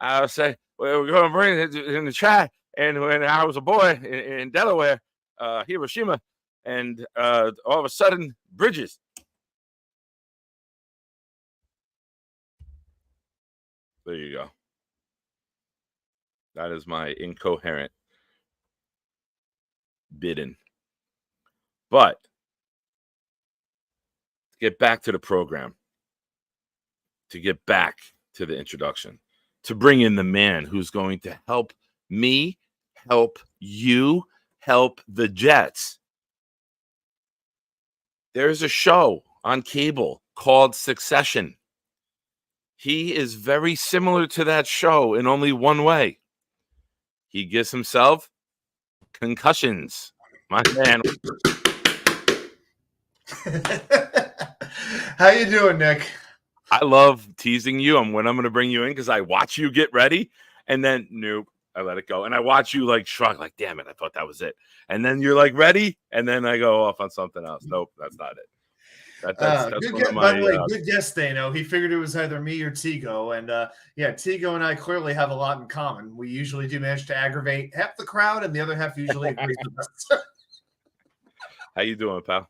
I would say, well, we're going to bring it in the chat. And when I was a boy in Delaware, Hiroshima, and all of a sudden, bridges. There you go. That is my incoherent bidding. But to get back to the program, to get back to the introduction, to bring in the man who's going to help me, help you, help the Jets. There's a show on cable called Succession. He is very similar to that show in only one way. He gives himself concussions. My man. How you doing, Nick? I love teasing you on when I'm going to bring you in because I watch you get ready and then, nope, I let it go. And I watch you like shrug, like, damn it, I thought that was it. And then you're like ready, and then I go off on something else. Nope, that's not it. That's good by the way, good guess, Dano. He figured it was either me or Tigo. And Tigo and I clearly have a lot in common. We usually do manage to aggravate half the crowd, and the other half usually agrees with us. How you doing, pal?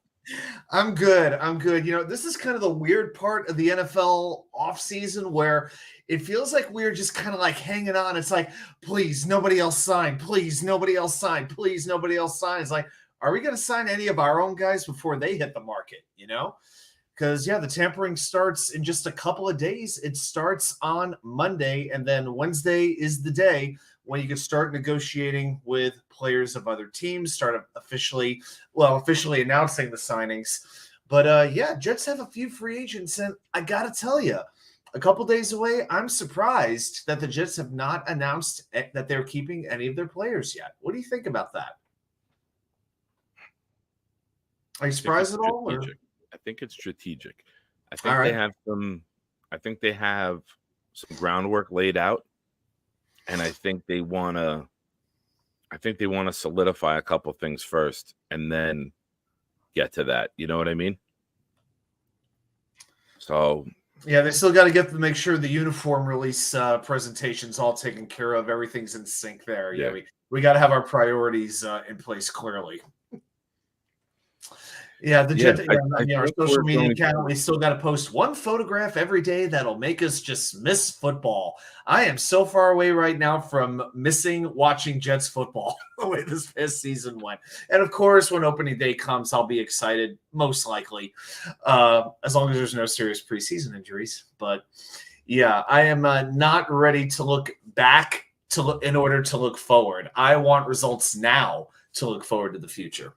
I'm good. You know, this is kind of the weird part of the NFL offseason where it feels like we're just kind of like hanging on. It's like, please, nobody else sign. Please, nobody else sign. Please, nobody else sign. It's like, are we going to sign any of our own guys before they hit the market, you know? Because, the tampering starts in just a couple of days. It starts on Monday, and then Wednesday is the day when you can start negotiating with players of other teams, start officially announcing the signings. But, Jets have a few free agents, and I got to tell you, a couple days away, I'm surprised that the Jets have not announced that they're keeping any of their players yet. What do you think about that? Are you surprised at all? I think it's strategic. I think they have some groundwork laid out, and I think they want to solidify a couple things first and then get to that. You know what I mean? So they still got to make sure the uniform release presentation's all taken care of. Everything's in sync there. Yeah, we got to have our priorities in place clearly. Yeah, the Jets, our social media account, we still got to post one photograph every day that'll make us just miss football. I am so far away right now from missing watching Jets football the way this past season went. And, of course, when opening day comes, I'll be excited, most likely, as long as there's no serious preseason injuries. But, I am not ready to look back in order to look forward. I want results now to look forward to the future.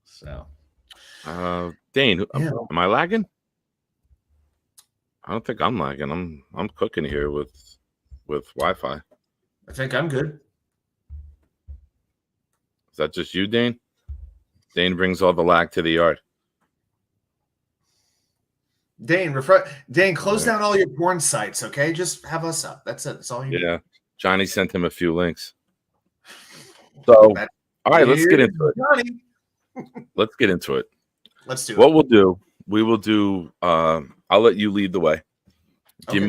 So, Dane, am I lagging? I don't think I'm lagging. I'm cooking here with Wi-Fi. I think I'm good. Is that just you, Dane? Dane brings all the lag to the yard. Dane, close down all your porn sites, okay? Just have us up. That's it. That's all you need. Johnny sent him a few links. So, all right, let's get into it. Johnny. Let's get into it. Let's do it. What we will do, I'll let you lead the way. Okay.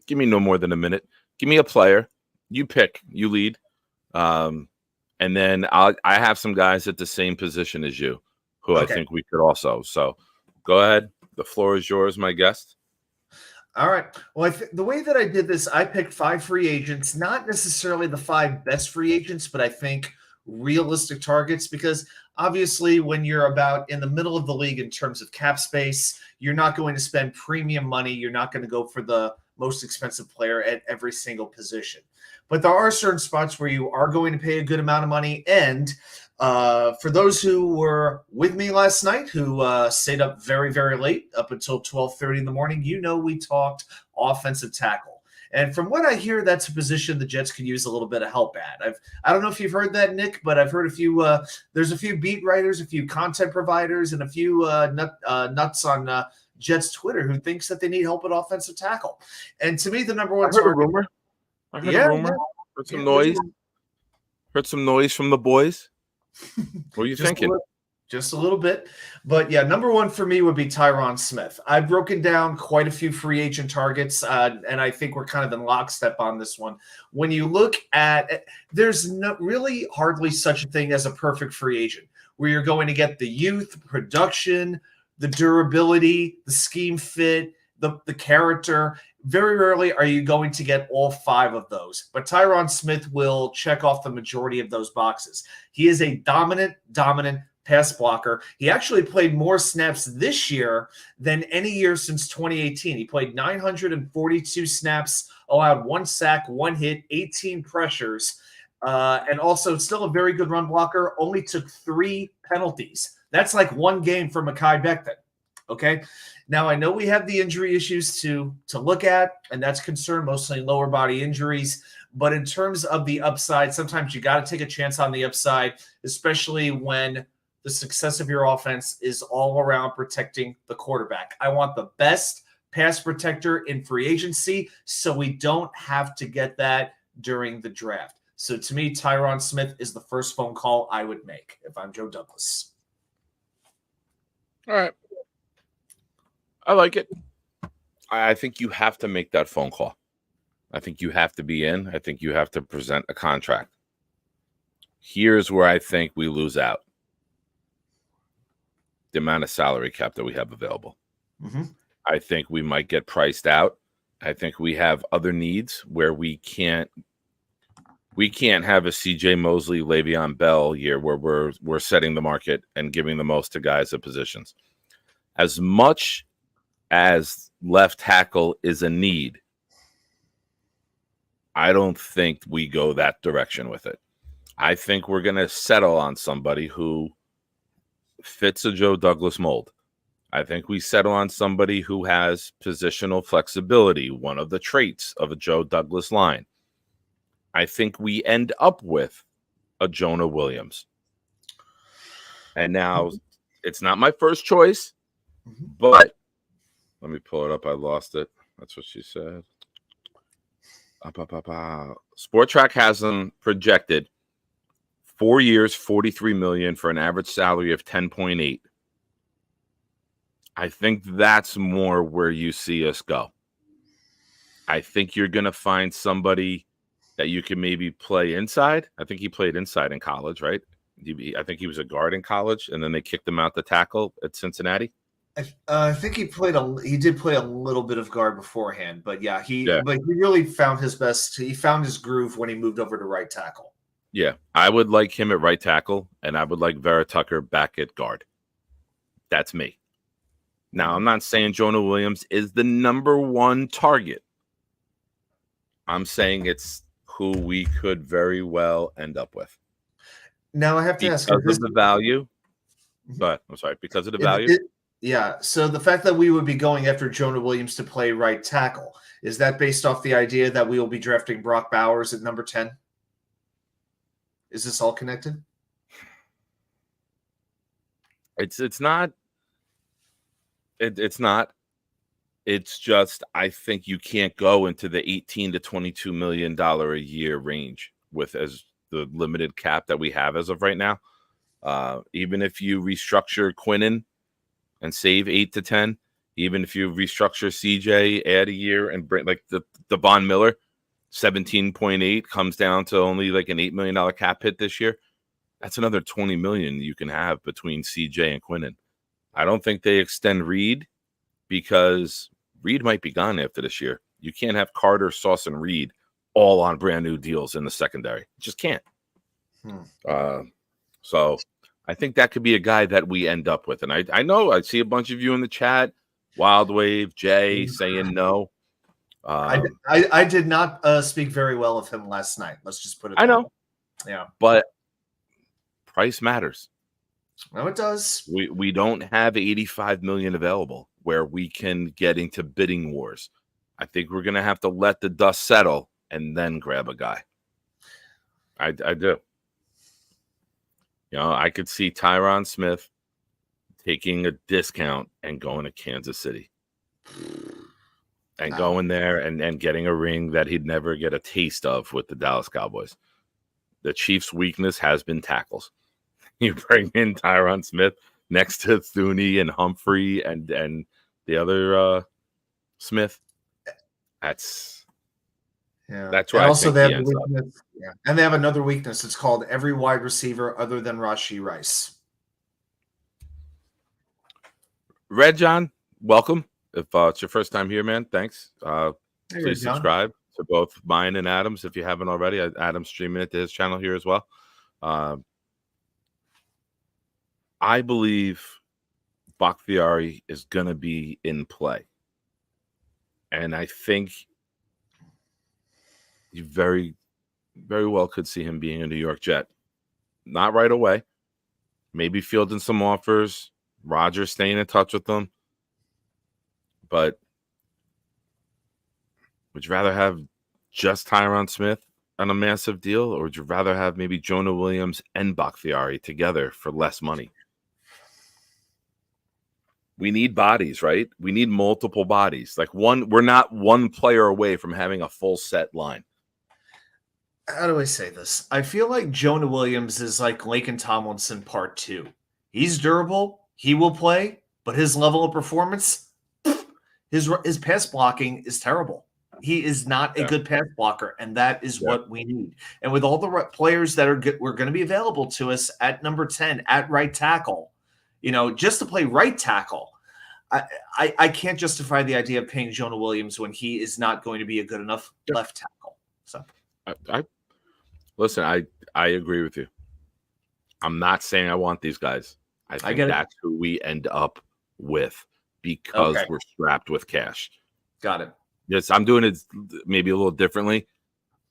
Give me no more than a minute. Give me a player. You pick, you lead. And then I have some guys at the same position as you who I think we could also. So go ahead. The floor is yours, my guest. All right. Well, the way that I did this, I picked 5 free agents, not necessarily the 5 best free agents, but I think realistic targets, because obviously when you're about in the middle of the league in terms of cap space, you're not going to spend premium money. You're not going to go for the most expensive player at every single position. But there are certain spots where you are going to pay a good amount of money. And for those who were with me last night, who stayed up very, very late, up until 12:30 in the morning, we talked offensive tackle. And from what I hear, that's a position the Jets could use a little bit of help at. I don't know if you've heard that, Nick, but I've heard a few. There's a few beat writers, a few content providers, and a few nuts on Jets Twitter who thinks that they need help at offensive tackle. And to me, the number one target. I heard a rumor. Heard some noise. Heard some noise from the boys. What are you thinking? Just a little bit. But yeah, number one for me would be Tyron Smith. I've broken down quite a few free agent targets, and I think we're kind of in lockstep on this one. When you look at, there's really hardly such a thing as a perfect free agent where you're going to get the youth, production, the durability, the scheme fit, the character. Very rarely are you going to get all 5 of those. But Tyron Smith will check off the majority of those boxes. He is a dominant pass blocker. He actually played more snaps this year than any year since 2018. He played 942 snaps, allowed 1 sack, 1 hit, 18 pressures, and also still a very good run blocker. Only took 3 penalties. That's like 1 game for Mekhi Becton. Okay. Now I know we have the injury issues to look at, and that's concerned mostly lower body injuries. But in terms of the upside, sometimes you got to take a chance on the upside, especially when the success of your offense is all around protecting the quarterback. I want the best pass protector in free agency, so we don't have to get that during the draft. So to me, Tyron Smith is the first phone call I would make if I'm Joe Douglas. All right. I like it. I think you have to make that phone call. I think you have to be in. I think you have to present a contract. Here's where I think we lose out. The amount of salary cap that we have available. Mm-hmm. I think we might get priced out. I think we have other needs where we can't have a CJ Mosley, Le'Veon Bell year where we're setting the market and giving the most to guys at positions. As much as left tackle is a need, I don't think we go that direction with it. I think we're going to settle on somebody who fits a Joe Douglas mold. I think we settle on somebody who has positional flexibility, one of the traits of a Joe Douglas line. I think we end up with a Jonah Williams. And now it's not my first choice, but let me pull it up. I lost it. That's what she said. Sport Track has them projected 4 years, $43 million for an average salary of 10.8. I think that's more where you see us go. I think you're going to find somebody that you can maybe play inside. I think he played inside in college, right? I think he was a guard in college, and then they kicked him out the tackle at Cincinnati. I think he did play a little bit of guard beforehand, but but he really found his best. He found his groove when he moved over to right tackle. Yeah, I would like him at right tackle, and I would like Vera Tucker back at guard. That's me. Now, I'm not saying Jonah Williams is the number one target. I'm saying it's who we could very well end up with. Now, I have to ask, because of the value. But I'm sorry, because of the value. Yeah. So the fact that we would be going after Jonah Williams to play right tackle, is that based off the idea that we will be drafting Brock Bowers at number 10? Is this all connected? It's not. It's not. It's just I think you can't go into the $18 to $22 million a year range with as the limited cap that we have as of right now. Even if you restructure Quinnen and save 8 to 10, even if you restructure CJ, add a year and bring like the Von Miller, 17.8 comes down to only like an $8 million cap hit this year. That's another $20 million you can have between CJ and Quinnen. I don't think they extend Reed because Reed might be gone after this year. You can't have Carter, Sauce, and Reed all on brand new deals in the secondary. You just can't. So I think that could be a guy that we end up with. And I know I see a bunch of you in the chat, Wild Wave, Jay saying no. I did not speak very well of him last night. Let's just put it. I know. Way. Yeah. But price matters. No, it does. We don't have 85 million available where we can get into bidding wars. I think we're going to have to let the dust settle and then grab a guy. I do. You know, I could see Tyron Smith taking a discount and going to Kansas City and going there and getting a ring that he'd never get a taste of with the Dallas Cowboys. The Chiefs' weakness has been tackles. You bring in Tyron Smith next to Thuney and Humphrey and the other Smith. That's where and I also think they he have the ends up. weakness, and they have another weakness. It's called every wide receiver other than Rashee Rice. Red John, welcome. If it's your first time here, man, thanks. Please subscribe to both mine and Adam's if you haven't already. Adam's streaming it to his channel here as well. I believe Bakhtiari is going to be in play. And I think you very, very well could see him being a New York Jet. Not right away. Maybe fielding some offers. Rodgers staying in touch with them. But would you rather have just Tyron Smith on a massive deal, or would you rather have maybe Jonah Williams and Bakhtiari together for less money? We need bodies, right? We need multiple bodies. Like we're not one player away from having a full set line. How do I say this? I feel like Jonah Williams is like Laken Tomlinson part 2. He's durable. He will play, but his level of performance, his pass blocking is terrible. He is not a good pass blocker, and that is what we need. And with all the players that we're going to be available to us at number 10 at right tackle, just to play right tackle, I can't justify the idea of paying Jonah Williams when he is not going to be a good enough left tackle. So, listen, I agree with you. I'm not saying I want these guys. I think that's who we end up with because we're strapped with cash. Got it. Yes, I'm doing it maybe a little differently,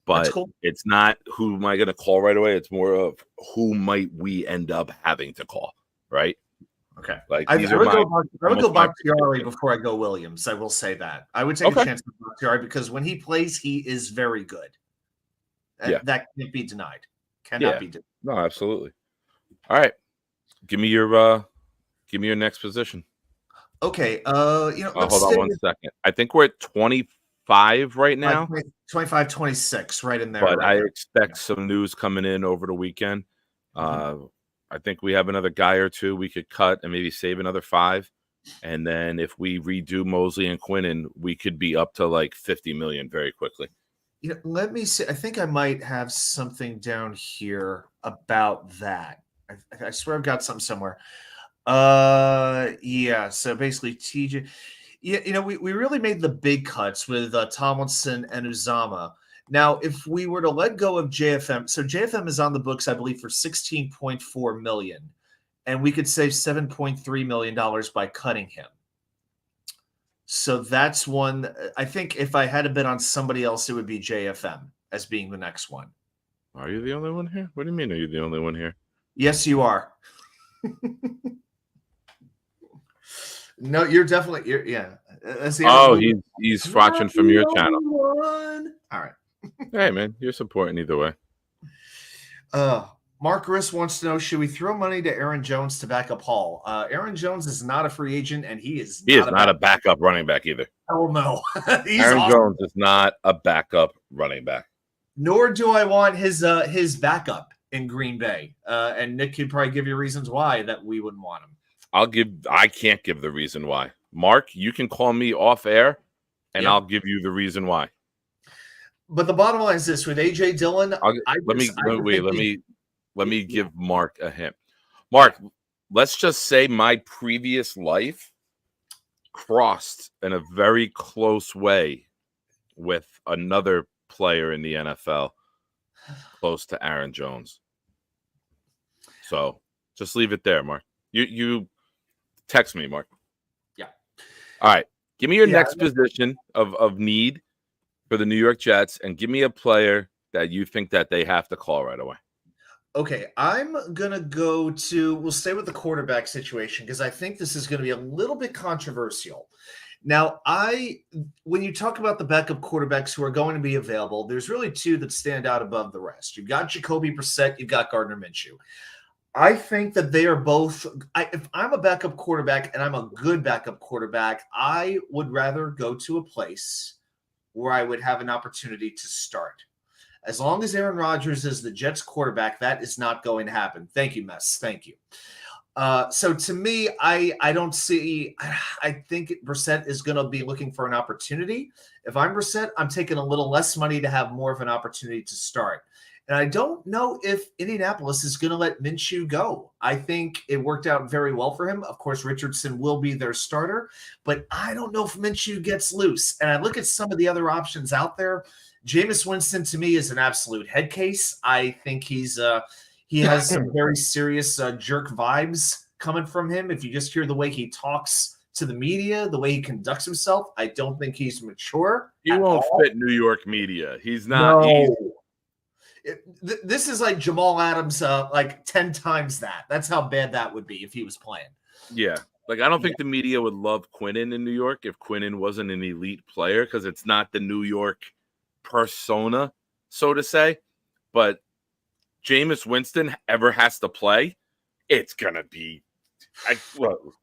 but it's not who am I going to call right away. It's more of who might we end up having to call, right? Okay. Like I would go Bakhtiari before I go Williams. I will say that. I would take a chance with Bakhtiari because when he plays, he is very good. That can't be denied. Cannot be denied. No, absolutely. All right. Give me your next position. Okay. Hold on 1 second. I think we're at 25 right now. 25, 26, right in there. But I expect some news coming in over the weekend. I think we have another guy or two we could cut and maybe save another 5. And then if we redo Mosley and Quinnen, we could be up to like 50 million very quickly. Let me see. I think I might have something down here about that. I swear I've got something somewhere. So basically TJ, we really made the big cuts with Tomlinson and Uzama. Now, if we were to let go of JFM, so JFM is on the books, I believe, for $16.4 million, and we could save $7.3 million by cutting him. So that's one. I think if I had to bet on somebody else, it would be JFM as being the next one. Are you the only one here? What do you mean? Are you the only one here? Yes, you are. No, you're definitely. That's the he's watching from your channel. All right. Hey, man, you're supporting either way. Mark Riss wants to know: should we throw money to Aaron Jones to back up Hall? Aaron Jones is not a free agent, and he is not a backup running back either. Oh no, Aaron Jones is not a backup running back. Nor do I want his backup in Green Bay. And Nick could probably give you reasons why that we wouldn't want him. I can't give the reason why. Mark, you can call me off air, and I'll give you the reason why. But the bottom line is this: with AJ Dillon, let me give Mark a hint. Mark, let's just say my previous life crossed in a very close way with another player in the NFL close to Aaron Jones. So just leave it there, Mark. You text me, Mark. Yeah. All right. Give me your next position of need for the New York Jets, and give me a player that you think that they have to call right away. Okay, I'm going to we'll stay with the quarterback situation because I think this is going to be a little bit controversial. Now, when you talk about the backup quarterbacks who are going to be available, there's really 2 that stand out above the rest. You've got Jacoby Brissett, you've got Gardner Minshew. I think that they are both if I'm a backup quarterback and I'm a good backup quarterback, I would rather go to a place where I would have an opportunity to start. As long as Aaron Rodgers is the Jets quarterback, that is not going to happen. Thank you, Mess. Thank you. So to me, I don't see. I think Brissett is going to be looking for an opportunity. If I'm Brissett, I'm taking a little less money to have more of an opportunity to start. And I don't know if Indianapolis is going to let Minshew go. I think it worked out very well for him. Of course, Richardson will be their starter, but I don't know if Minshew gets loose. And I look at some of the other options out there. Jameis Winston to me is an absolute head case. I think he has some very serious jerk vibes coming from him. If you just hear the way he talks to the media, the way he conducts himself, I don't think he's mature. He won't fit New York media. He's not. No. This is like Jamal Adams, like 10 times that. That's how bad that would be if he was playing. Yeah. Like, I don't think the media would love Quinnen in New York if Quinnen wasn't an elite player, because it's not the New York persona, so to say. But Jameis Winston ever has to play, it's going to be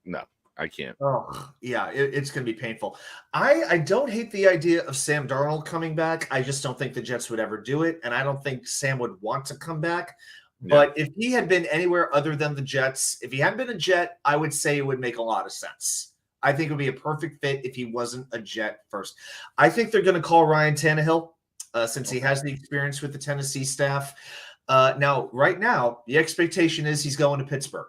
no. I can't. Oh, yeah, it's going to be painful. I don't hate the idea of Sam Darnold coming back. I just don't think the Jets would ever do it, and I don't think Sam would want to come back. But if he had been anywhere other than the Jets, if he hadn't been a Jet, I would say it would make a lot of sense. I think it would be a perfect fit if he wasn't a Jet first. I think they're going to call Ryan Tannehill since he has the experience with the Tennessee staff. Now, right now, the expectation is he's going to Pittsburgh,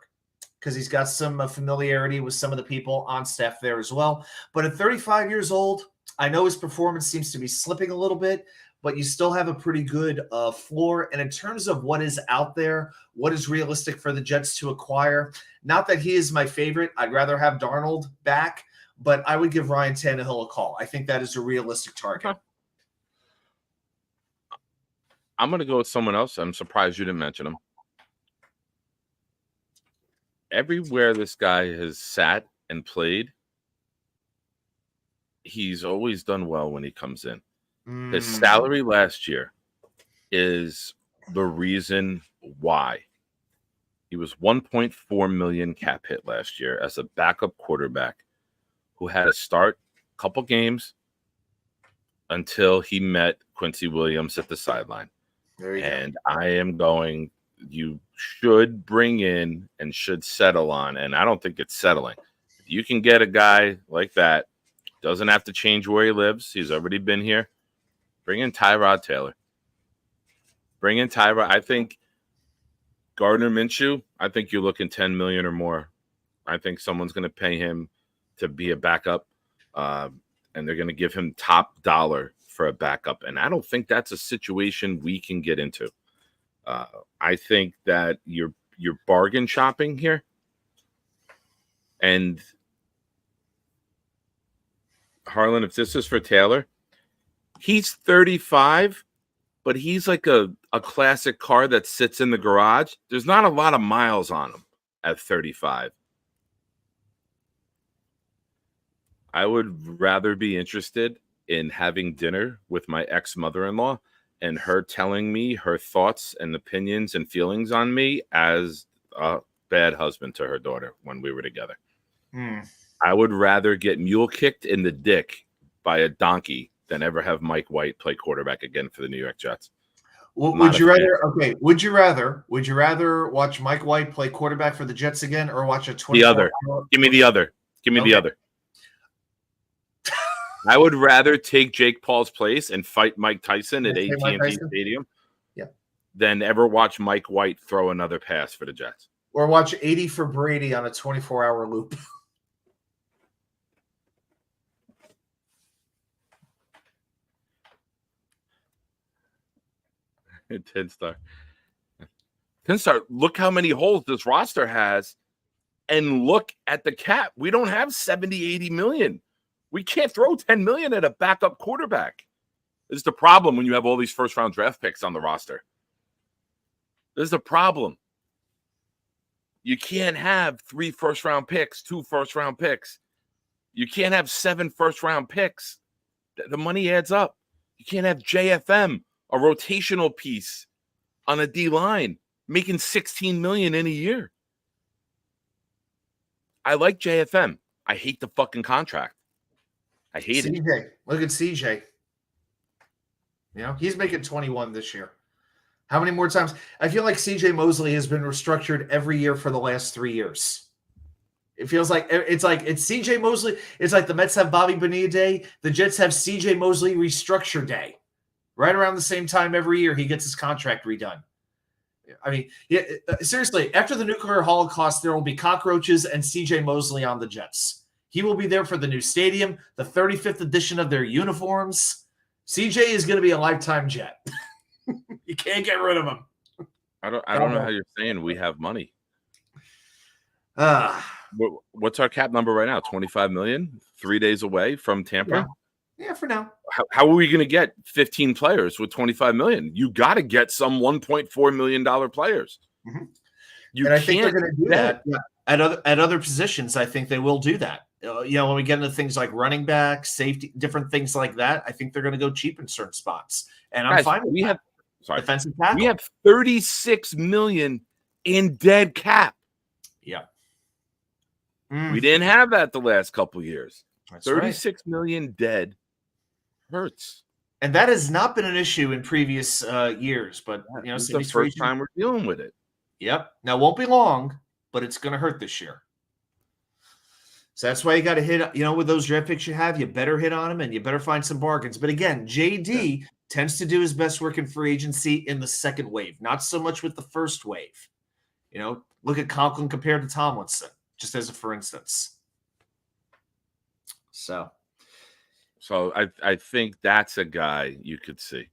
because he's got some familiarity with some of the people on staff there as well. But at 35 years old, I know his performance seems to be slipping a little bit, but you still have a pretty good floor. And in terms of what is out there, what is realistic for the Jets to acquire, not that he is my favorite. I'd rather have Darnold back, but I would give Ryan Tannehill a call. I think that is a realistic target. Okay. I'm going to go with someone else. I'm surprised you didn't mention him. Everywhere this guy has sat and played, he's always done well when he comes in. His salary last year is the reason why. He was $1.4 million cap hit last year as a backup quarterback who had to start a couple games until he met Quincy Williams at the sideline. And I am going, you should bring in and should settle on, and I don't think it's settling. If you can get a guy like that, doesn't have to change where he lives. He's already been here. Bring in Tyrod Taylor. Bring in Tyrod. I think Gardner Minshew, I think you're looking $10 million or more. I think someone's going to pay him to be a backup, and they're going to give him top dollar for a backup. And I don't think that's a situation we can get into. I think that you're bargain shopping here. And Harlan, if this is for Taylor, he's 35, but he's like a classic car that sits in the garage. There's not a lot of miles on him at 35. I would rather be interested in having dinner with my ex-mother-in-law and her telling me her thoughts and opinions and feelings on me as a bad husband to her daughter when we were together. I would rather get mule kicked in the dick by a donkey than ever have Mike White play quarterback again for the New York Jets. Well, would you rather watch Mike White play quarterback for the Jets again, or watch a 24-hour? The other. Give me the other. Give me the other. I would rather take Jake Paul's place and fight Mike Tyson at AT&T Stadium than ever watch Mike White throw another pass for the Jets. Or watch 80 for Brady on a 24-hour loop. Ten-star. Look how many holes this roster has, and look at the cap. We don't have 70, 80 million. We can't throw 10 million at a backup quarterback. This is the problem when you have all these first-round draft picks on the roster. This is the problem. You can't have 3 first-round picks, 2 first-round picks. You can't have 7 first-round picks. The money adds up. You can't have JFM, a rotational piece on a D-line, making $16 million in a year. I like JFM. I hate the fucking contract. I hate it. Look at CJ. He's making 21 this year. How many more times? I feel like CJ Mosley has been restructured every year for the last 3 years. It feels like it's CJ Mosley. It's like the Mets have Bobby Bonilla Day. The Jets have CJ Mosley restructure day. Right around the same time every year, he gets his contract redone. I mean, seriously, after the nuclear holocaust, there will be cockroaches and CJ Mosley on the Jets. He will be there for the new stadium, the 35th edition of their uniforms. CJ is going to be a lifetime Jet. You can't get rid of him. I don't know how you're saying we have money. What's our cap number right now? 25 million? 3 days away from Tampa? Yeah, for now. How are we going to get 15 players with 25 million? You got to get some $1.4 million players. Mm-hmm. I think they're going to do that. Yeah. At other positions, I think they will do that. When we get into things like running back, safety, different things like that, I think they're going to go cheap in certain spots. And I'm fine with that. Defensive tackle. We have 36 million in dead cap. Yeah. We didn't have that the last couple of years. That's 36 million dead hurts. And that has not been an issue in previous years, but this is the first time we're dealing with it. Yep. Now, it won't be long, but it's going to hurt this year. So that's why you got to hit, with those draft picks you have, you better hit on them and you better find some bargains. But again, JD tends to do his best work in free agency in the second wave, not so much with the first wave. Look at Conklin compared to Tomlinson, just as a for instance. So I think that's a guy you could see.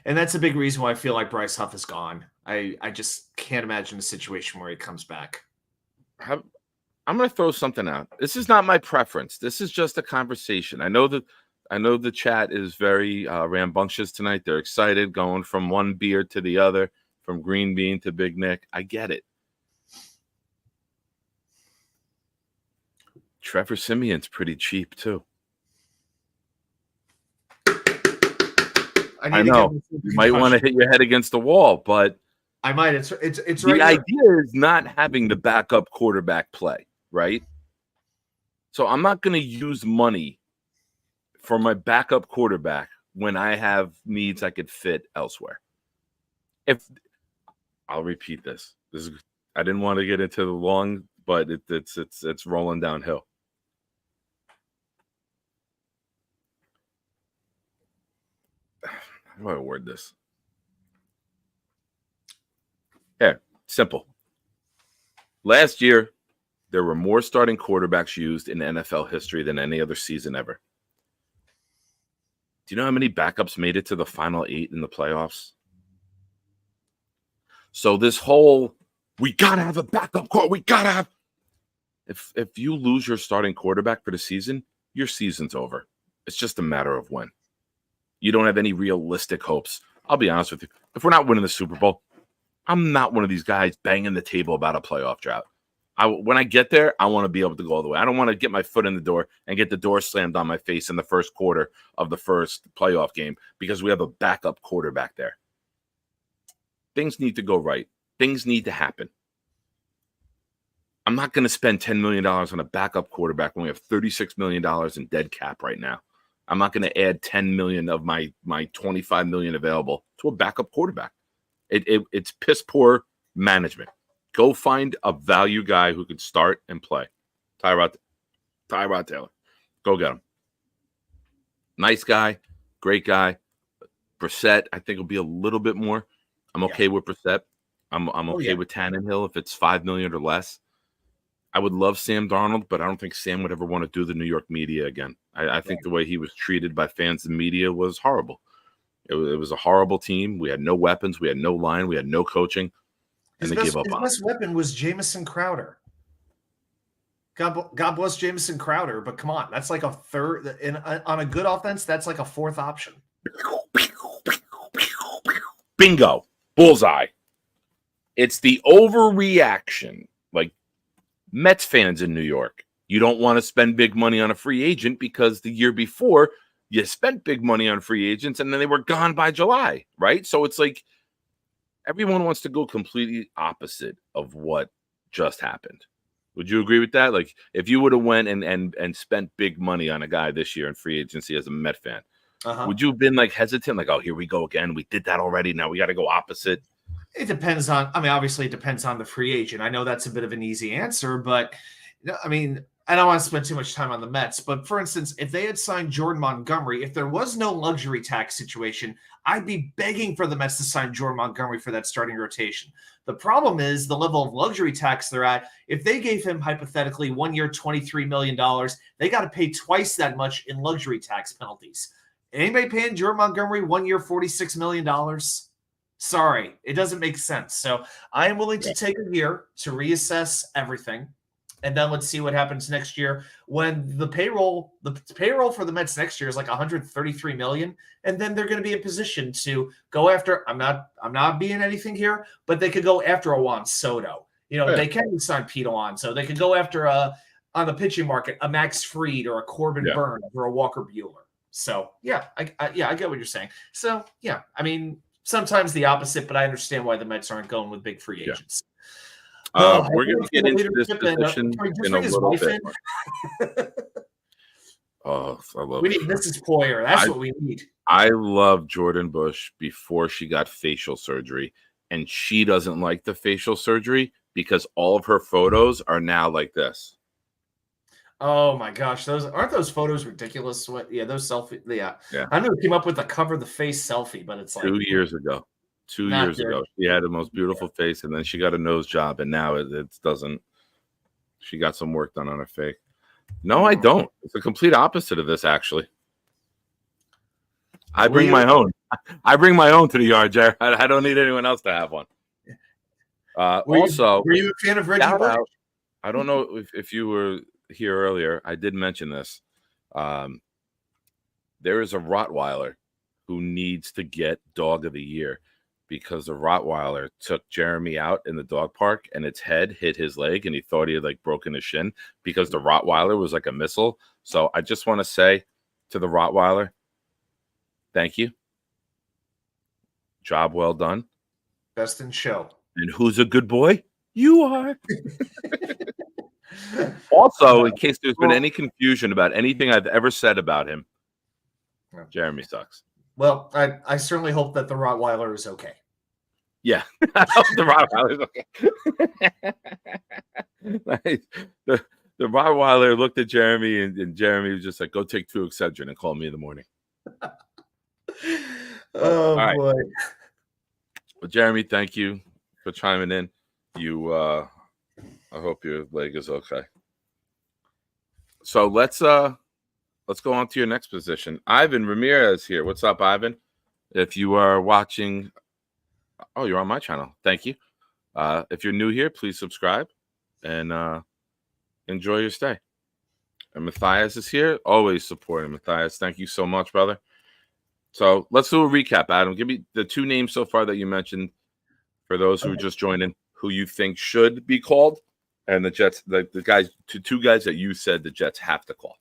And that's a big reason why I feel like Bryce Huff is gone. I just can't imagine a situation where he comes back. I'm going to throw something out. This is not my preference. This is just a conversation. I know the chat is very rambunctious tonight. They're excited going from one beer to the other, from Green Bean to Big Nick. I get it. Trevor Siemian's pretty cheap too. I know you might want to hit your head against the wall, but I might. It's right. The idea is not having the backup quarterback play, right? So I'm not going to use money for my backup quarterback when I have needs I could fit elsewhere. I'll repeat this. I didn't want to get into the long, but it's rolling downhill. How do I word this? Yeah, simple. Last year, there were more starting quarterbacks used in NFL history than any other season ever. Do you know how many backups made it to the final 8 in the playoffs? So this whole, we got to have a backup quarterback, we got to have. If you lose your starting quarterback for the season, your season's over. It's just a matter of when. You don't have any realistic hopes. I'll be honest with you. If we're not winning the Super Bowl, I'm not one of these guys banging the table about a playoff drought. When I get there, I want to be able to go all the way. I don't want to get my foot in the door and get the door slammed on my face in the first quarter of the first playoff game because we have a backup quarterback there. Things need to go right. Things need to happen. I'm not going to spend $10 million on a backup quarterback when we have $36 million in dead cap right now. I'm not going to add $10 million of my $25 million available to a backup quarterback. It's piss poor management. Go find a value guy who could start and play. Tyrod Taylor. Go get him. Nice guy. Great guy. Brissett, I think will be a little bit more. I'm okay with Brissett. I'm okay with Tannehill if it's $5 million or less. I would love Sam Darnold, but I don't think Sam would ever want to do the New York media again. I think the way he was treated by fans and media was horrible. It was a horrible team. We had no weapons. We had no line. We had no coaching. And they gave up on it. His best weapon was Jamison Crowder. God bless Jamison Crowder, but come on. That's like a third. On a good offense, that's like a fourth option. Bingo. Bullseye. It's the overreaction. Like Mets fans in New York. You don't want to spend big money on a free agent because the year before you spent big money on free agents and then they were gone by July, right? So it's like everyone wants to go completely opposite of what just happened. Would you agree with that? Like if you would have went and spent big money on a guy this year in free agency as a Met fan, Would you have been like hesitant, like, oh, here we go again? We did that already. Now we got to go opposite. It depends on, I mean, obviously it depends on the free agent. I know that's a bit of an easy answer, but I mean, I don't want to spend too much time on the Mets, but for instance, if they had signed Jordan Montgomery, if there was no luxury tax situation, I'd be begging for the Mets to sign Jordan Montgomery for that starting rotation. The problem is the level of luxury tax they're at. If they gave him hypothetically 1 year, $23 million, they got to pay twice that much in luxury tax penalties. Anybody paying Jordan Montgomery 1 year, $46 million? Sorry, it doesn't make sense. So I am willing to take a year to reassess everything. And then let's see what happens next year when the payroll for the Mets next year is like 133 million. And then they're going to be in position to go after, I'm not being anything here, but they could go after a Juan Soto. They can sign Pete Alonso. They could go after on the pitching market, a Max Fried or a Corbin Burns or a Walker Buehler. So I get what you're saying. So I mean, sometimes the opposite, but I understand why the Mets aren't going with big free agents. We're going to get into this position in a little bit. Oh, I love we need Mrs. Poyer. That's what we need. I love Jordan Bush before she got facial surgery, and she doesn't like the facial surgery because all of her photos are now like this. Oh my gosh, aren't those photos ridiculous? Those selfie. Yeah. I know who came up with the cover the face selfie, but it's like 2 years ago. 2 years ago, she had the most beautiful face, and then she got a nose job, and now it doesn't. She got some work done on her face. No, I don't. It's the complete opposite of this, actually. I bring my own. I bring my own to the yard, Jared. I don't need anyone else to have one. Were you a fan of Reggie Bush? I don't know if you were here earlier. I did mention this. There is a Rottweiler who needs to get Dog of the Year because the Rottweiler took Jeremy out in the dog park and its head hit his leg and he thought he had like broken his shin because the Rottweiler was like a missile. So I just want to say to the Rottweiler, thank you. Job well done. Best in show. And who's a good boy? You are. Also, in case there's been any confusion about anything I've ever said about him, Jeremy sucks. Well, I certainly hope that the Rottweiler is okay. Yeah, the Rottweiler is okay. the Rottweiler looked at Jeremy, and Jeremy was just like, "Go take 2 Excedrin and call me in the morning." Oh right. Boy! Well, Jeremy, thank you for chiming in. I hope your leg is okay. So let's go on to your next position. Ivan Ramirez here. What's up, Ivan? If you are watching, you're on my channel. Thank you. If you're new here, please subscribe and enjoy your stay. And Matthias is here. Always supporting Matthias. Thank you so much, brother. So let's do a recap, Adam. Give me the 2 names so far that you mentioned for those who are just joining, who you think should be called, and the Jets, the guys, 2 guys that you said the Jets have to call.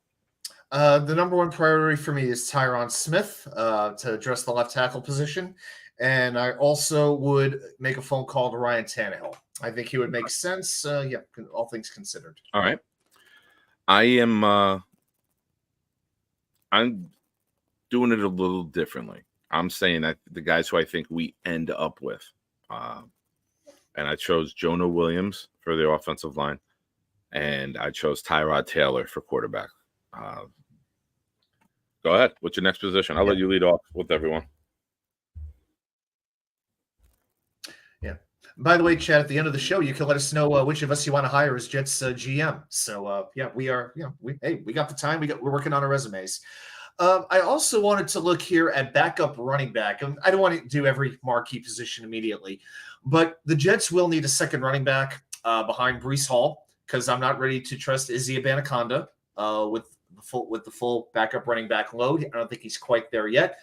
The number 1 priority for me is Tyron Smith to address the left tackle position. And I also would make a phone call to Ryan Tannehill. I think he would make sense. All things considered. All right. I'm doing it a little differently. I'm saying that the guys who I think we end up with, and I chose Jonah Williams for the offensive line, and I chose Tyrod Taylor for quarterback. Go ahead. What's your next position? I'll let you lead off with everyone. Yeah. By the way, Chad, at the end of the show, you can let us know which of us you want to hire as Jets GM. So, we are. We got the time. We're working on our resumes. I also wanted to look here at backup running back. I don't want to do every marquee position immediately, but the Jets will need a second running back behind Breece Hall because I'm not ready to trust Izzy Abanikanda with the full backup running back load. I don't think he's quite there yet.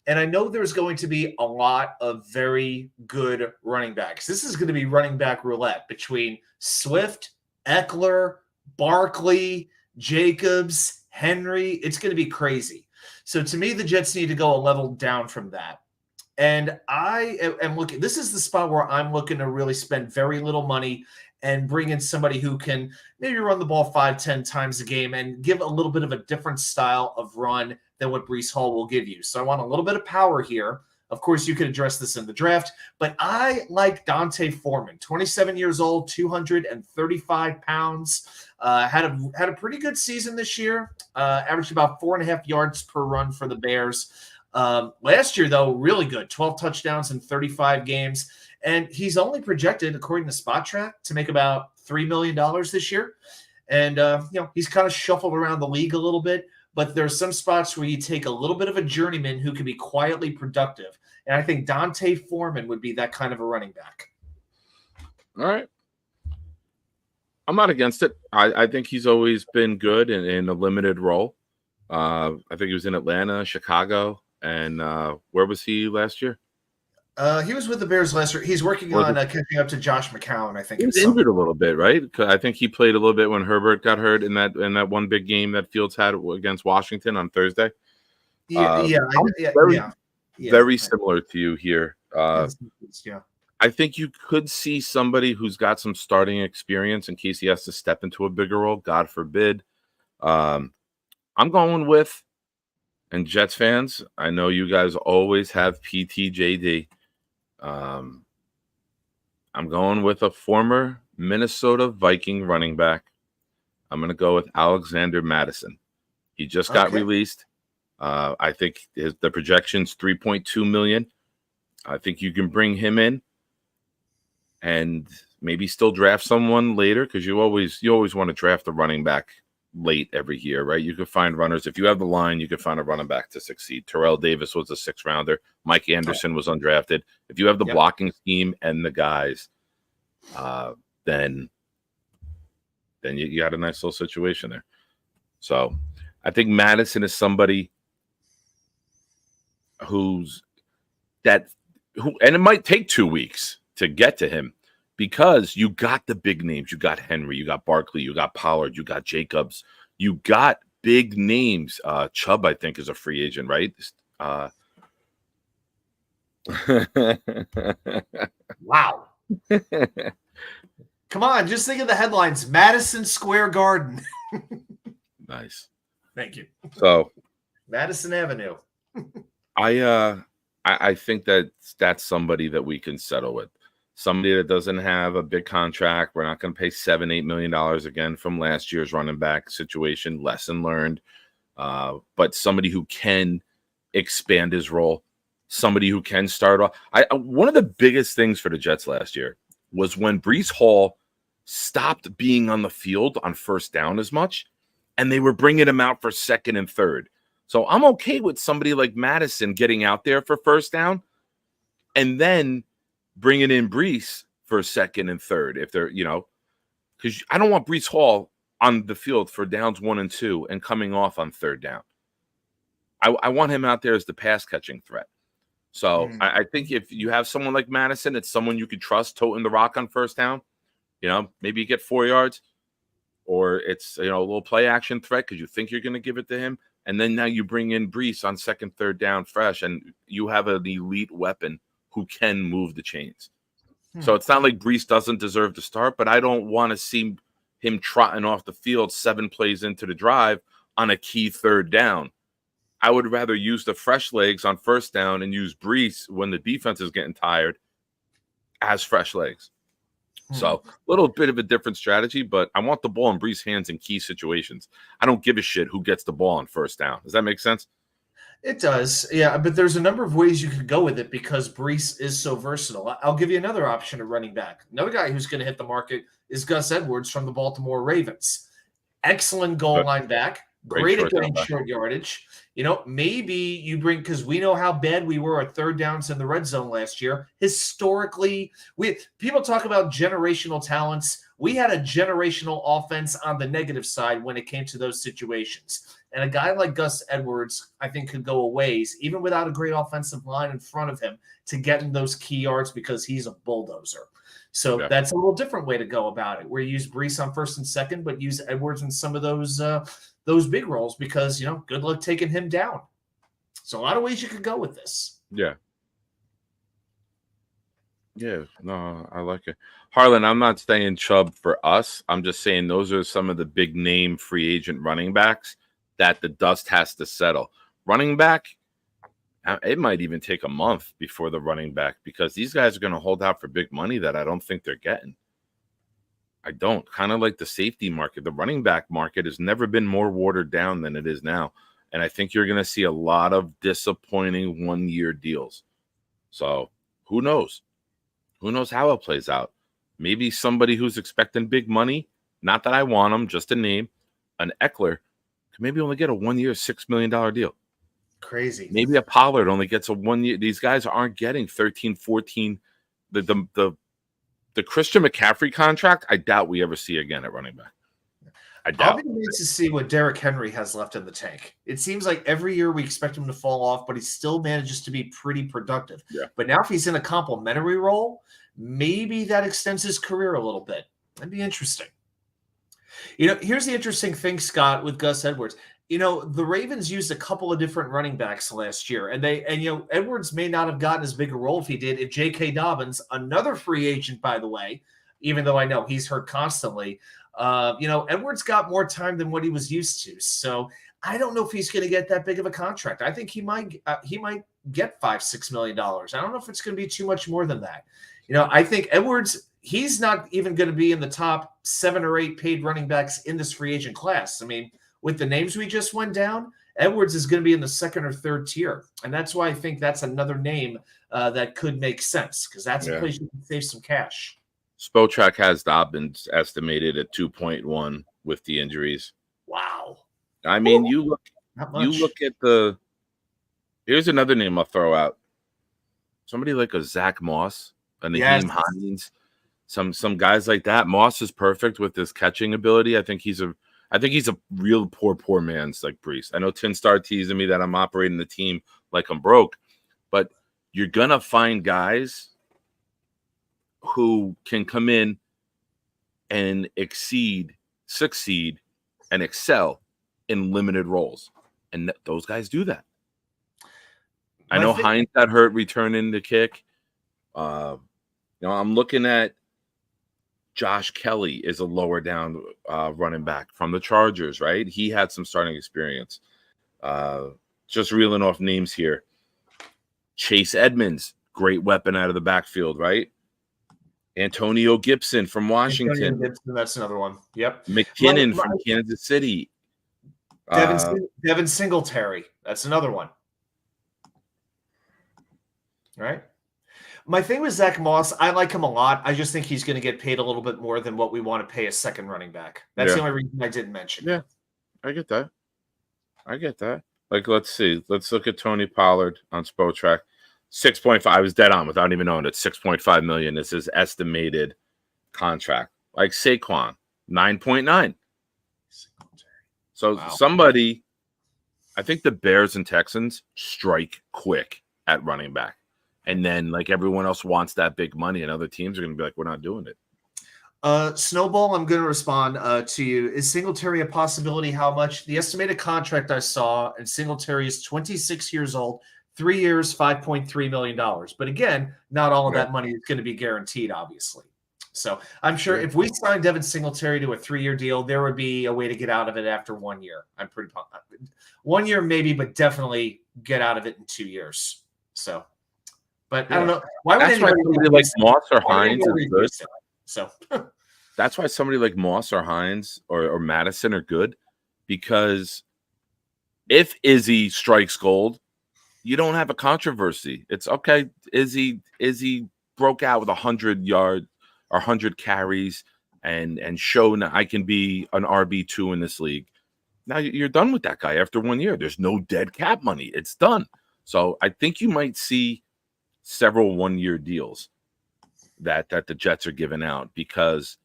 And I know there's going to be a lot of very good running backs. This is going to be running back roulette between Swift, Eckler, Barkley, Jacobs, Henry. It's going to be crazy. So to me, the Jets need to go a level down from that. And I am looking, this is the spot where I'm looking to really spend very little money and bring in somebody who can maybe run the ball 5-10 times a game and give a little bit of a different style of run than what Breece Hall will give you. So I want a little bit of power here. Of course, you could address this in the draft, but I like D'Onta Foreman, 27 years old, 235 pounds, had a pretty good season this year, averaged about 4.5 yards per run for the Bears. Last year, though, really good, 12 touchdowns in 35 games, and he's only projected, according to Spot Track, to make about $3 million this year. And, he's kind of shuffled around the league a little bit, but there's some spots where you take a little bit of a journeyman who can be quietly productive. And I think D'Onta Foreman would be that kind of a running back. All right. I'm not against it. I think he's always been good in a limited role. I think he was in Atlanta, Chicago, and where was he last year? He was with the Bears last year. He's working on catching up to Josh McCown, I think. He was injured a little bit, right? I think he played a little bit when Herbert got hurt in that one big game that Fields had against Washington on Thursday. Very similar to you here. I think you could see somebody who's got some starting experience in case he has to step into a bigger role. God forbid. I'm going with, and Jets fans, I know you guys always have PTJD. I'm going with a former Minnesota Viking running back. I'm going to go with Alexander Mattison. He just got released. I think the projection's $3.2 million. I think you can bring him in and maybe still draft someone later, because you always want to draft a running back late every year, right? You could find runners. If you have the line, you could find a running back to succeed. Terrell Davis was a 6th rounder. Mike Anderson was undrafted. If you have the blocking scheme and the guys, then you got a nice little situation there. So I think Madison is somebody and it might take 2 weeks to get to him, because you got the big names. You got Henry, you got Barkley, you got Pollard, you got Jacobs, you got big names. Chubb, I think, is a free agent, right? Wow. Come on, just think of the headlines. Madison Square Garden. Nice. Thank you. So Madison Avenue. I think that's somebody that we can settle with. Somebody that doesn't have a big contract. We're not going to pay $7-8 million again from last year's running back situation. Lesson learned. But somebody who can expand his role. Somebody who can start off. One of the biggest things for the Jets last year was when Breece Hall stopped being on the field on first down as much, and they were bringing him out for 2nd and 3rd. So I'm okay with somebody like Madison getting out there for first down and then bringing in Breece for 2nd and 3rd if they're, because I don't want Breece Hall on the field for downs 1 and 2 and coming off on 3rd down. I want him out there as the pass catching threat. So I think if you have someone like Madison, it's someone you could trust toting the rock on first down. Maybe you get 4 yards, or it's a little play action threat because you think you're going to give it to him. And then now you bring in Breece on 2nd, 3rd down fresh, and you have an elite weapon who can move the chains. So it's not like Breece doesn't deserve to start, but I don't want to see him trotting off the field 7 plays into the drive on a key 3rd down. I would rather use the fresh legs on first down and use Breece when the defense is getting tired as fresh legs. So a little bit of a different strategy, but I want the ball in Breece's hands in key situations. I don't give a shit who gets the ball on first down. Does that make sense? It does. Yeah, but there's a number of ways you could go with it because Breece is so versatile. I'll give you another option of running back. Another guy who's going to hit the market is Gus Edwards from the Baltimore Ravens. Excellent goal line back. Great at getting short yardage. Maybe you bring, because we know how bad we were at 3rd downs in the red zone last year. Historically, people talk about generational talents. We had a generational offense on the negative side when it came to those situations. And a guy like Gus Edwards, I think, could go a ways, even without a great offensive line in front of him, to get in those key yards because he's a bulldozer. So that's a little different way to go about it, where you use Breece on 1st and 2nd, but use Edwards in some of those big roles because, good luck taking him down. So a lot of ways you could go with this. Yeah. Yeah, no, I like it. Harlan, I'm not saying Chubb for us. I'm just saying those are some of the big name free agent running backs that the dust has to settle. Running back, it might even take a month before the running back because these guys are going to hold out for big money that I don't think they're getting. I don't. Kind of like the safety market. The running back market has never been more watered down than it is now. And I think you're going to see a lot of disappointing 1-year deals. So who knows? Who knows how it plays out? Maybe somebody who's expecting big money, not that I want them, just a name, an Eckler, could maybe only get a 1-year, $6 million deal. Crazy. Maybe a Pollard only gets a 1 year. These guys aren't getting 13, 14. The Christian McCaffrey contract, I doubt we ever see again at running back. I'll be amazed to see what Derrick Henry has left in the tank. It seems like every year we expect him to fall off, but he still manages to be pretty productive. Yeah. But now if he's in a complimentary role, maybe that extends his career a little bit. That'd be interesting. Here's the interesting thing, Scott, with Gus Edwards. The Ravens used a couple of different running backs last year, and Edwards may not have gotten as big a role if he did. If J.K. Dobbins, another free agent, by the way, even though I know he's hurt constantly, Edwards got more time than what he was used to. So I don't know if he's going to get that big of a contract. I think he might get $5-6 million. I don't know if it's going to be too much more than that. I think Edwards, he's not even going to be in the top 7 or 8 paid running backs in this free agent class. I mean, with the names we just went down, Edwards is going to be in the 2nd or 3rd tier. And that's why I think that's another name that could make sense, because that's a place you can save some cash. Spotrac has Dobbins estimated at 2.1 with the injuries. Wow. I mean, you look at here's another name I'll throw out. Somebody like a Zach Moss, a Naheem Hines, some guys like that. Moss is perfect with his catching ability. I think he's a real poor man's like Brees. I know Tinstar teasing me that I'm operating the team like I'm broke, but you're gonna find guys who can come in and succeed, and excel in limited roles. And those guys do that. I know Hines got hurt returning the kick. I'm looking at Josh Kelly is a lower down running back from the Chargers, right? He had some starting experience. Just reeling off names here. Chase Edmonds, great weapon out of the backfield, right? Antonio Gibson from Washington. That's another one. Yep. McKinnon from Kansas City. Devin Singletary. That's another one. Right. My thing with Zach Moss, I like him a lot. I just think he's going to get paid a little bit more than what we want to pay a second running back. That's the only reason I didn't mention. Yeah, I get that. Like, let's see. Let's look at Tony Pollard on Spotrac. 6.5. I was dead on without even knowing it. 6.5 million is his estimated contract. Like Saquon, 9.9. So somebody, I think the Bears and Texans strike quick at running back. And then, like, everyone else wants that big money, and other teams are going to be like, we're not doing it. Snowball, I'm going to respond to you. Is Singletary a possibility? How much? The estimated contract I saw, and Singletary is 26 years old, 3 years, $5.3 million. But again, not all of that money is going to be guaranteed, obviously. So I'm sure if we signed Devin Singletary to a 3-year deal, there would be a way to get out of it after 1 year. I'm pretty pumped. 1 year maybe, but definitely get out of it in 2 years. So, but I don't know. Why would somebody like Moss or Hines is good. So that's why somebody like Moss or Hines or Madison are good, because if Izzy strikes gold, you don't have a controversy. It's okay. Izzy broke out with 100 yards or 100 carries and shown I can be an RB2 in this league. Now you're done with that guy after 1 year. There's no dead cap money. It's done. So I think you might see several 1-year deals that the Jets are giving out, because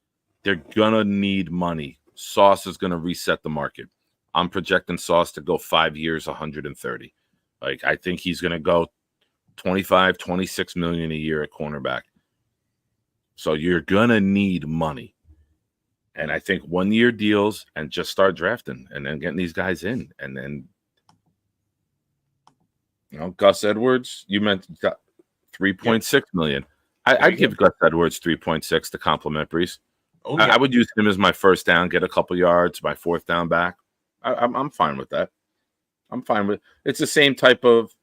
they're gonna need money. Sauce is gonna reset the market. I'm projecting Sauce to go 5 years, 130. Like, I think he's gonna go 25, 26 million a year at cornerback. So you're gonna need money. And I think 1-year deals and just start drafting and then getting these guys in. And then, Gus Edwards, you meant 3.6 million. I'd give Gus Edwards 3.6 to compliment Brees. Oh, I would use him as my first down, get a couple yards, my fourth down back. I'm fine with that. I'm fine with it's the same type of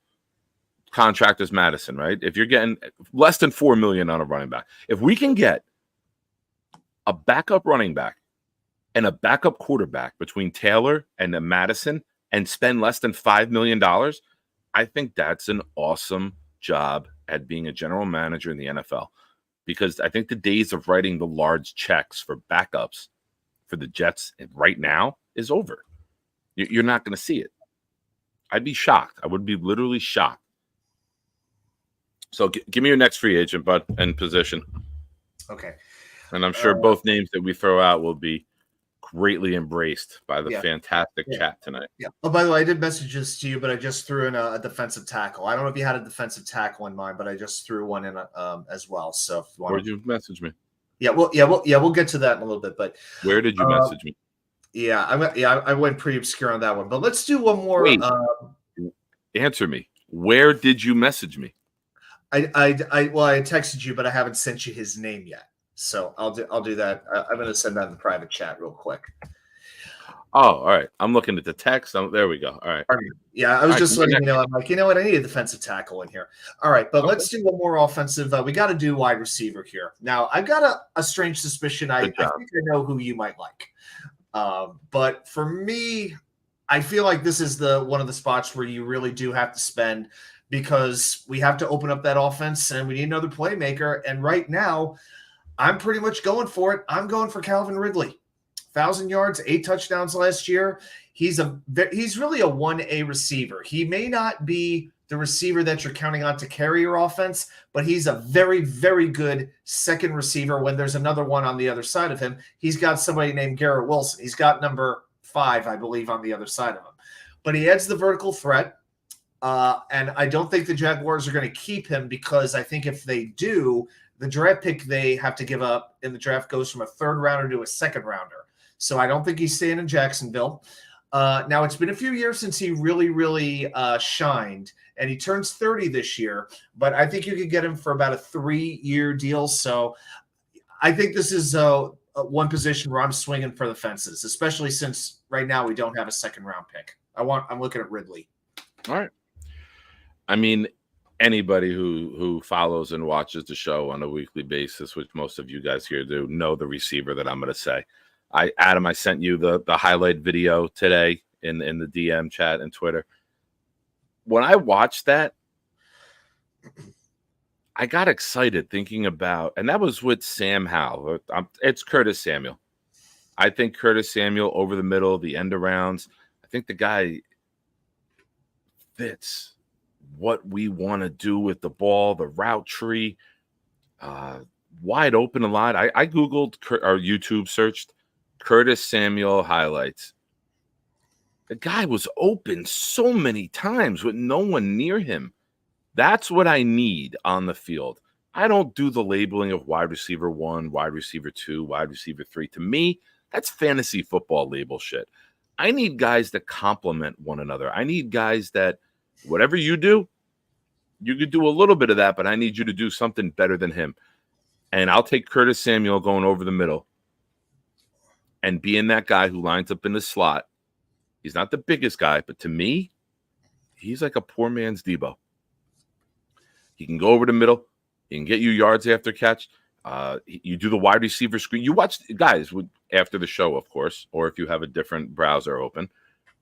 contract as Madison, right? If you're getting less than $4 million on a running back, if we can get a backup running back and a backup quarterback between Taylor and Madison and spend less than $5 million, I think that's an awesome job at being a general manager in the NFL. Because I think the days of writing the large checks for backups for the Jets right now is over. You're not going to see it. I'd be shocked. I would be literally shocked. So give me your next free agent, bud, and position. Okay. And I'm sure both names that we throw out will be greatly embraced by the fantastic chat tonight. Yeah. Oh, by the way, I did message this to you, but I just threw in a defensive tackle. I don't know if you had a defensive tackle in mind, but I just threw one in as well. So if you want, where did you message me? Yeah, we'll get to that in a little bit. But where did you message me? Yeah, I went pretty obscure on that one. But let's do one more. Wait, answer me. Where did you message me? I texted you, but I haven't sent you his name yet. So I'll do that. I'm going to send that in the private chat real quick. Oh, all right. I'm looking at the text. There we go. All right. Yeah, I was just letting you know. I'm like, you know what? I need a defensive tackle in here. All right, but let's do one more offensive. We got to do wide receiver here. Now, I've got a strange suspicion. I think I know who you might like. But for me, I feel like this is one of the spots where you really do have to spend because we have to open up that offense and we need another playmaker. And right now, I'm pretty much going for it. I'm going for Calvin Ridley. 1,000 yards, 8 touchdowns last year. He's really a 1A receiver. He may not be the receiver that you're counting on to carry your offense, but he's a very, very good second receiver when there's another one on the other side of him. He's got somebody named Garrett Wilson. He's got number 5, I believe, on the other side of him. But he adds the vertical threat, and I don't think the Jaguars are going to keep him because I think if they do, the draft pick they have to give up in the draft goes from a third rounder to a second rounder. So I don't think he's staying in Jacksonville. Now, it's been a few years since he really, really shined, and he turns 30 this year, but I think you could get him for about a 3-year deal. So I think this is one position where I'm swinging for the fences, especially since right now we don't have a second-round pick. I'm looking at Ridley. All right. I mean, anybody who follows and watches the show on a weekly basis, which most of you guys here do, know the receiver that I'm going to say. Adam, I sent you the highlight video today in the DM chat and Twitter. When I watched that, I got excited thinking about, and that was with Sam Howell. It's Curtis Samuel. I think Curtis Samuel over the middle, the end arounds. I think the guy fits what we want to do with the ball, the route tree, wide open a lot. I Googled or YouTube searched Curtis Samuel highlights. The guy was open so many times with no one near him. That's what I need on the field. I don't do the labeling of wide receiver 1, wide receiver 2, wide receiver 3. To me, that's fantasy football label shit. I need guys that complement one another. I need guys that whatever you do, you could do a little bit of that, but I need you to do something better than him. And I'll take Curtis Samuel going over the middle and being that guy who lines up in the slot. He's not the biggest guy, but to me, he's like a poor man's Debo. He can go over the middle. He can get you yards after catch. You do the wide receiver screen. You watch guys after the show, of course, or if you have a different browser open.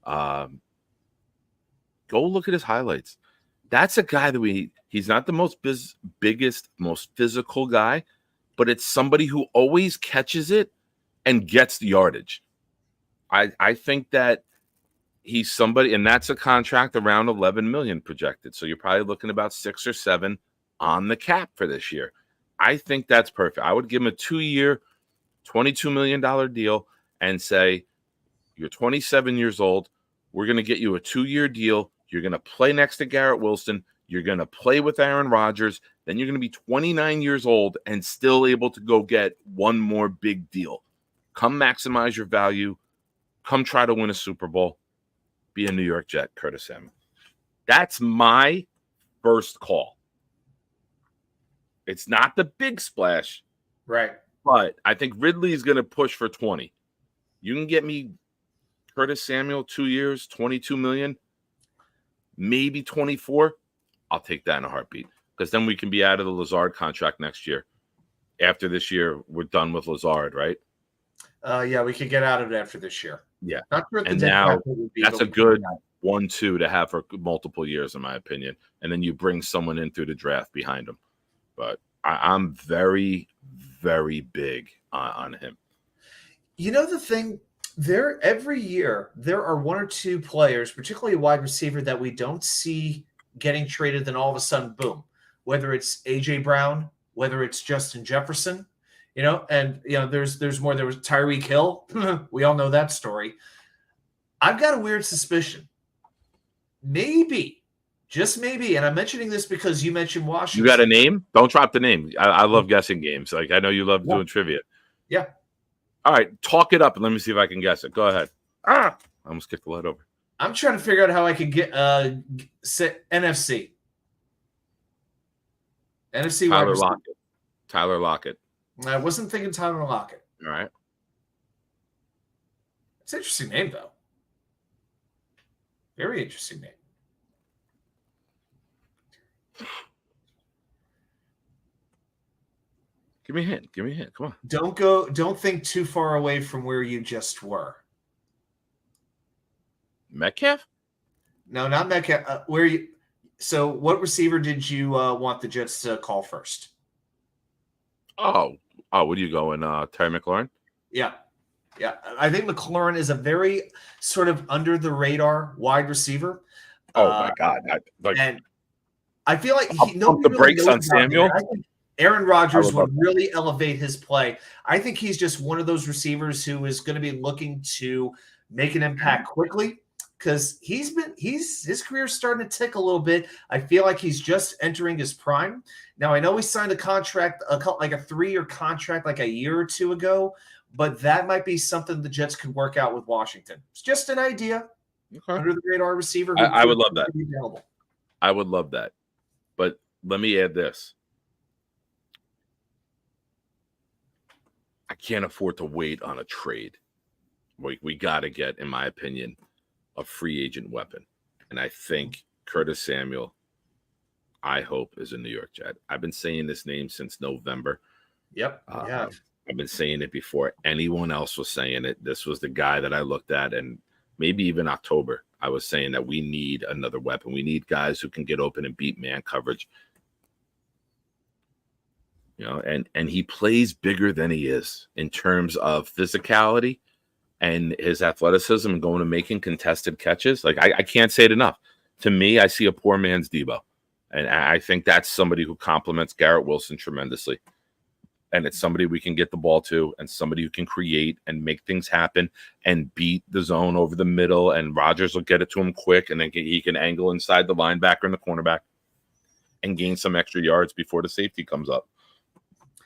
Go look at his highlights. That's a guy that he's not the most biggest, most physical guy, but it's somebody who always catches it and gets the yardage. I think that he's somebody, and that's a contract around $11 million projected. So you're probably looking about 6 or 7 on the cap for this year. I think that's perfect. I would give him a 2-year, $22 million deal and say, you're 27 years old. We're going to get you a 2-year deal. You're going to play next to Garrett Wilson. You're going to play with Aaron Rodgers. Then you're going to be 29 years old and still able to go get one more big deal. Come maximize your value. Come try to win a Super Bowl. Be a New York Jet, Curtis Samuel. That's my first call. It's not the big splash, Right. but I think Ridley is going to push for 20. You can get me Curtis Samuel 2 years, 22 million, maybe 24. I'll take that in a heartbeat because then we can be out of the Lazard contract next year. After this year, we're done with Lazard, right? Yeah, we could get out of it after this year. Yeah. Not sure what And the dead now cap would be, that's but a we good can 1-2 to have for multiple years, in my opinion. And then you bring someone in through the draft behind him. But I'm very, very big on him. You know the thing, every year there are one or two players, particularly a wide receiver, that we don't see getting traded, then all of a sudden, boom. Whether it's AJ Brown, whether it's Justin Jefferson, and there's more. There was Tyreek Hill. We all know that story. I've got a weird suspicion. Maybe, just maybe, and I'm mentioning this because you mentioned Washington. You got a name? Don't drop the name. I love guessing games. Like I know you love doing trivia. Yeah. All right, talk it up and let me see if I can guess it. Go ahead. I almost kicked the light over. I'm trying to figure out how I can get NFC. NFC Tyler Lockett. Tyler Lockett. I wasn't thinking Tyler Lockett. All right. It's an interesting name, though. Very interesting name. Give me a hint. Give me a hint. Come on. Don't think too far away from where you just were. Metcalf? No, not Metcalf. So what receiver did you want the Jets to call first? Oh, what are you going? Terry McLaurin? Yeah. I think McLaurin is a very sort of under the radar wide receiver. Oh my God! And I feel like nobody the brakes on Samuel. I think Aaron Rodgers would really elevate his play. I think he's just one of those receivers who is going to be looking to make an impact quickly because his career's starting to tick a little bit. I feel like he's just entering his prime. Now I know he signed a contract, like a 3-year contract, like a year or two ago. But that might be something the Jets could work out with Washington. It's just an idea. Okay. Under the radar receiver. I would love that. I would love that. But let me add this. I can't afford to wait on a trade. We got to get, in my opinion, a free agent weapon. And I think Curtis Samuel, I hope, is a New York Jet. I've been saying this name since November. Yep. Yeah. I've been saying it before anyone else was saying it. This was the guy that I looked at, and maybe even October, I was saying that we need another weapon. We need guys who can get open and beat man coverage. And he plays bigger than he is in terms of physicality and his athleticism and going and making contested catches. Like I can't say it enough. To me, I see a poor man's Debo. And I think that's somebody who complements Garrett Wilson tremendously. And it's somebody we can get the ball to and somebody who can create and make things happen and beat the zone over the middle. And Rodgers will get it to him quick. And then he can angle inside the linebacker and the cornerback and gain some extra yards before the safety comes up.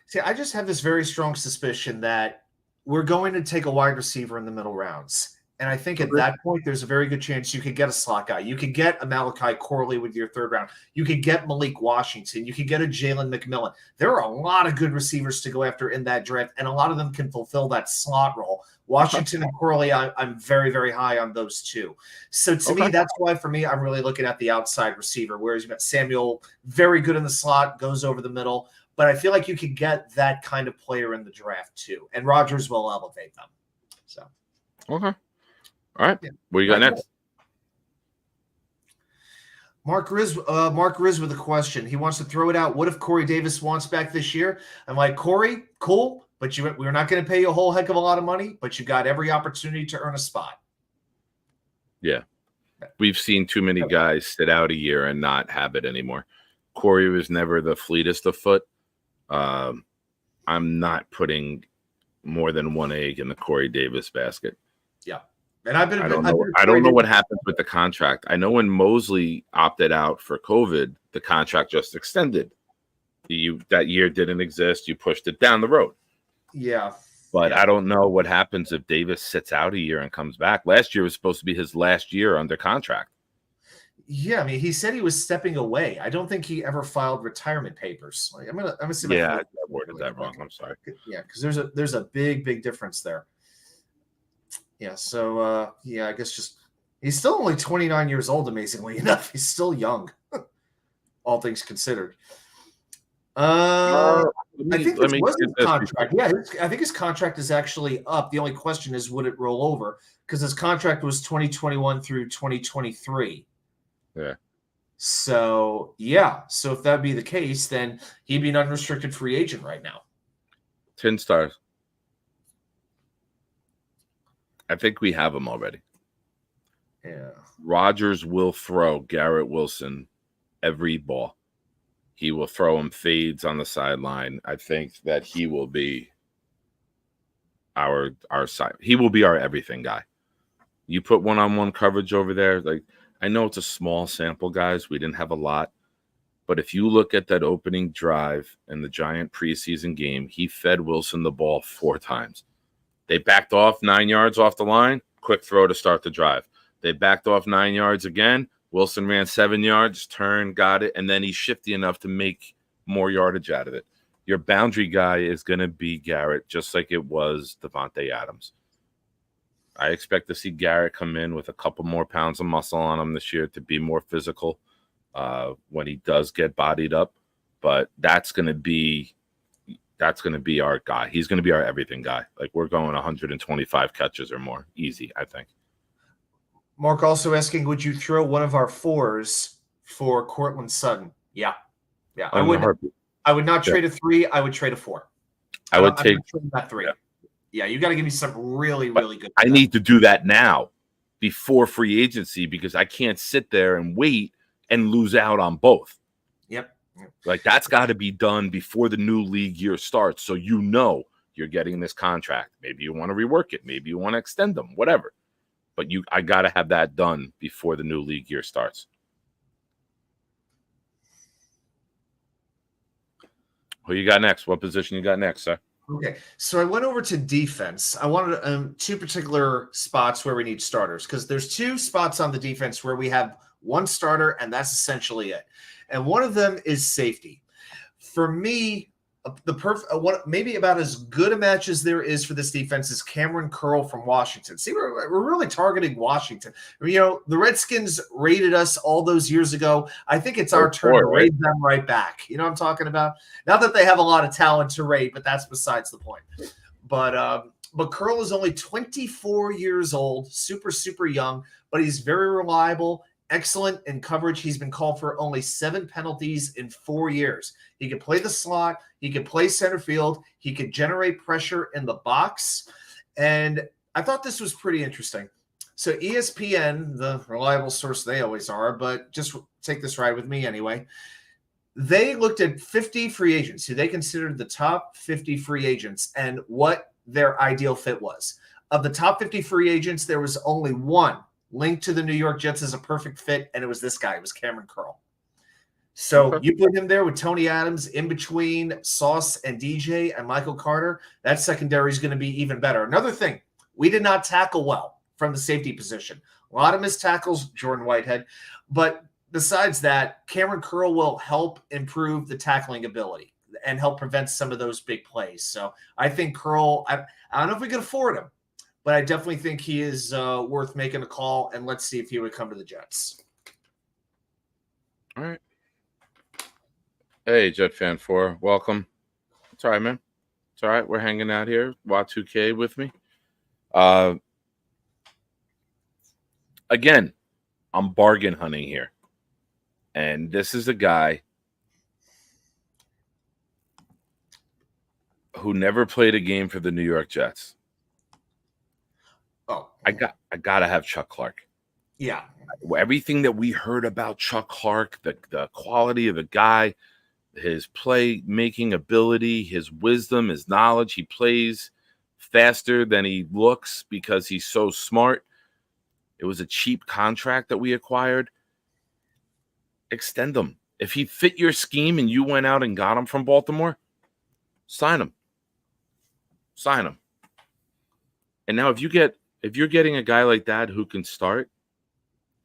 See, I just have this very strong suspicion that we're going to take a wide receiver in the middle rounds. And I think at that point, there's a very good chance you could get a slot guy. You could get a Malachi Corley with your 3rd round. You could get Malik Washington. You could get a Jalen McMillan. There are a lot of good receivers to go after in that draft, and a lot of them can fulfill that slot role. Washington and Corley, I'm very, very high on those two. So to me, that's why for me, I'm really looking at the outside receiver, whereas you've got Samuel, very good in the slot, goes over the middle. But I feel like you could get that kind of player in the draft too, and Rodgers will elevate them. So, okay. All right. What do you got next? Mark Riz with a question. He wants to throw it out. What if Corey Davis wants back this year? I'm like, Corey, cool, but we're not going to pay you a whole heck of a lot of money, but you got every opportunity to earn a spot. Yeah. We've seen too many guys sit out a year and not have it anymore. Corey was never the fleetest of foot. I'm not putting more than one egg in the Corey Davis basket. Yeah. And I don't know what happened with the contract. I know when Mosley opted out for COVID, the contract just extended. That year didn't exist. You pushed it down the road. Yeah. But I don't know what happens if Davis sits out a year and comes back. Last year was supposed to be his last year under contract. Yeah, I mean, he said he was stepping away. I don't think he ever filed retirement papers. Like, I'm gonna see. Yeah, I worded that wrong. I'm sorry. Yeah, because there's a big difference there. Yeah, so yeah, I guess just he's still only 29 years old. Amazingly enough, he's still young, all things considered. I think this was his contract. Yeah, I think his contract is actually up. The only question is, would it roll over? Because his contract was 2021 through 2023. Yeah. So yeah, so if that be the case, then he'd be an unrestricted free agent right now. 10 stars. I think we have him already. Yeah. Rodgers will throw Garrett Wilson every ball. He will throw him fades on the sideline. I think that he will be our side. He will be our everything guy. You put one-on-one coverage over there. Like, I know it's a small sample, guys. We didn't have a lot. But if you look at that opening drive in the Giant preseason game, he fed Wilson the ball 4 times. They backed off 9 yards off the line, quick throw to start the drive. They backed off 9 yards again. Wilson ran 7 yards, turned, got it, and then he's shifty enough to make more yardage out of it. Your boundary guy is going to be Garrett, just like it was Davante Adams. I expect to see Garrett come in with a couple more pounds of muscle on him this year to be more physical when he does get bodied up. But that's going to be our guy. He's going to be our everything guy. Like, we're going 125 catches or more. Easy, I think. Mark also asking, would you throw one of our 4s for Courtland Sutton? Yeah. I would not trade a 3. I would trade a 4. I would take that 3. Yeah, you got to give me some really good. I need to do that now before free agency because I can't sit there and wait and lose out on both. Yep. Like, that's got to be done before the new league year starts. So, you're getting this contract. Maybe you want to rework it. Maybe you want to extend them, whatever. But I got to have that done before the new league year starts. Who you got next? What position you got next, sir? Okay, so I went over to defense. I wanted 2 particular spots where we need starters because there's 2 spots on the defense where we have 1 starter, and that's essentially it. And one of them is safety. For me, maybe about as good a match as there is for this defense is Cameron Curl from Washington. See, we're really targeting Washington. The Redskins raided us all those years ago. I think it's our turn to raid them right back. You know what I'm talking about? Not that they have a lot of talent to raid, but that's besides the point. But Curl is only 24 years old, super young, but he's very reliable. Excellent in coverage. He's been called for only 7 penalties in 4 years. He could play the slot. He could play center field. He could generate pressure in the box. And I thought this was pretty interesting. So ESPN, the reliable source they always are, but just take this ride with me anyway. They looked at 50 free agents who they considered the top 50 free agents and what their ideal fit was. Of the top 50 free agents, there was only 1 linked to the New York Jets as a perfect fit, and it was this guy. It was Cameron Curl. So you put him there with Tony Adams in between Sauce and DJ and Michael Carter. That secondary is going to be even better. Another thing, we did not tackle well from the safety position. A lot of missed tackles, Jordan Whitehead. But besides that, Cameron Curl will help improve the tackling ability and help prevent some of those big plays. So I think Curl, I don't know if we can afford him, but I definitely think he is worth making a call, and let's see if he would come to the Jets. All right. Hey, Jet Fan 4, welcome. It's all right, man. It's all right. We're hanging out here. Y2K with me. Again, I'm bargain hunting here. And this is a guy who never played a game for the New York Jets. Oh, I got to have Chuck Clark. Yeah. Everything that we heard about Chuck Clark, the quality of the guy, his play-making ability, his wisdom, his knowledge. He plays faster than he looks because he's so smart. It was a cheap contract that we acquired. Extend him. If he fit your scheme and you went out and got him from Baltimore, sign him. Sign him. And now if you're getting a guy like that who can start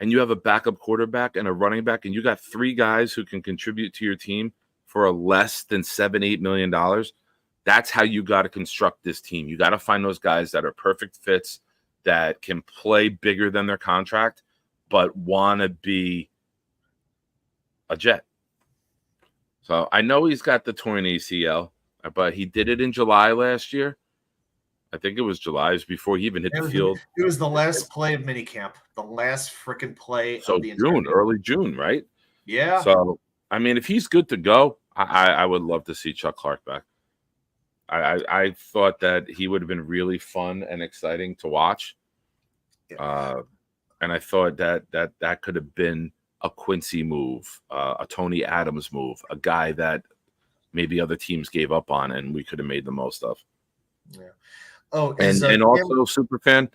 and you have a backup quarterback and a running back, and you got 3 guys who can contribute to your team for a less than $7-8 million, that's how you got to construct this team. You got to find those guys that are perfect fits, that can play bigger than their contract, but want to be a Jet. So I know he's got the torn ACL, but he did it in July last year. I think it was July. It was before he even hit the field. It was the last play of minicamp. The last freaking play of the June, early June, right? Yeah. So, I mean, if he's good to go, I would love to see Chuck Clark back. I thought that he would have been really fun and exciting to watch. Yeah. And I thought that could have been a Quincy move, a Tony Adams move, a guy that maybe other teams gave up on and we could have made the most of. Yeah. Oh, and also, Superfan,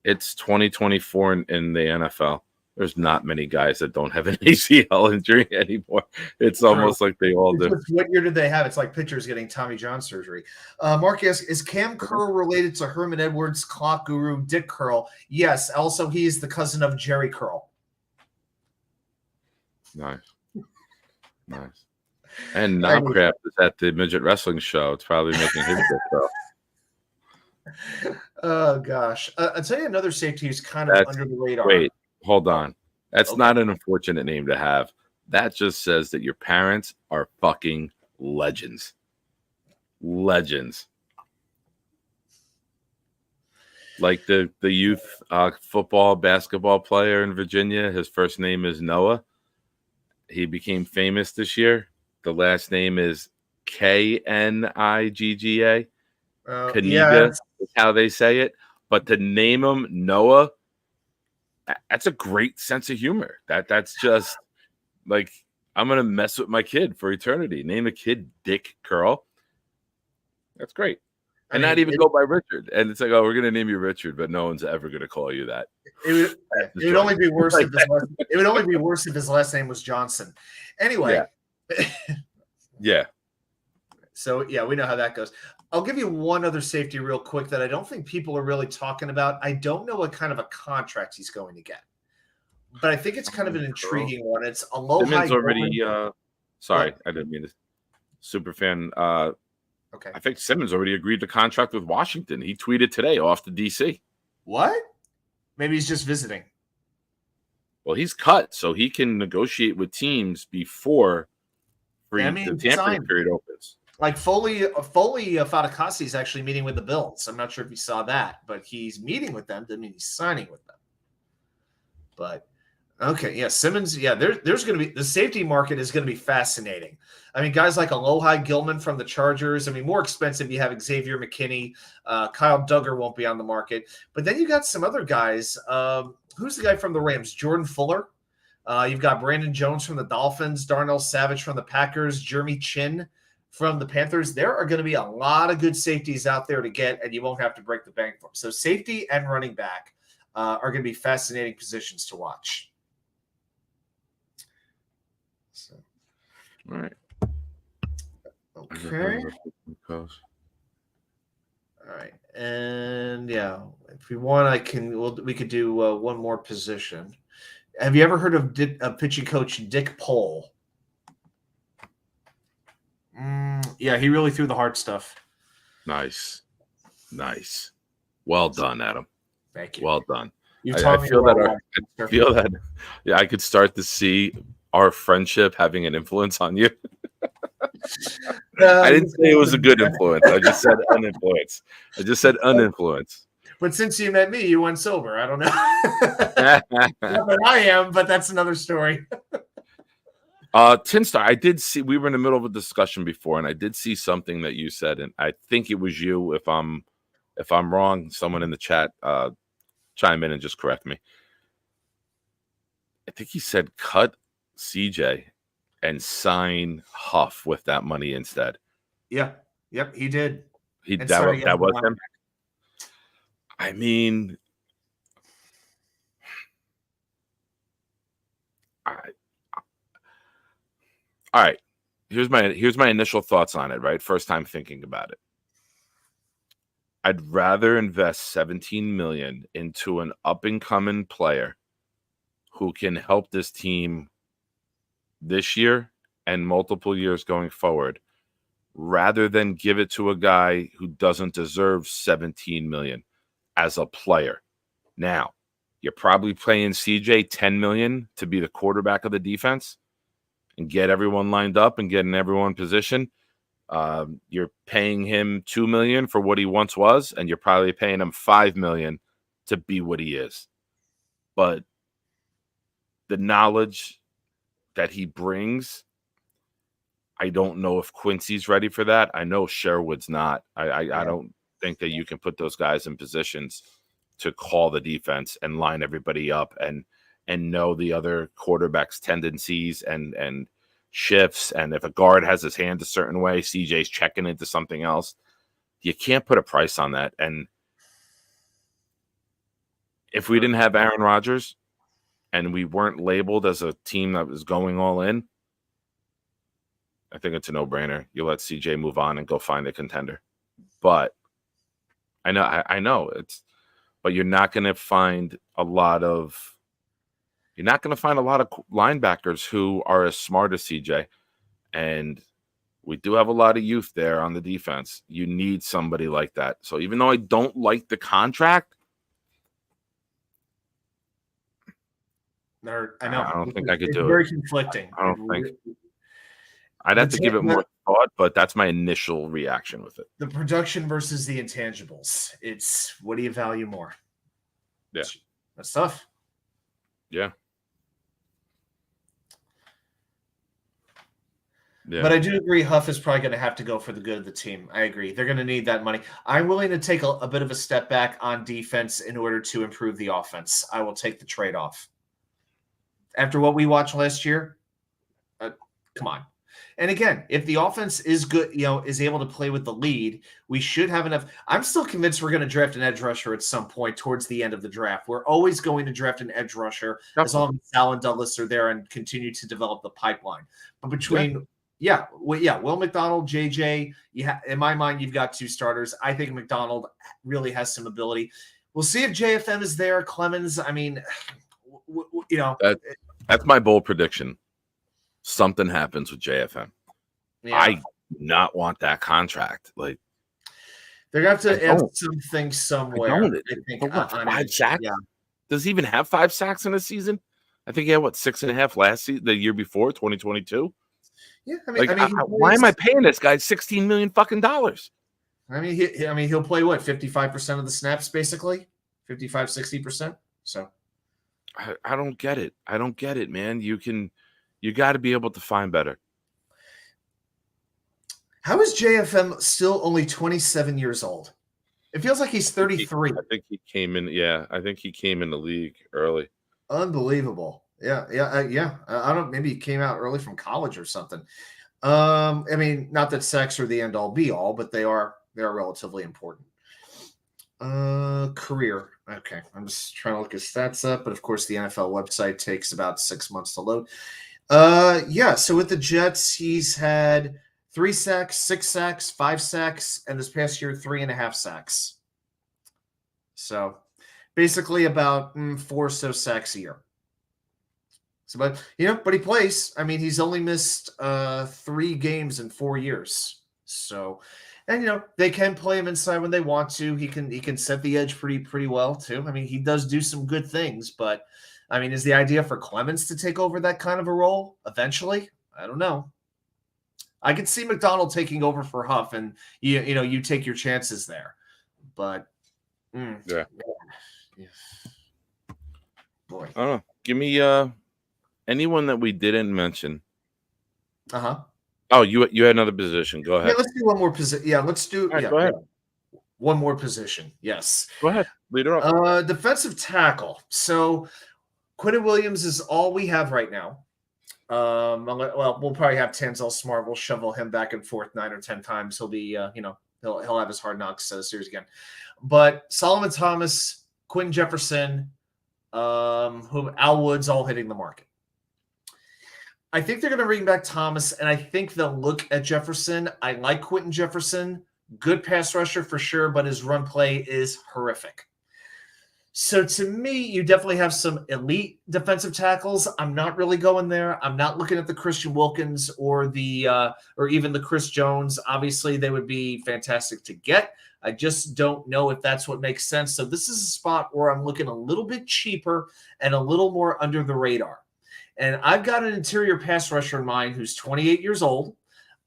it's 2024 in the NFL. There's not many guys that don't have an ACL injury anymore. It's almost like they all do. What year did they have? It's like pitchers getting Tommy John surgery. Mark asks, is Cam Curl related to Herman Edwards, clock guru Dick Curl? Yes. Also, he's the cousin of Jerry Curl. Nice. And Knobcraft is at the midget wrestling show. It's probably making his good show. Oh, gosh. I'll tell you another safety who's kind of under the radar. Wait, hold on. That's not an unfortunate name to have. That just says that your parents are fucking legends. Legends. Like the youth football, basketball player in Virginia, his first name is Noah. He became famous this year. The last name is Knigga. Kaniga is how they say it. But to name him Noah, that's a great sense of humor. That's just like, I'm going to mess with my kid for eternity. Name a kid Dick Curl. That's great. And not even go by Richard. And it's like, oh, we're going to name you Richard, but no one's ever going to call you that. It would only be worse if his last name was Johnson. Anyway. Yeah. So, yeah, we know how that goes. I'll give you one other safety real quick that I don't think people are really talking about. I don't know what kind of a contract he's going to get, but I think it's kind of an intriguing one. It's Aloha. Simmons already. Sorry, I didn't mean to. Superfan. Okay. I think Simmons already agreed to contract with Washington. He tweeted today off to DC. What? Maybe he's just visiting. Well, he's cut, so he can negotiate with teams before the tampering period opens. Like Foley Fatukasi is actually meeting with the Bills. I'm not sure if you saw that, but he's meeting with them. Doesn't mean he's signing with them. But okay, yeah, Simmons. Yeah, there's going to be the safety market is going to be fascinating. I mean, guys like Alohi Gilman from the Chargers. I mean, more expensive. You have Xavier McKinney, Kyle Duggar won't be on the market, but then you got some other guys. Who's the guy from the Rams? Jordan Fuller. You've got Brandon Jones from the Dolphins, Darnell Savage from the Packers, Jeremy Chin from the Panthers. There are going to be a lot of good safeties out there to get, and you won't have to break the bank for them. So safety and running back are going to be fascinating positions to watch. So, all right. Okay. All right. And yeah, if we want, we could do one more position. Have you ever heard of pitching coach Dick Pohl? Yeah, he really threw the hard stuff. Nice. Well done, Adam. Thank you. Well done. I feel that. Yeah, I could start to see our friendship having an influence on you. I didn't say it was a good influence. I just said uninfluence. But since you met me, you went sober. I don't know. Not that I am, but that's another story. Tinstar, I did see, we were in the middle of a discussion before, and I did see something that you said, and I think it was you. If I'm wrong, someone in the chat chime in and just correct me. I think he said cut CJ and sign Huff with that money instead. Yeah. Yep, he did. That was him. I mean, all right. Here's my initial thoughts on it, right? First time thinking about it. I'd rather invest $17 million into an up and coming player who can help this team this year and multiple years going forward, rather than give it to a guy who doesn't deserve $17 million as a player. Now, you're probably paying CJ $10 million to be the quarterback of the defense and get everyone lined up and getting everyone positioned. You're paying him $2 million for what he once was, and you're probably paying him $5 million to be what he is. But the knowledge that he brings, I don't know if Quincy's ready for that. I know Sherwood's not. I don't think that you can put those guys in positions to call the defense and line everybody up and know the other quarterback's tendencies and shifts. And if a guard has his hand a certain way, CJ's checking into something else. You can't put a price on that. And if we didn't have Aaron Rodgers and we weren't labeled as a team that was going all in, I think it's a no-brainer. You let CJ move on and go find a contender. But I know it's, but you're not going to find a lot of linebackers who are as smart as CJ. And we do have a lot of youth there on the defense. You need somebody like that. So even though I don't like the contract, I know. I don't think I could do it. Very conflicting. I don't think. I'd have to give it more thought, but that's my initial reaction with it. The production versus the intangibles. It's what do you value more? Yeah. That's tough. Yeah. Yeah. But I do agree Huff is probably going to have to go for the good of the team. I agree. They're going to need that money. I'm willing to take a bit of a step back on defense in order to improve the offense. I will take the trade-off. After what we watched last year, come on. And again, if the offense is good, is able to play with the lead, we should have enough. I'm still convinced we're going to draft an edge rusher at some point towards the end of the draft. We're always going to draft an edge rusher as long as Sal and Douglas are there and continue to develop the pipeline. But between Will McDonald, JJ, in my mind, you've got two starters. I think McDonald really has some ability. We'll see if JFM is there. Clemens, I mean, that's my bold prediction. Something happens with JFM. Yeah. I do not want that contract. Like they're going to have to add something somewhere. I think 5 sacks? Yeah. Does he even have 5 sacks in a season? I think he had 6.5 last season, the year before, 2022. Yeah, why am I paying this guy $16 million fucking dollars? I mean, he'll play 55% of the snaps, basically, 55-60%. So, I don't get it. I don't get it, man. You got to be able to find better. How is JFM still only 27 years old? It feels like he's 33. I think he came in. Yeah, I think he came in the league early. Unbelievable. Yeah. I don't. Maybe he came out early from college or something. I mean, not that sacks are the end all be all, but they are relatively important. Career. Okay, I'm just trying to look his stats up, but of course the NFL website takes about 6 months to load. So with the Jets, he's had 3 sacks, 6 sacks, 5 sacks, and this past year 3.5 sacks. So basically about 4 or so sacks a year. So, but he plays. I mean, he's only missed 3 games in 4 years. So, and they can play him inside when they want to. He can set the edge pretty well too. I mean, he does do some good things, but I mean, is the idea for Clemens to take over that kind of a role eventually? I don't know. I could see McDonald taking over for Huff, and you take your chances there. But yeah. Boy, I don't know. Give me anyone that we didn't mention. Oh, you had another position. Go ahead. Yeah, let's do one more position. Yeah, let's do. Right, go ahead. One more position. Yes. Go ahead. Lead her up. Defensive tackle. So Quinnen Williams is all we have right now. Well, we'll probably have Tanzel Smart. We'll shovel him back and forth 9 or 10 times. He'll be, he'll have his Hard Knocks series again. But Solomon Thomas, Quentin Jefferson, Al Woods, all hitting the market. I think they're going to bring back Thomas, and I think they'll look at Jefferson. I like Quentin Jefferson. Good pass rusher for sure, but his run play is horrific. So to me, you definitely have some elite defensive tackles. I'm not really going there. I'm not looking at the Christian Wilkins or or even the Chris Jones. Obviously, they would be fantastic to get. I just don't know if that's what makes sense. So this is a spot where I'm looking a little bit cheaper and a little more under the radar. And I've got an interior pass rusher in mind who's 28 years old.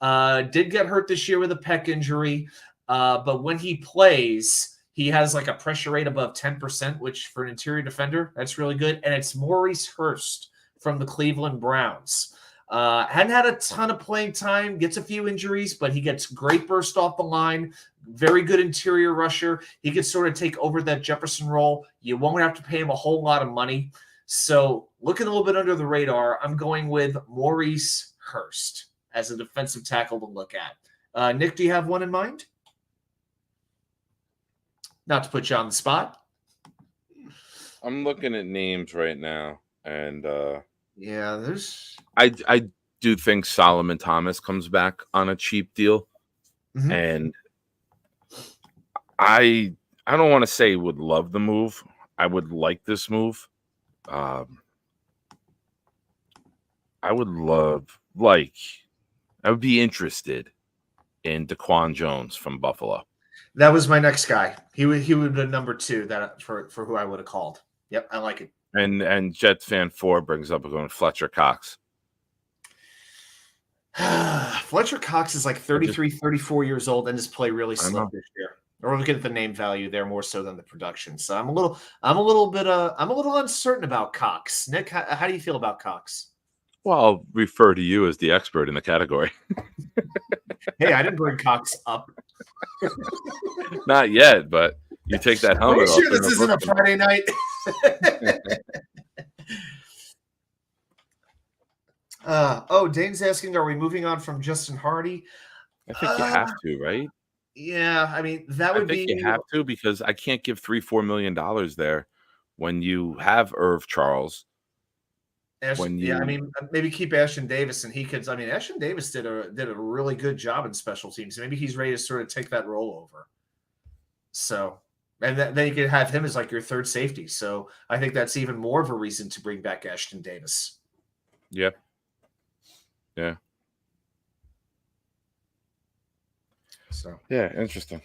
Did get hurt this year with a pec injury, but when he plays, he has like a pressure rate above 10%, which for an interior defender, that's really good. And it's Maurice Hurst from the Cleveland Browns. Hadn't had a ton of playing time, gets a few injuries, but he gets great burst off the line. Very good interior rusher. He could sort of take over that Jefferson role. You won't have to pay him a whole lot of money. So looking a little bit under the radar, I'm going with Maurice Hurst as a defensive tackle to look at. Nick, do you have one in mind? Not to put you on the spot. I'm looking at names right now, and yeah, there's. I do think Solomon Thomas comes back on a cheap deal, and I don't want to say would love the move. I would like this move. I would I would be interested in Daquan Jones from Buffalo. That was my next guy. He would be number 2 that for who I would have called. Yep, I like it. And Jets fan 4 brings up going Fletcher Cox. Fletcher Cox is like 33, 34 years old and has played really slow this year. We're looking at the name value there more so than the production. So I'm a little uncertain about Cox. Nick, how do you feel about Cox? Well, I'll refer to you as the expert in the category. Hey, I didn't bring Cox up. Not yet, but you take that helmet off. Sure this isn't a Friday night. Dane's asking, are we moving on from Justin Hardy? I think you have to, right? Yeah, I mean, that would be. You have to, because I can't give $3-4 million there when you have Irv Charles. I mean, maybe keep Ashton Davis, and he could. I mean, Ashton Davis did a really good job in special teams. Maybe he's ready to sort of take that role over. So, and then you could have him as like your third safety. So I think that's even more of a reason to bring back Ashton Davis. Yeah. Yeah. So yeah, interesting.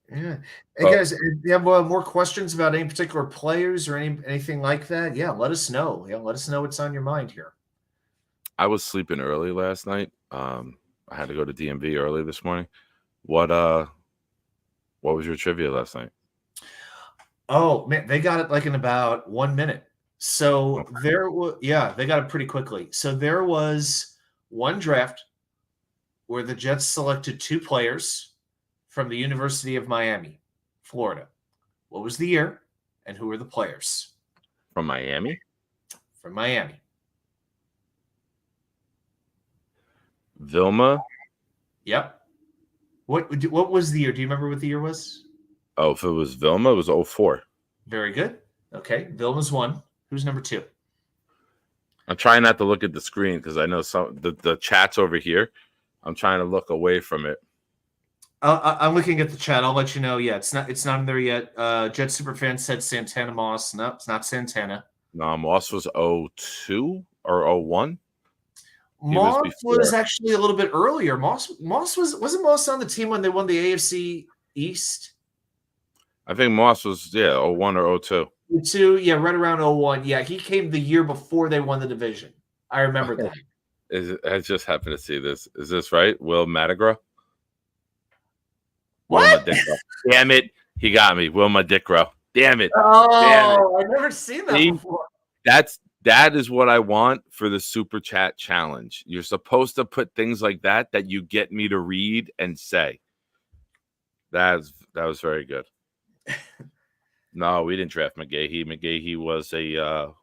Yeah. Hey guys, do you have more questions about any particular players or anything like that? Yeah, let us know. Yeah, let us know what's on your mind here. I was sleeping early last night. I had to go to DMV early this morning. What was your trivia last night? Oh man, they got it like in about 1 minute. So they got it pretty quickly. So there was one draft where the Jets selected 2 players from the University of Miami, Florida. What was the year and who were the players? From Miami? From Miami. Vilma? Yep. What was the year? Do you remember what the year was? Oh, if it was Vilma, it was 04. Very good. Okay. Vilma's 1. Who's number 2? I'm trying not to look at the screen because I know the chat's over here. I'm trying to look away from it. I'm looking at the chat. I'll let you know. Yeah, it's not in there yet. Jet Superfan said Santana Moss. No, it's not Santana. No, Moss was 02 or 01. Moss was actually a little bit earlier. Wasn't Moss on the team when they won the AFC East? I think Moss was 01 or 02. 02, yeah, right around 01. Yeah, he came the year before they won the division. I remember that. I just happened to see this. Is this right? Will Madigra? What? Damn it. He got me. Wilma Dickrow. Damn it. Oh, I've never seen that before. That is what I want for the Super Chat Challenge. You're supposed to put things like that you get me to read and say. That was very good. No, we didn't draft McGahee. McGahee was a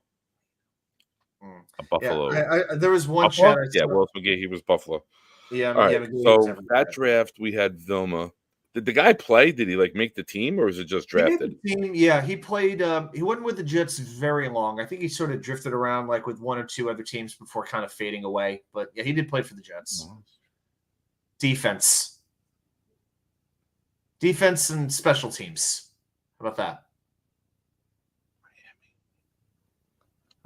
Buffalo. Yeah, there was one chat. Yeah, Willis McGahee was Buffalo. Yeah. All right, so that draft, we had Vilma. Did the guy play? Did he make the team, or was it just drafted? He made the team. Yeah, he played. He wasn't with the Jets very long. I think he sort of drifted around with 1 or 2 other teams before kind of fading away. But yeah, he did play for the Jets. Nice. Defense and special teams. How about that?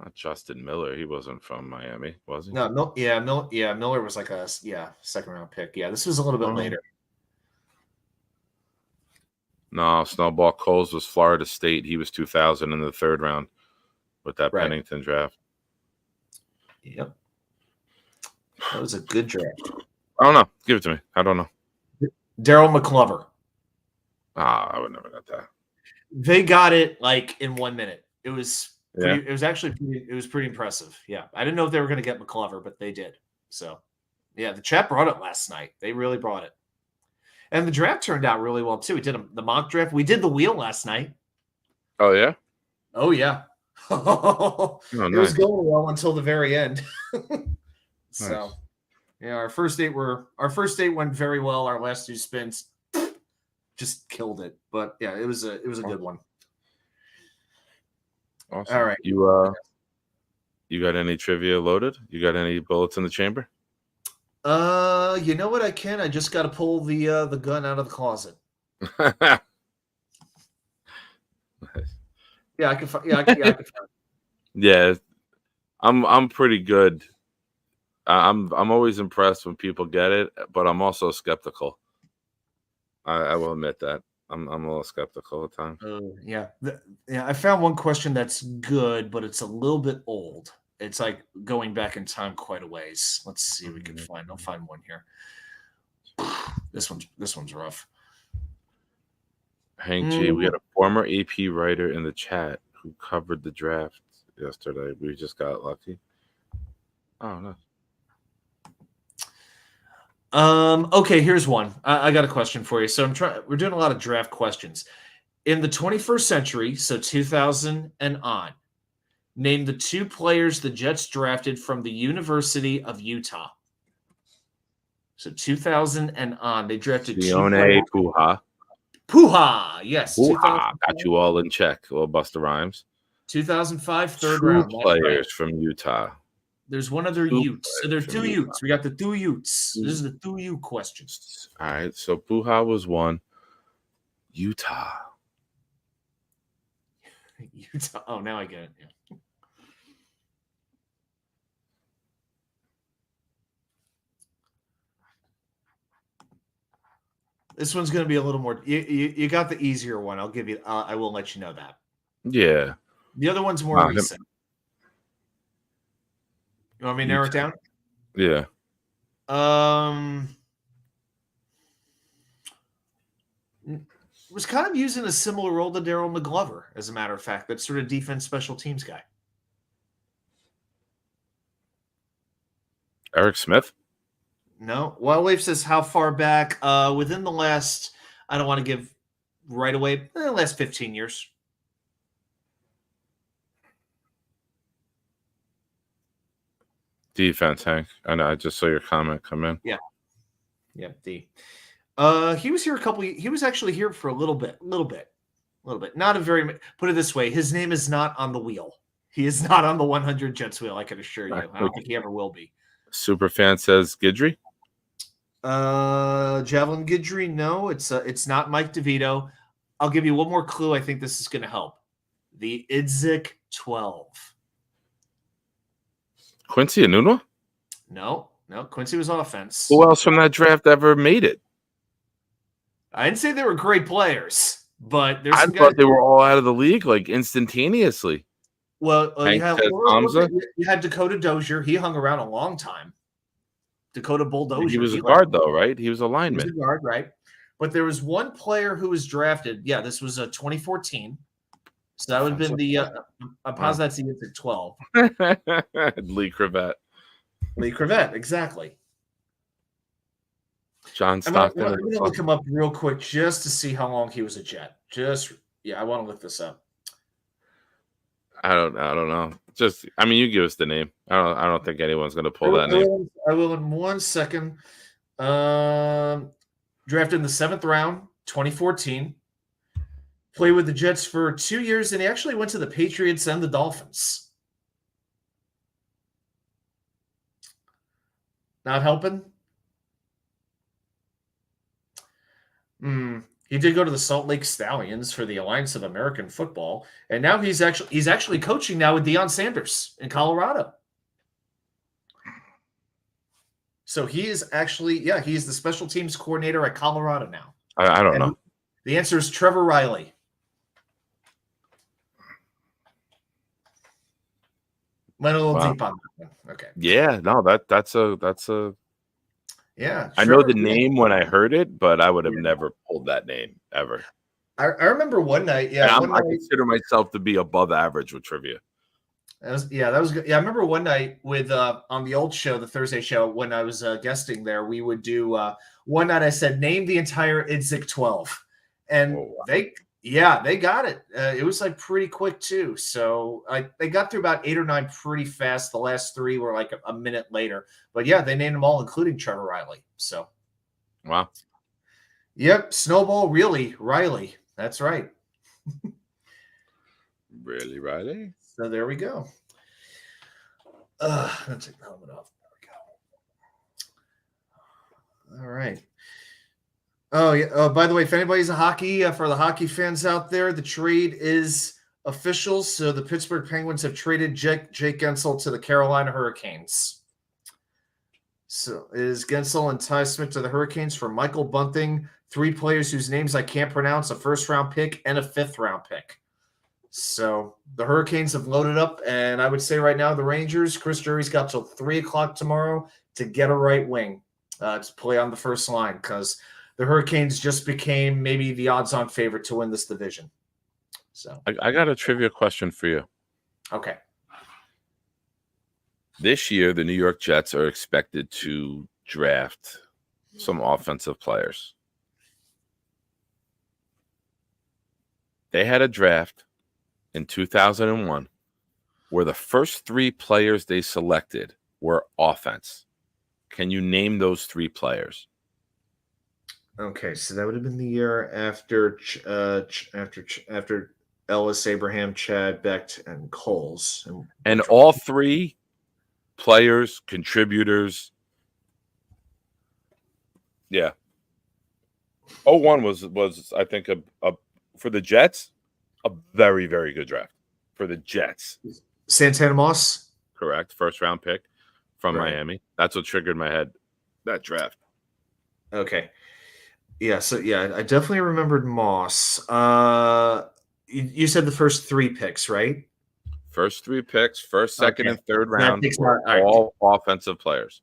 Not Justin Miller. He wasn't from Miami, was he? No, Miller was like a second round pick. Yeah, this was a little bit later. No, Snowball Coles was Florida State. He was 2000 in the third round with that Pennington draft. Yep. That was a good draft. I don't know. Give it to me. I don't know. Daryl McClover. I would never get that. They got it like in 1 minute. It was pretty, it was actually pretty impressive. Yeah. I didn't know if they were going to get McClover, but they did. So, yeah, the chat brought it last night. They really brought it. And the draft turned out really well, too. We did the mock draft. We did the wheel last night. Oh, yeah? Oh, yeah. It was going well until the very end. So, nice. Yeah, our first date went very well. Our last 2 spins just killed it. But yeah, it was a good one. Awesome. All right. You got any trivia loaded? You got any bullets in the chamber? You know what I can? I just got to pull the gun out of the closet. Nice. Yeah, I can find it. Yeah, I'm pretty good. I'm always impressed when people get it, but I'm also skeptical. I will admit that. I'm a little skeptical at times. Yeah. I found one question that's good, but it's a little bit old. It's like going back in time quite a ways. Let's see if we can find. I'll find one here. This one's rough. Hank G, we had a former AP writer in the chat who covered the draft yesterday. We just got lucky. Oh no. Okay, here's one. I got a question for you. So we're doing a lot of draft questions. In the 21st century, so 2000 and on, name the 2 players the Jets drafted from the University of Utah. So 2000 and on, they drafted Sione Puha. Puha, yes. Puha got you all in check. Little Busta Rhymes. 2005, third round. Players from Utah. There's one other Utes. So there's 2 Utes. We got the 2 Utes. This is the 2 U questions. All right. So Puha was one. Utah. Utah. Oh, now I get it. Yeah. This one's going to be a little more. You got the easier one. I'll give you. I will let you know that. Yeah. The other one's more recent. You want me to narrow it down? Yeah. Was kind of using a similar role to Daryl McClover, as a matter of fact, that sort of defense special teams guy. Eric Smith? No. Wild Wave says how far back? Within the last, I don't want to give right away, the last 15 years. Defense, Hank. I know. I just saw your comment come in. Yeah. Yeah, D. He was here he was actually here for a little bit. Not a very, put it this way, his name is not on the wheel. He is not on the 100 Jets wheel, I can assure you. I don't think he ever will be. Superfan says Guidry? Javelin Guidry, no, it's not Mike DeVito. I'll give you one more clue. I think this is going to help. The Idzik 12. Quincy Enunwa? No, Quincy was offense. Who else from that draft ever made it? I didn't say they were great players, but I thought they were all out of the league like instantaneously. Well, you had Dakota Dozier. He hung around a long time. Dakota Bulldozer. He was a guard, though, right? He was a lineman. He was a guard, right? But there was one player who was drafted. Yeah, this was 2014. So that would have been the that's the 12. Lee Cravette. Lee Cravette, exactly. John Stockton. I'm going to look him up real quick just to see how long he was a Jet. I want to look this up. I don't know. You give us the name. I don't think anyone's going to pull that name. I will in 1 second. Drafted in the 7th round, 2014. Played with the Jets for 2 years, and he actually went to the Patriots and the Dolphins. Not helping? He did go to the Salt Lake Stallions for the Alliance of American Football, and now he's actually coaching now with Deion Sanders in Colorado. So he is actually, he's the special teams coordinator at Colorado now. I don't know. The answer is Trevor Riley. Went a little deep on that one. Okay. Yeah, no, that's a yeah. I know the name when I heard it, but I would have never pulled that name ever. I remember one night. Yeah, I consider myself to be above average with trivia. That was good. Yeah, I remember one night with on the old show, the Thursday show, when I was guesting there, we would do one night. I said, name the entire Idzik 12, and they got it. It was like pretty quick too. So they got through about 8 or 9 pretty fast. The last 3 were like a minute later. But yeah, they named them all, including Trevor Riley. So, wow. Yep, Snowball Riley. That's right. Really, Riley? So there we go. Let's take the helmet off. There we go. All right. Oh yeah. Oh, by the way, if anybody's a hockey for the hockey fans out there, the trade is official. So the Pittsburgh Penguins have traded Jake Gensel to the Carolina Hurricanes. So it is Gensel and Ty Smith to the Hurricanes for Michael Bunting, 3 players whose names I can't pronounce, a 1st-round pick and a 5th-round pick. So the Hurricanes have loaded up, and I would say right now the Rangers, Chris Drury's got till 3 o'clock tomorrow to get a right wing to play on the first line, because the Hurricanes just became maybe the odds-on favorite to win this division. So I got a trivia question for you. Okay. This year, the New York Jets are expected to draft some offensive players. They had a draft in 2001 where the first 3 players they selected were offense. Can you name those 3 players? Okay, so that would have been the year after Ellis, Abraham, Chad, Becht, and Coles. And all 3 players, contributors. Yeah. 01 was I think a for the Jets, a very, very good draft for the Jets. Santana Moss? Correct. 1st-round pick from Miami. That's what triggered my head, that draft. Okay. Yeah, so I definitely remembered Moss. You said the first 3 picks, right? First 3 picks, 1st, 2nd, and 3rd round, all offensive players.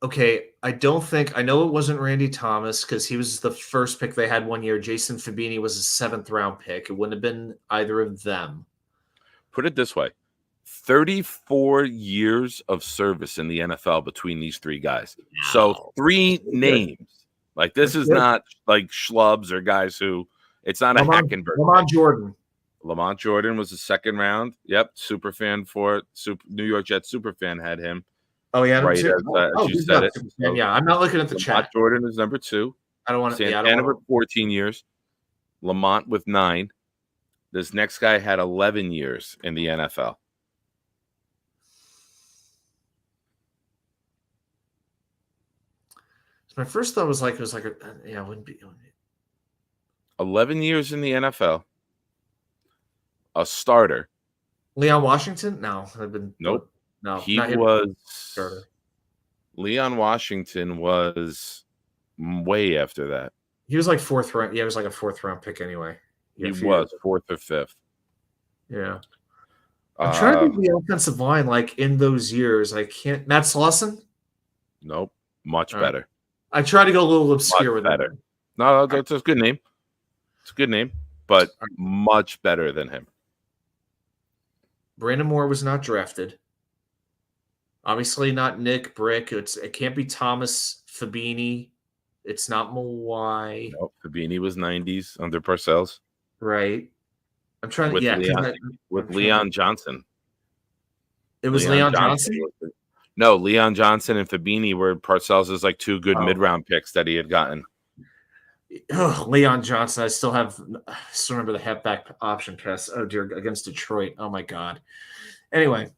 Okay, I know it wasn't Randy Thomas because he was the first pick they had one year. Jason Fabini was a 7th-round pick. It wouldn't have been either of them. Put it this way. 34 years of service in the NFL between these 3 guys. Wow. So 3 names. Like, this is not like schlubs or guys who – it's not a Hackenberg. Lamont Jordan was a 2nd round. Yep, super fan for it. New York Jets super fan had him. Oh, yeah. Right, as you said it. So, yeah, I'm not looking at the chat. Lamont Jordan is number 2. I don't want to – Santana with 14 years. Lamont with 9. This next guy had 11 years in the NFL. My first thought was it wouldn't be 11 years in the NFL. A starter. Leon Washington? No, nope. No, he was starter. Leon Washington was way after that. He was like 4th round. Yeah, it was like a 4th-round pick anyway. He was 4th or 5th. Yeah. I'm trying to think the offensive line like in those years. I can't. Matt Slauson? Nope. Much better. I try to go a little obscure with better. No, that's a good name. It's a good name, but much better than him. Brandon Moore was not drafted. Obviously not Nick Brick. It can't be Thomas Fabini. It's not Mawai. Nope. Fabini was 90s under Parcells. Right. I'm trying to Leon Johnson. It was Leon Johnson? No, Leon Johnson and Fabini were Parcells' like 2 good mid-round picks that he had gotten. Oh, Leon Johnson. I still remember the halfback option pass. Oh dear, against Detroit. Oh my God. Anyway.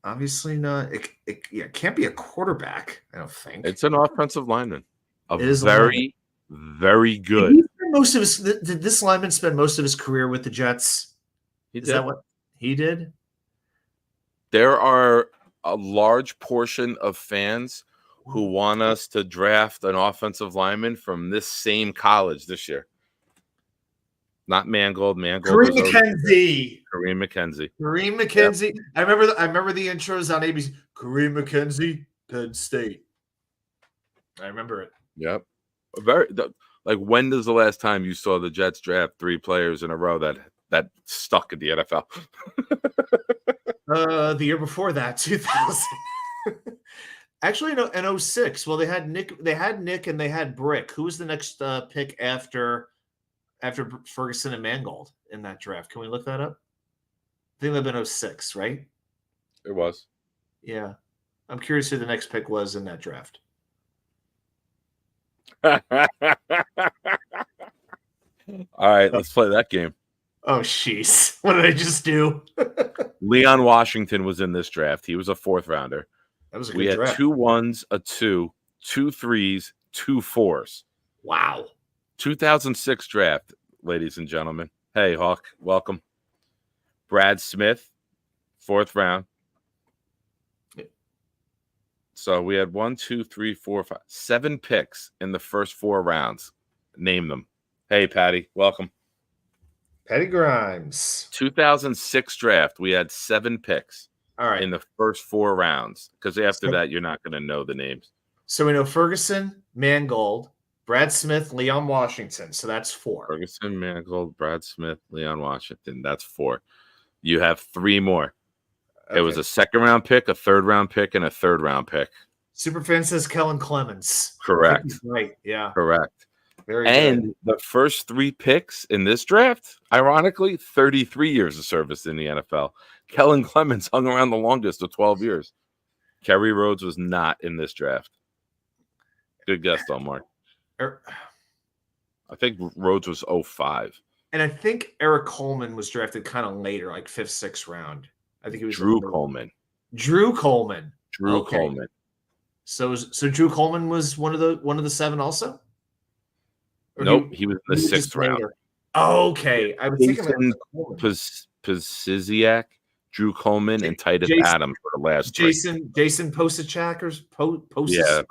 Obviously not. It can't be a quarterback, I don't think. It's an offensive lineman. It is Very, very good. Did this lineman spend most of his career with the Jets? Is that what he did? There are a large portion of fans who want us to draft an offensive lineman from this same college this year. Not Mangold. Kareem McKenzie. Kareem McKenzie. Yep. I remember the intros on ABC. Kareem McKenzie, Penn State. I remember it. Yep. When is the last time you saw the Jets draft 3 players in a row that stuck in the NFL? The year before that, 2000. Actually, no, in 06. Well, they had Nick, and they had Brick. Who was the next pick after Ferguson and Mangold in that draft? Can we look that up? I think that'd been 06, right? It was. Yeah. I'm curious who the next pick was in that draft. All right, let's play that game. Oh, jeez. What did I just do? Leon Washington was in this draft. He was a 4th rounder. That was a good draft. We had 2 1s, a 2, 2 3s, 2 4s. Wow. 2006 draft, ladies and gentlemen. Hey, Hawk, welcome. Brad Smith, 4th round. So we had 1, 2, 3, 4, 5, 7 picks in the first 4 rounds. Name them. Hey, Patty, welcome. Patty Grimes. 2006 draft, we had 7 picks. All right. In the first 4 rounds, because after that, you're not going to know the names. So we know Ferguson, Mangold, Brad Smith, Leon Washington. So that's 4. Ferguson, Mangold, Brad Smith, Leon Washington. That's 4. You have 3 more. Okay. It was a 2nd round pick, a 3rd round pick, and a 3rd round pick. Superfan says Kellen Clemens. Correct. Right. Yeah. Correct. Very and good. The first 3 picks in this draft, ironically, 33 years of service in the NFL. Kellen Clemens hung around the longest of 12 years. Kerry Rhodes was not in this draft. Good guess, though, Mark. I think Rhodes was 05. And I think Eric Coleman was drafted kind of later, like 5th, 6th round. I think he was Drew Coleman. Drew Coleman. So Drew Coleman was one of the 7 also? Or nope, he was in the 6th round. Okay. I was thinking Pisiziak, Drew Coleman, and Titus Adams for the last Jason Posiciak or Pociask.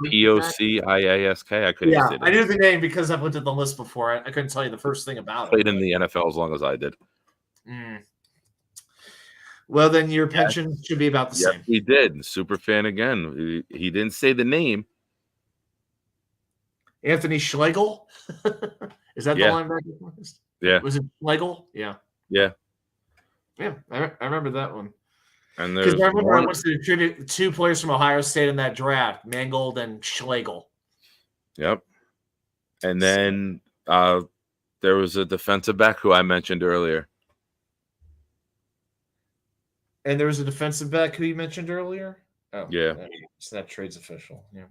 I couldn't say that. I knew the name because I've looked at the list before. I couldn't tell you the first thing about it. Played in the NFL as long as I did. Well, then your pension should be about the same. He did. Super fan again. He didn't say the name. Anthony Schlegel? Is that the linebacker? Yeah. Was it Schlegel? Yeah. Yeah. Yeah, I remember that one. And because I remember I wanted to attribute 2 players from Ohio State in that draft, Mangold and Schlegel. Yep. And then there was a defensive back who I mentioned earlier. And there was a defensive back who you mentioned earlier? Oh, yeah. So that trade's official. Yeah.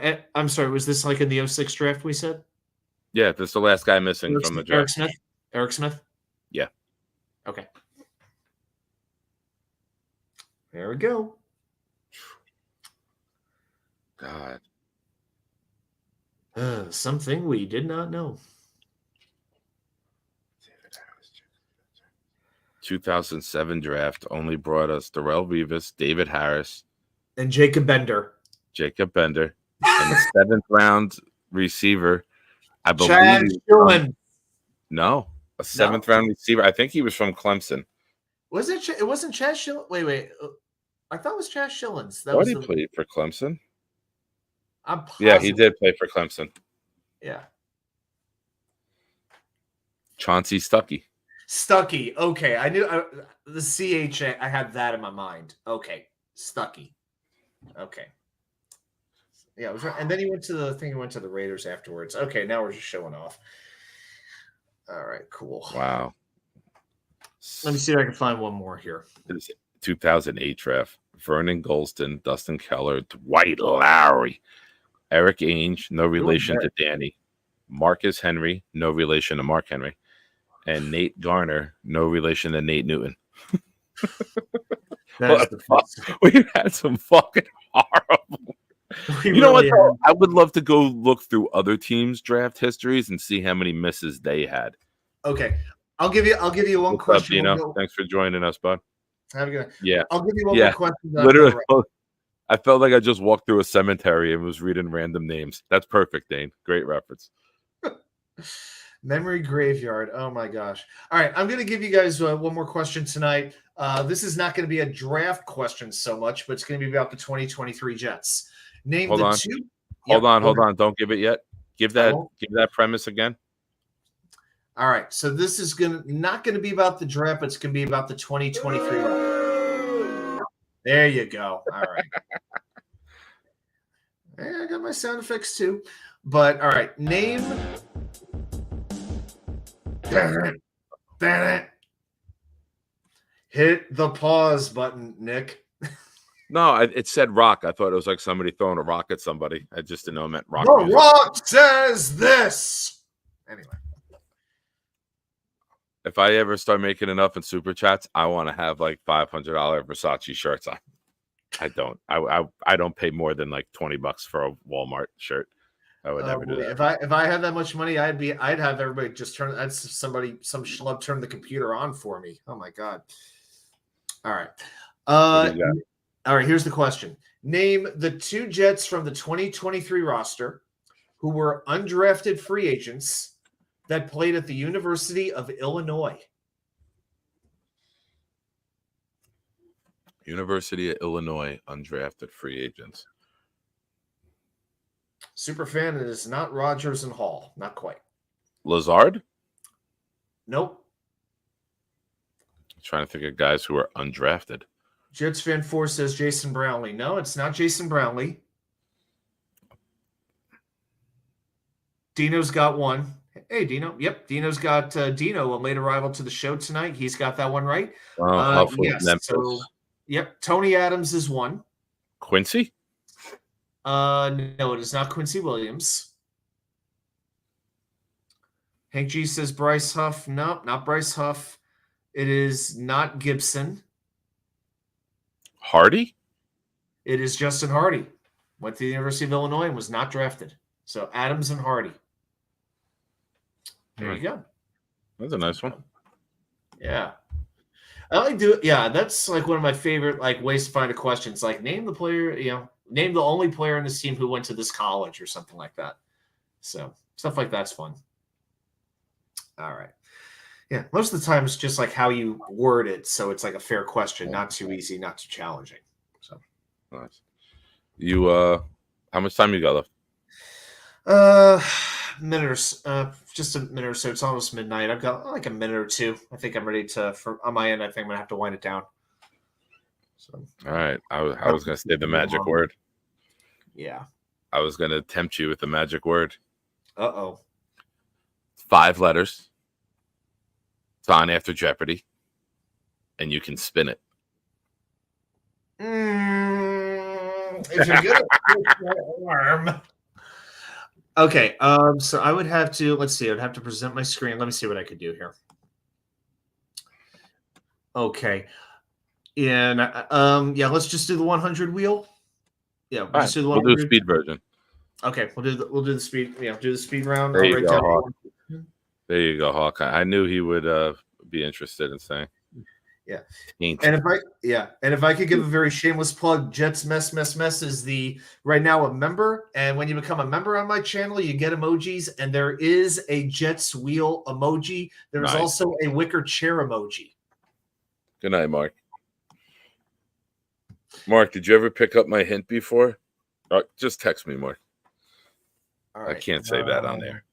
And I'm sorry, was this like in the 06 draft we said? Yeah, that's the last guy missing from the draft. Eric Smith? Yeah. Okay. There we go. God. Something we did not know. 2007 draft only brought us Darrelle Revis, David Harris, and Jacob Bender. And the 7th round receiver, I believe. Chad Schillen. No, a 7th round receiver. I think he was from Clemson. Was it? It wasn't Chad Schillen. Wait. I thought it was Chad Schillens. He played for Clemson. I'm positive. Yeah, he did play for Clemson. Yeah. Chauncey Stuckey. Okay. I knew the CH. I had that in my mind. Okay. Stuckey. Okay. Yeah, it was right. And then he went to the Raiders afterwards. Okay, now we're just showing off. All right, cool. Wow. Let me see if I can find one more here. 2008 draft. Vernon Golston, Dustin Keller, Dwight Lowry, Eric Ainge, no relation to Danny, Marcus Henry, no relation to Mark Henry, and Nate Garner, no relation to Nate Newton. We've had some fucking horrible. You know what? Though? I would love to go look through other teams' draft histories and see how many misses they had. Okay, I'll give you one question. Up, Thanks for joining us, bud. Have a good. Yeah, I'll give you one more question. Literally, I felt like I just walked through a cemetery and was reading random names. That's perfect, Dane. Great reference. Memory graveyard. Oh my gosh. All right, I'm going to give you guys one more question tonight. This is not going to be a draft question so much, but it's going to be about the 2023 Jets. Name hold the on. two. Hold on. Don't give it yet. Give that premise again. All right. So this is not going to be about the draft, but it's going to be about the 2023. There you go. All right. I got my sound effects too. But all right, name. Hit the pause button, Nick. No, it said rock. I thought it was like somebody throwing a rock at somebody. I just didn't know it meant rock. The Rock says this. Anyway. If I ever start making enough in super chats, I want to have like $500 Versace shirts on. I don't. I don't pay more than like $20 for a Walmart shirt. I would never do that. If I had that much money, I'd have everybody just some schlub turn the computer on for me. Oh my god. All right. All right, here's the question. Name the two Jets from the 2023 roster who were undrafted free agents that played at the University of Illinois. University of Illinois undrafted free agents. Superfan is not Rodgers and Hall. Not quite. Lazard? Nope. I'm trying to think of guys who are undrafted. Jets fan 4 says Jason Brownlee. No, it's not Jason Brownlee. Dino's got one. Hey, Dino. Yep, Dino's got Dino, a late arrival to the show tonight. He's got that one right. Yes. So, yep, Tony Adams is one. Quincy? No, it is not Quincy Williams. Hank G says Bryce Huff. No, not Bryce Huff. It is not Gibson. Hardy? It is Justin Hardy. Went to the University of Illinois and was not drafted. So Adams and Hardy. There you go. That's a nice one. Yeah. I like do it. Yeah, that's like one of my favorite ways to find a question. It's like name the player, name the only player in this team who went to this college or something like that. So stuff like that's fun. All right. Yeah, most of the time it's just like how you word it, so it's like a fair question, not too easy, not too challenging. So nice. You how much time you got left? Just a minute or so. It's almost midnight. I've got like a minute or two. I think I'm ready to. On my end, I think I'm gonna have to wind it down. So all right, I was gonna say the magic word. Yeah, I was gonna tempt you with the magic word. 5 letters. It's on after Jeopardy, and you can spin it. If you're good at arm. Okay, so I would have to, let's see, I would have to present my screen. Let me see what I could do here. Okay. And yeah, let's just do the 100 wheel. Yeah, we'll do the 100. We'll do the speed version. Okay, we'll do the speed. Yeah, do the speed round. There you go, Hawk. There you go, Hawk. I knew he would be interested in saying. Yeah. And if I could give a very shameless plug, Jets Mess is right now a member. And when you become a member on my channel, you get emojis. And there is a Jets wheel emoji. There's also a wicker chair emoji. Good night, Mark. Mark, did you ever pick up my hint before? Just text me, Mark. All right. I can't say that on there.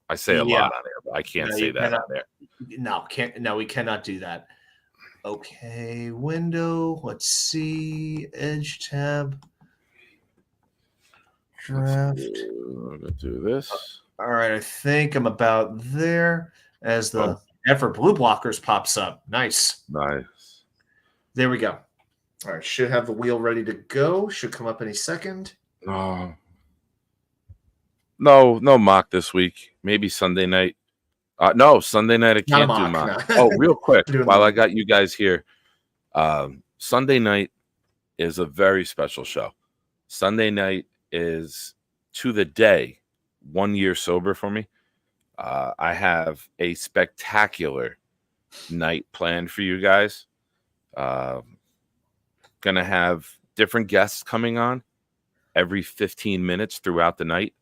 I say a lot on there, but I can't say that on there. No, we cannot do that. Okay, window. Let's see. Edge tab. Draft. We're gonna do this. All right, I think I'm about there as the F for blue blockers pops up. Nice. There we go. All right, should have the wheel ready to go. Should come up any second. No mock this week. Maybe Sunday night. No, Sunday night I can't do mock. No. Real quick, while I got you guys here. Sunday night is a very special show. Sunday night is to the day 1 year sober for me. I have a spectacular night planned for you guys. Gonna have different guests coming on every 15 minutes throughout the night.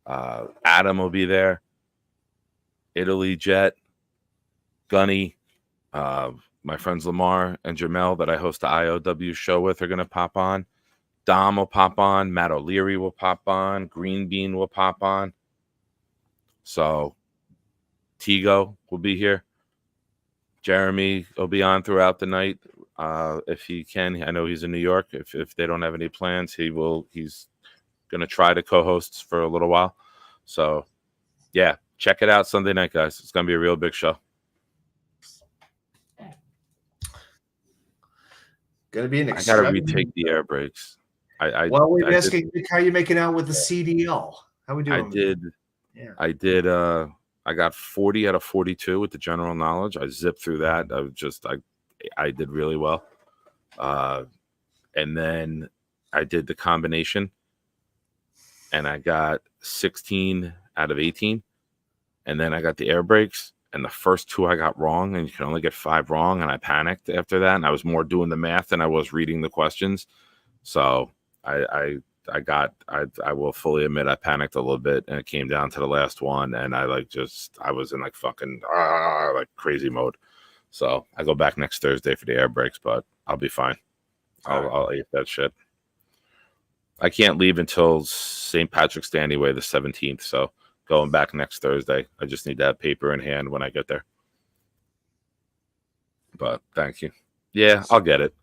Adam will be there. Italy Jet, Gunny, my friends Lamar and Jamel that I host the IOW show with are going to pop on. Dom will pop on. Matt O'Leary will pop on. Green Bean will pop on. So Tigo will be here. Jeremy will be on throughout the night if he can. I know he's in New York. If they don't have any plans, he's going to try to co-host for a little while. So, yeah, check it out Sunday night, guys. It's going to be a real big show. Going to be an I got to retake the air brakes. Well, we're asking Nick, how you making out with the CDL? How we doing? I did. I got 40 out of 42 with the general knowledge. I zipped through that. I did really well. And then I did the combination, and I got 16 out of 18. And then I got the air brakes, and the first 2 I got wrong, and you can only get 5 wrong. And I panicked after that, and I was more doing the math than I was reading the questions. So I will fully admit I panicked a little bit, and it came down to the last one, and I was in like fucking like crazy mode. So I go back next Thursday for the air brakes, but I'll be fine. I'll eat that shit. I can't leave until St. Patrick's Day anyway, the 17th. So going back next Thursday, I just need to have paper in hand when I get there. But thank you. Yeah, I'll get it.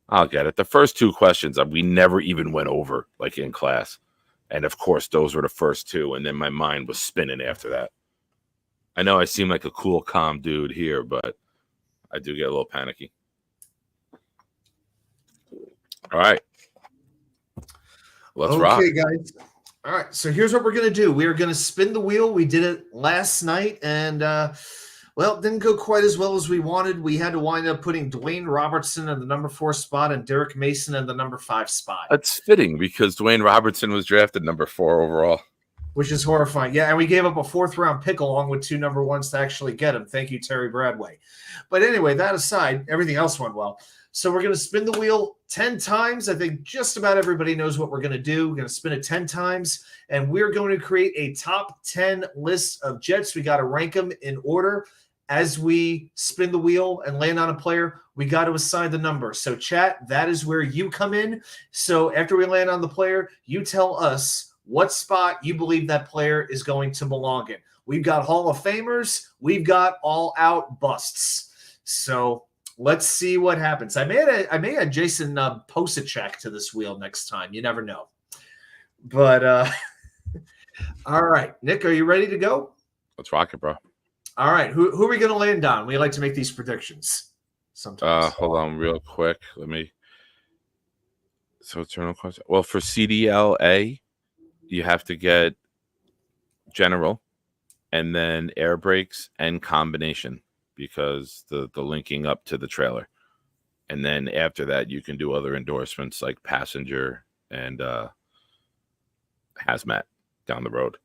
The first 2 questions we never even went over, like in class. And of course, those were the first 2. And then my mind was spinning after that. I know I seem like a cool, calm dude here, but I do get a little panicky. All right. Let's rock. Okay, guys. All right. So here's what we're going to do. We are going to spin the wheel. We did it last night, and well, it didn't go quite as well as we wanted. We had to wind up putting Dwayne Robertson in the number 4 spot and Derek Mason in the number 5 spot. That's fitting because Dwayne Robertson was drafted number 4 overall. Which is horrifying. Yeah, and we gave up a 4th-round pick along with 2 number 1s to actually get him. Thank you, Terry Bradway. But anyway, that aside, everything else went well. So we're going to spin the wheel 10 times. I think just about everybody knows what we're going to do. We're going to spin it 10 times, and we're going to create a top 10 list of Jets. We got to rank them in order. As we spin the wheel and land on a player, we got to assign the number. So, chat, that is where you come in. So after we land on the player, you tell us what spot you believe that player is going to belong in. We've got Hall of Famers. We've got all-out busts. So let's see what happens. I may add Jason Posacek to this wheel next time. You never know. But all right, Nick, are you ready to go? Let's rock it, bro. All right, who are we going to land on? We like to make these predictions sometimes. Hold on real quick. So eternal question. Well, for CDLA, you have to get general and then air brakes and combination because the linking up to the trailer. And then after that, you can do other endorsements like passenger and hazmat down the road.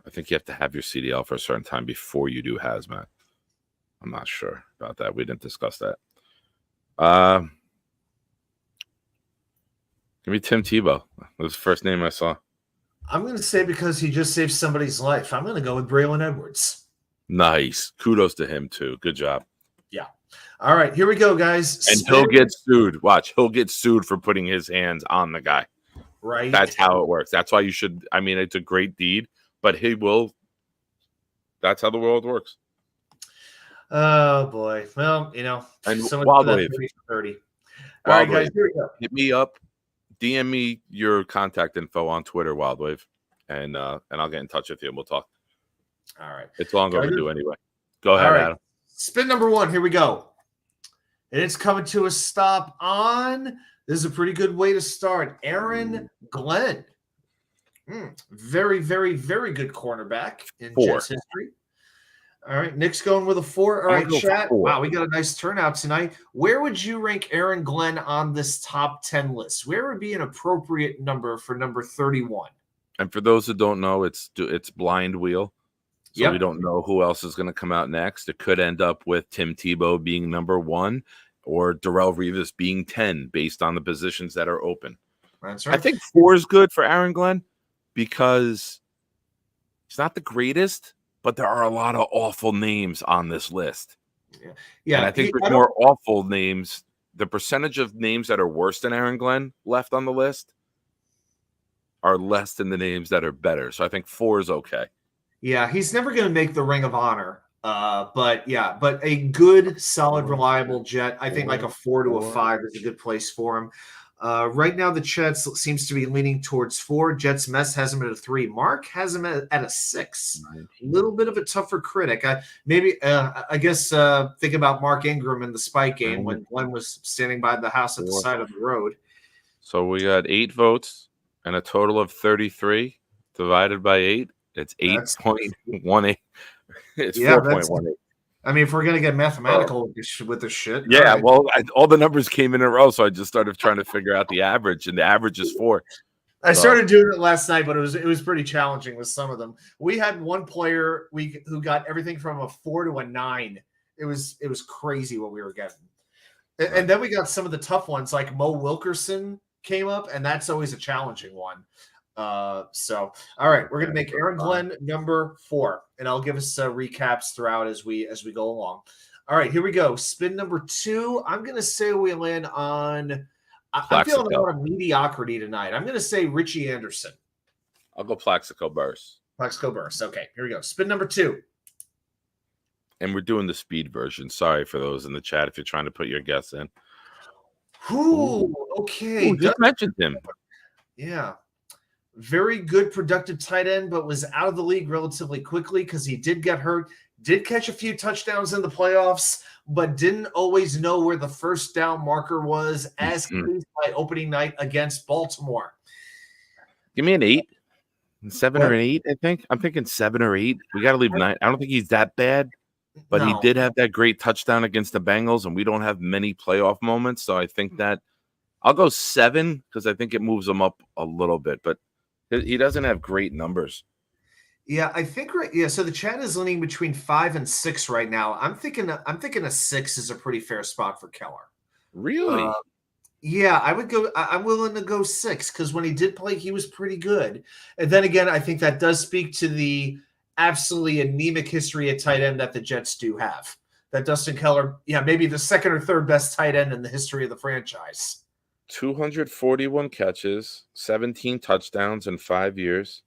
I think you have to have your CDL for a certain time before you do hazmat. I'm not sure about that. We didn't discuss that. Give me Tim Tebow. That was the first name I saw. I'm going to say because he just saved somebody's life, I'm going to go with Braylon Edwards. Nice. Kudos to him, too. Good job. Yeah. All right, here we go, guys. And he'll get sued. Watch. He'll get sued for putting his hands on the guy. Right. That's how it works. That's why you should. I mean, it's a great deed, but he will. That's how the world works. Oh, boy. Well, you know. And Wild Wave. 30. All right, guys, here we go. Hit me up. DM me your contact info on Twitter, Wildwave, and I'll get in touch with you and we'll talk. All right. It's long overdue anyway. Go ahead, Adam. Spin number 1. Here we go. And it's coming to a stop on. This is a pretty good way to start. Aaron Glenn. Very, very, very good cornerback in Jets history. All right, Nick's going with a 4. All I'll right, go chat. 4. Wow, we got a nice turnout tonight. Where would you rank Aaron Glenn on this top 10 list? Where would be an appropriate number for number 31? And for those who don't know, it's blind wheel. So we don't know who else is going to come out next. It could end up with Tim Tebow being number 1 or Darrelle Revis being 10 based on the positions that are open. That's right. I think 4 is good for Aaron Glenn because he's not the greatest, but there are a lot of awful names on this list. Yeah. And I think there's more awful names. The percentage of names that are worse than Aaron Glenn left on the list are less than the names that are better. So I think 4 is okay. Yeah, he's never going to make the Ring of Honor. But a good, solid, reliable Jet. I think like a 4 to a 5 is a good place for him. Right now, the Jets seems to be leaning towards 4. Jets Mess has him at a 3. Mark has him at a 6. A little bit of a tougher critic. I guess think about Mark Ingram in the Spike game when Glenn was standing by the house at the side of the road. So we got 8 votes and a total of 33 divided by 8. It's 8.18. It's 4.18. I mean, if we're going to get mathematical with this shit. Yeah, right. Well, all the numbers came in a row, so I just started trying to figure out the average, and the average is 4. I started doing it last night, but it was pretty challenging with some of them. We had one player who got everything from a 4 to a 9. It was crazy what we were getting. And then we got some of the tough ones, like Mo Wilkerson came up, and that's always a challenging one. So all right, we're gonna make Aaron Glenn number 4, and I'll give us recaps throughout as we go along. All right, here we go. Spin number 2. I'm gonna say we land on. I'm feeling a lot of mediocrity tonight. I'm gonna say Richie Anderson. I'll go Plaxico Burress. Plaxico Burress. Okay, here we go. Spin number 2. And we're doing the speed version. Sorry for those in the chat if you're trying to put your guess in. Ooh, okay. Ooh, just mentioned him. Yeah. Very good, productive tight end, but was out of the league relatively quickly because he did get hurt, did catch a few touchdowns in the playoffs, but didn't always know where the first down marker was as by opening night against Baltimore. Give me an 8. 7 or an 8, I think. I'm thinking 7 or 8. We got to leave 9. I don't think he's that bad, but he did have that great touchdown against the Bengals, and we don't have many playoff moments, so I think that I'll go 7 because I think it moves him up a little bit, but he doesn't have great numbers. Yeah, I think so the chat is leaning between 5 and 6 right now. I'm thinking a 6 is a pretty fair spot for Keller. Really? Yeah, I would go. I'm willing to go 6 because when he did play, he was pretty good. And then again, I think that does speak to the absolutely anemic history at tight end that the Jets do have. That Dustin Keller, maybe the second or third best tight end in the history of the franchise. 241 catches, 17 touchdowns in 5 years.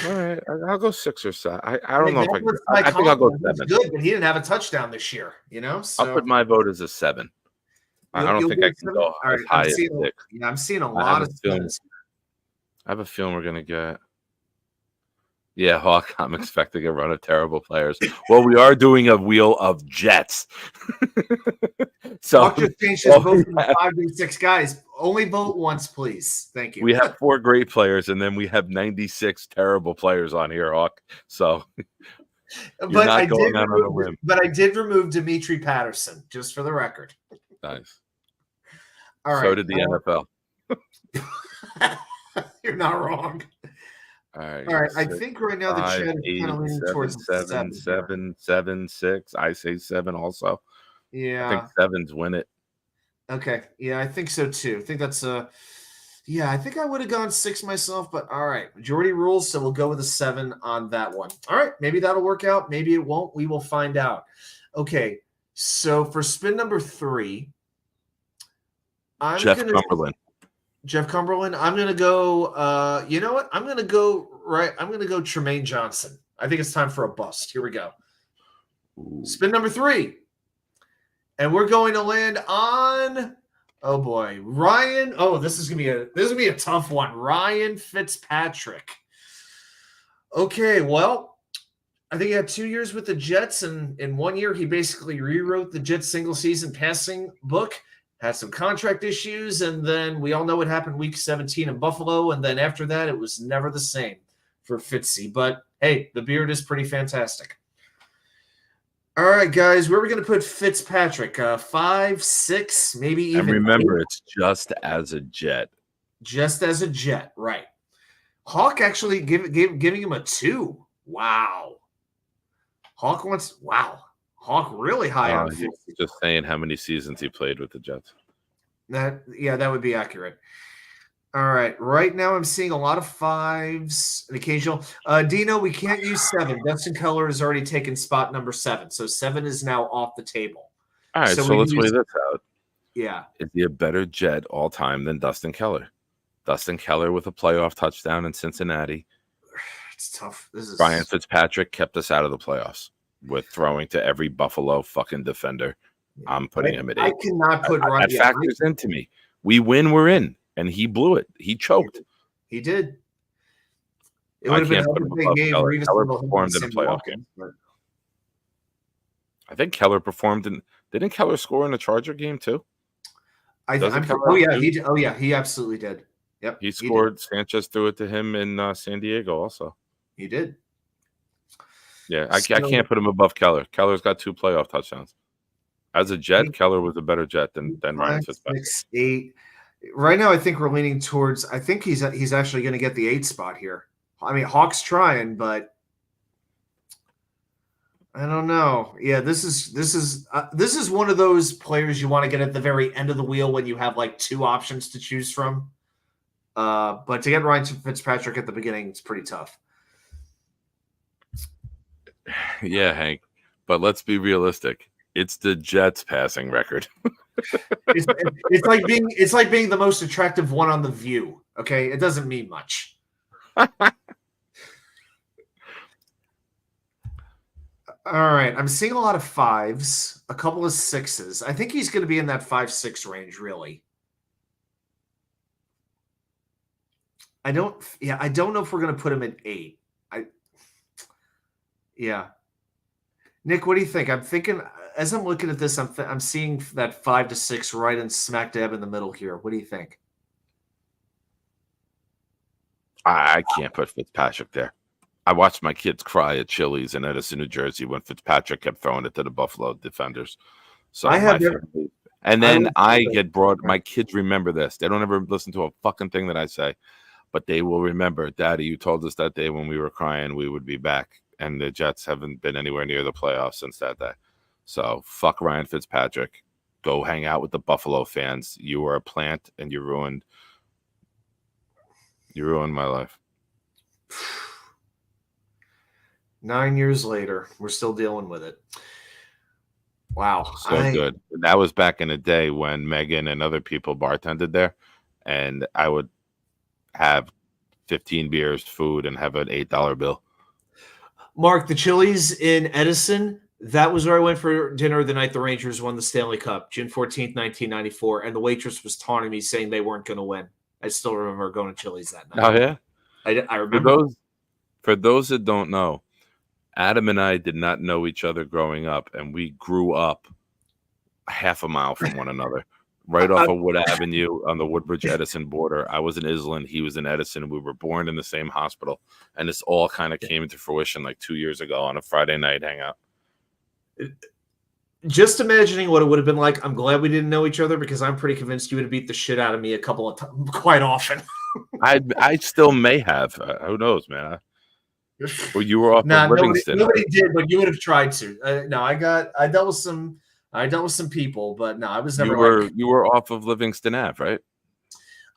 All right, I'll go 6 or 7. I don't know if I think I'll go 7. Good, but he didn't have a touchdown this year, So I'll put my vote as a 7. I don't think I can go as high as 6. Yeah, I'm seeing a lot of things. I have a feeling we're gonna get. Yeah, Hawk, I'm expecting a run of terrible players. Well, we are doing a wheel of Jets. So Hawk just changed his vote from 5 to 6 guys. Only vote once, please. Thank you. We have 4 great players, and then we have 96 terrible players on here, Hawk. So but I did remove Dimitri Patterson, just for the record. Nice. All right. So did the NFL. You're not wrong. All right. I think right now the chat is kind of leaning towards 7, 6. I say 7 also. Yeah. I think 7's win it. Okay. Yeah, I think so too. I think that's I think I would have gone 6 myself, but all right. Majority rules, so we'll go with a 7 on that one. All right. Maybe that'll work out. Maybe it won't. We will find out. Okay. So for spin number 3, Jeff Cumberland. Jeff Cumberland. I'm going to go, you know what? I'm going to go Tremaine Johnson. I think it's time for a bust. Here we go. Ooh. Spin number 3. And we're going to land on, oh boy, Ryan. Oh, this is gonna be a tough one. Ryan Fitzpatrick. Okay, well, I think he had 2 years with the Jets, and in 1 year he basically rewrote the Jets single season passing book. Had some contract issues, and then we all know what happened week 17 in Buffalo, and then after that it was never the same for Fitzy. But hey, the beard is pretty fantastic. All right, guys, where are we going to put Fitzpatrick? 5, 6, maybe even. And remember, 8? it's just as a Jet. Just as a Jet, right? Hawk actually giving him a 2. Wow. Hawk really high on He's just saying how many seasons he played with the Jets. That would be accurate. All right. Right now, I'm seeing a lot of 5s, an occasional. Dino, we can't use 7. Dustin Keller has already taken spot number 7, so 7 is now off the table. All right, so let's weigh this out. Yeah. Is he a better Jet all time than Dustin Keller? Dustin Keller with a playoff touchdown in Cincinnati. It's tough. Ryan Fitzpatrick kept us out of the playoffs with throwing to every Buffalo fucking defender. I'm putting him at 8. I cannot put Ryan. That factors into me. We win, we're in. And he blew it. He choked. He did. It I would have been can't put him above Keller. Keller performed in a playoff game. I think Keller performed in. Didn't Keller score in the Charger game too? He absolutely did. Yep. He scored. Sanchez threw it to him in San Diego also. He did. Yeah, I can't put him above Keller. Keller's got 2 playoff touchdowns. As a Jet, Keller was a better Jet than Ryan Fitzpatrick. 6, 8. Right now, I think we're leaning towards. I think he's actually going to get the 8 spot here. I mean, Hawk's trying, but I don't know. Yeah, this is one of those players you want to get at the very end of the wheel when you have like 2 options to choose from. But to get Ryan Fitzpatrick at the beginning, it's pretty tough. Yeah, Hank. But let's be realistic. It's the Jets' passing record. It's like being the most attractive one on The View. Okay, it doesn't mean much. All right, I'm seeing a lot of 5s, a couple of 6s. I think he's going to be in that 5-6 range, really. I don't know if we're going to put him at 8. Nick, what do you think? I'm thinking as I'm looking at this, I'm seeing that 5 to 6 right in smack dab in the middle here. What do you think? I can't put Fitzpatrick there. I watched my kids cry at Chili's in Edison, New Jersey, when Fitzpatrick kept throwing it to the Buffalo defenders. So my kids remember this. They don't ever listen to a fucking thing that I say, but they will remember, Daddy, you told us that day when we were crying we would be back. And the Jets haven't been anywhere near the playoffs since that day. So fuck Ryan Fitzpatrick. Go hang out with the Buffalo fans. You were a plant and you ruined my life. 9 years later, we're still dealing with it. Wow. So good. That was back in the day when Megan and other people bartended there. And I would have 15 beers, food, and have an $8 bill. Mark, the Chili's in Edison, that was where I went for dinner the night the Rangers won the Stanley Cup, June 14th, 1994, and the waitress was taunting me saying they weren't going to win. I still remember going to Chili's that night. Oh, yeah? I remember. For those that don't know, Adam and I did not know each other growing up, and we grew up half a mile from one another. Right off of Wood Avenue on the Woodbridge-Edison border. I was in Island. He was in Edison. We were born in the same hospital. And this all kind of came into fruition like 2 years ago on a Friday night hangout. Just imagining what it would have been like. I'm glad we didn't know each other because I'm pretty convinced you would have beat the shit out of me a couple of times, quite often. I still may have. Who knows, man? Well, you were off of Livingston. Nobody did, but you would have tried to. No, I dealt with some people, but no, I was never. You were off of Livingston Ave, right?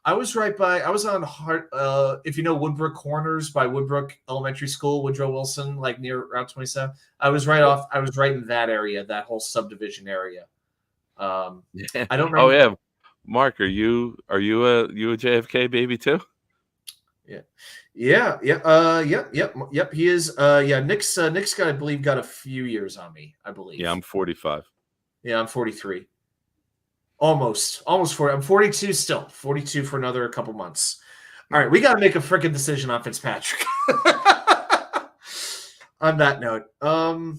I was on Hart. If you know Woodbrook Corners by Woodbrook Elementary School, Woodrow Wilson, like near Route 27. I was right in that area, that whole subdivision area. I don't remember. Oh yeah, Mark, are you a JFK baby too? Yeah. Yep. He is. Nick's got, I believe, got a few years on me. I believe. Yeah, I'm 45. Yeah, I'm 43. Almost 40. I'm 42 still. 42 for another couple months. All right, we got to make a freaking decision on Fitzpatrick. On that note, all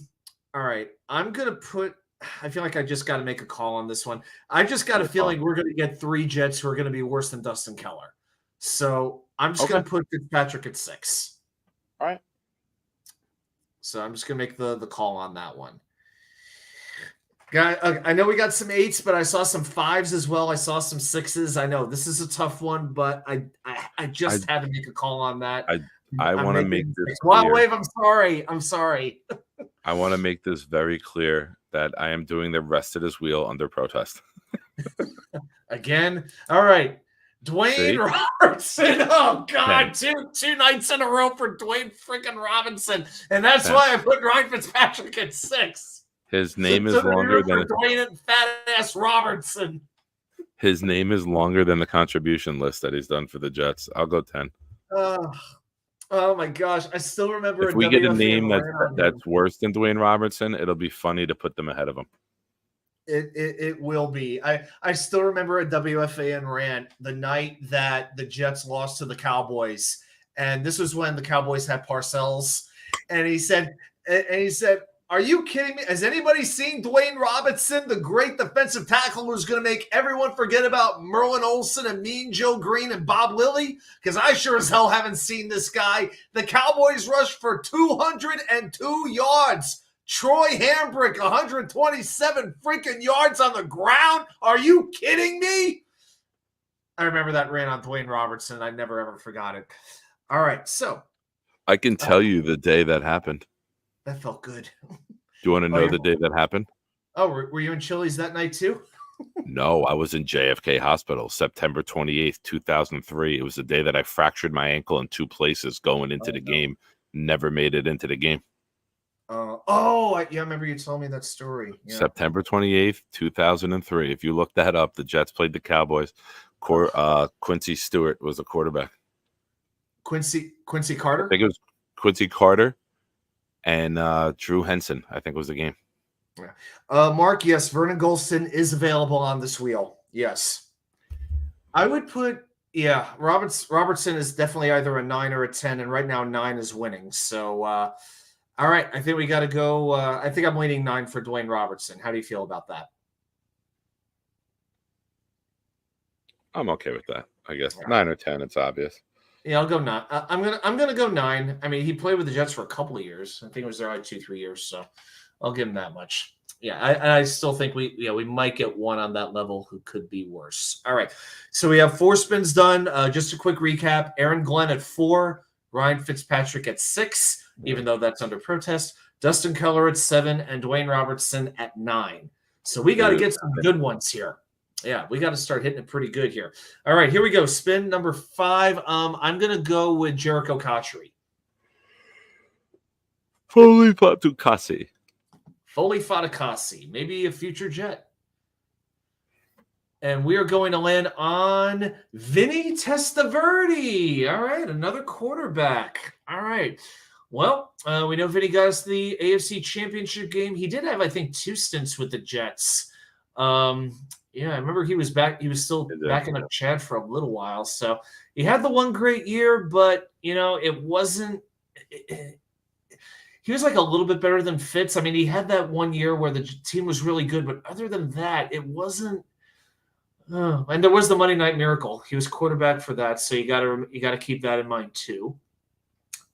right, I'm gonna put. I feel like I just got to make a call on this one. I just got a feeling we're going to get 3 Jets who are going to be worse than Dustin Keller. So I'm just going to put Fitzpatrick at 6. All right. So I'm just gonna make the call on that one. I know we got some 8s, but I saw some 5s as well. I saw some 6s. I know this is a tough one, but I just had to make a call on that. I want to make this clear. Wave, I'm sorry. I'm sorry. I want to make this very clear that I am doing the rest of this wheel under protest. Again. All right. Dwayne Robertson. Oh God, two nights in a row for Dwayne freaking Robinson. And that's why I put Ryan Fitzpatrick at 6. His name is longer than Dwayne and fat ass Robertson. His name is longer than the contribution list that he's done for the Jets. I'll go 10. Oh my gosh, I still remember. If we get a name that's worse than Dwayne Robertson, it'll be funny to put them ahead of him. It will be. I still remember a WFAN rant the night that the Jets lost to the Cowboys, and this was when the Cowboys had Parcells, and he said, "Are you kidding me? Has anybody seen Dwayne Robinson, the great defensive tackle who's going to make everyone forget about Merlin Olsen and Mean Joe Green and Bob Lilly? Because I sure as hell haven't seen this guy. The Cowboys rushed for 202 yards. Troy Hambrick, 127 freaking yards on the ground. Are you kidding me?" I remember that rant on Dwayne Robertson. I never, ever forgot it. All right, so. I can tell you the day that happened. That felt good. Do you want to know the day that happened? Oh, were you in Chili's that night too? No, I was in JFK Hospital, September 28th, 2003. It was the day that I fractured my ankle in 2 places going into the game. Never made it into the game. I remember you told me that story. Yeah. September 28th, 2003. If you look that up, the Jets played the Cowboys. Quincy Stewart was the quarterback. Quincy Carter? I think it was Quincy Carter and Drew Henson, I think was the game. Yeah. Mark, yes, Vernon Golston is available on this wheel. Yes. I would put, Robertson is definitely either a 9 or a 10, and right now 9 is winning. So, all right, I think we got to go. I think I'm leaning 9 for Dwayne Robertson. How do you feel about that? I'm okay with that. I guess 9 or 10. It's obvious. Yeah, I'll go 9. I'm gonna go 9. I mean, he played with the Jets for a couple of years. I think it was there like 2-3 years. So I'll give him that much. Yeah, I still think we might get one on that level who could be worse. All right, so we have 4 spins done. Just a quick recap: Aaron Glenn at 4, Ryan Fitzpatrick at 6. Even though that's under protest, Dustin Keller at 7, and Dwayne Robertson at 9. So we got to get some good ones here. Yeah, we got to start hitting it pretty good here. All right, here we go. Spin number 5. I'm going to go with Jericho Cotchery. Foley Fatukasi. Foley Fatukasi, maybe a future Jet. And we are going to land on Vinny Testaverde. All right, another quarterback. All right. Well, we know Vinny got us the AFC Championship game. He did have, I think, 2 stints with the Jets. Yeah, I remember he was back. He was still backing up Chad for a little while. So he had the one great year, but, it wasn't he was like a little bit better than Fitz. I mean, he had that one year where the team was really good, but other than that, it wasn't. And there was the Monday Night Miracle. He was quarterback for that, so you got to keep that in mind too.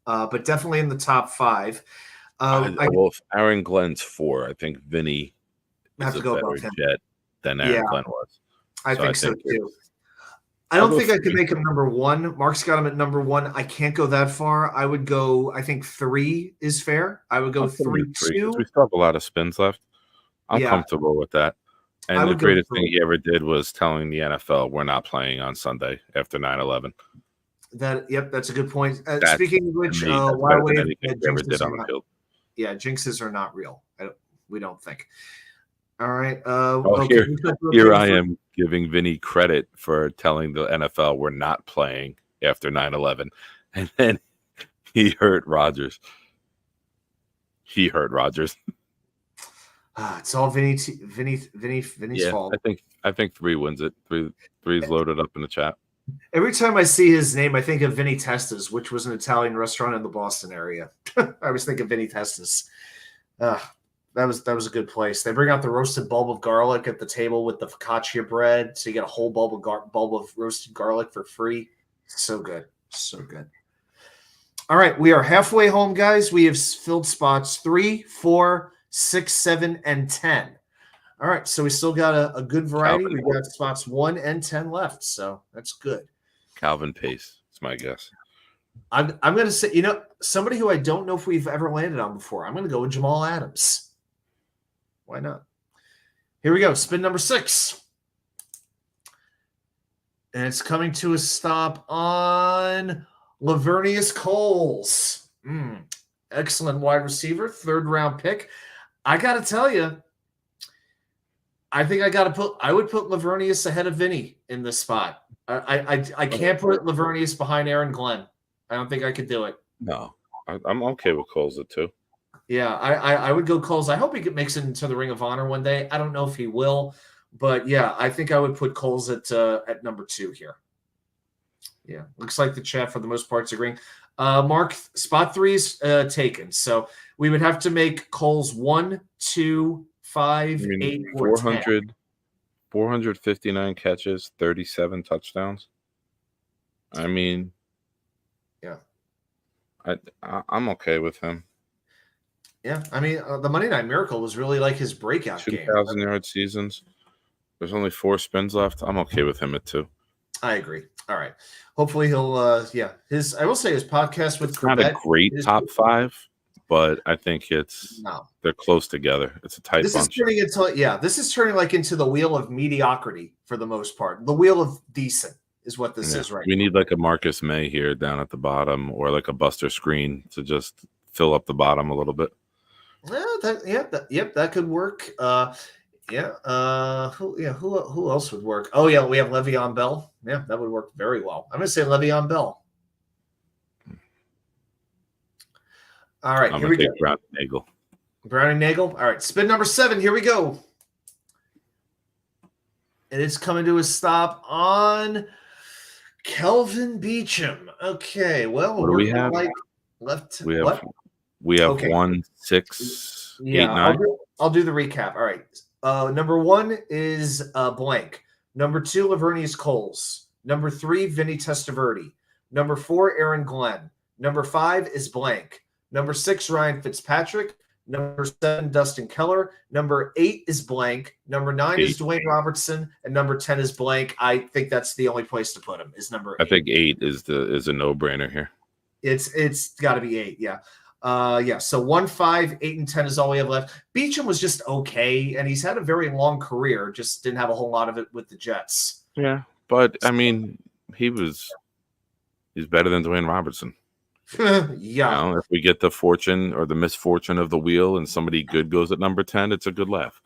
But definitely in the top 5. Aaron Glenn's 4. I think Vinny is a better Jet than Aaron Glenn was. I think so too. I don't think I could make him number 1. Mark's got him at number 1. I can't go that far. I would go, I think 3 is fair. I would go 3-2. We still have a lot of spins left. I'm comfortable with that. And the greatest thing he ever did was telling the NFL we're not playing on Sunday after 9/11. That's a good point. Speaking of which, jinxes are not real. We don't think. All right. Here I am giving Vinny credit for telling the NFL we're not playing after 9/11, and then he hurt Rodgers. It's all Vinny's fault. I think 3 wins it. 3's loaded up in the chat. Every time I see his name, I think of Vinny Testa's, which was an Italian restaurant in the Boston area. I always think of Vinny Testa's. That was a good place. They bring out the roasted bulb of garlic at the table with the focaccia bread, so you get a whole bulb of roasted garlic for free. So good, so good. All right, we are halfway home, guys. We have filled spots 3, 4, 6, 7, and 10. All right, so we still got a good variety. We've got spots 1 and 10 left, so that's good. Calvin Pace, that's my guess. I'm going to say, somebody who I don't know if we've ever landed on before. I'm going to go with Jamal Adams. Why not? Here we go. Spin number 6. And it's coming to a stop on Lavernius Coles. Excellent wide receiver, 3rd round pick. I got to tell you, I think I would put Lavernius ahead of Vinny in this spot. I can't put Lavernius behind Aaron Glenn. I don't think I could do it. No, I'm okay with Coles at 2. Yeah, I would go Coles. I hope he makes it into the Ring of Honor one day. I don't know if he will, but yeah, I think I would put Coles at number 2 here. Yeah, looks like the chat for the most part is agreeing. Mark, spot 3's taken, so we would have to make Coles 1, 2, 5, 8, or 10. 459 catches, 37 touchdowns. I mean, yeah, I'm okay with him. Yeah, I mean, the Monday Night Miracle was really like his breakout game. 2,000-yard seasons. There's only 4 spins left. I'm okay with him at 2. I agree. All right. Hopefully he'll, I will say his podcast with Corbett, not a great top 5, but I think they're close together. It's a tight bunch. This is turning like into the wheel of mediocrity for the most part. The wheel of decent is what this is right now. We need like a Marcus May here down at the bottom, or like a Buster Screen to just fill up the bottom a little bit. That could work. Who else would work? Oh yeah, we have Le'Veon Bell. Yeah, that would work very well. I'm gonna say Le'Veon Bell. All right, here we go. Browning Nagel. All right, spin number 7. Here we go. And it's coming to a stop on Kelvin Beachum. Okay, well, what do we have? Left. We have 1, 6, 8, 9. I'll do the recap. All right. Number 1 is blank. Number 2, Lavernius Coles. Number 3, Vinny Testaverde. Number 4, Aaron Glenn. Number 5 is blank. Number 6, Ryan Fitzpatrick. Number 7, Dustin Keller. Number 8 is blank. Number 9 is Dwayne Robertson, and number 10 is blank. I think that's the only place to put him. Is number 8. I think 8 is a no-brainer here. It's got to be 8. Yeah. So 1, 5, 8, and 10 is all we have left. Beachum was just okay, and he's had a very long career. Just didn't have a whole lot of it with the Jets. Yeah, but I mean, he's better than Dwayne Robertson. Yeah. If we get the fortune or the misfortune of the wheel and somebody good goes at number 10, it's a good laugh.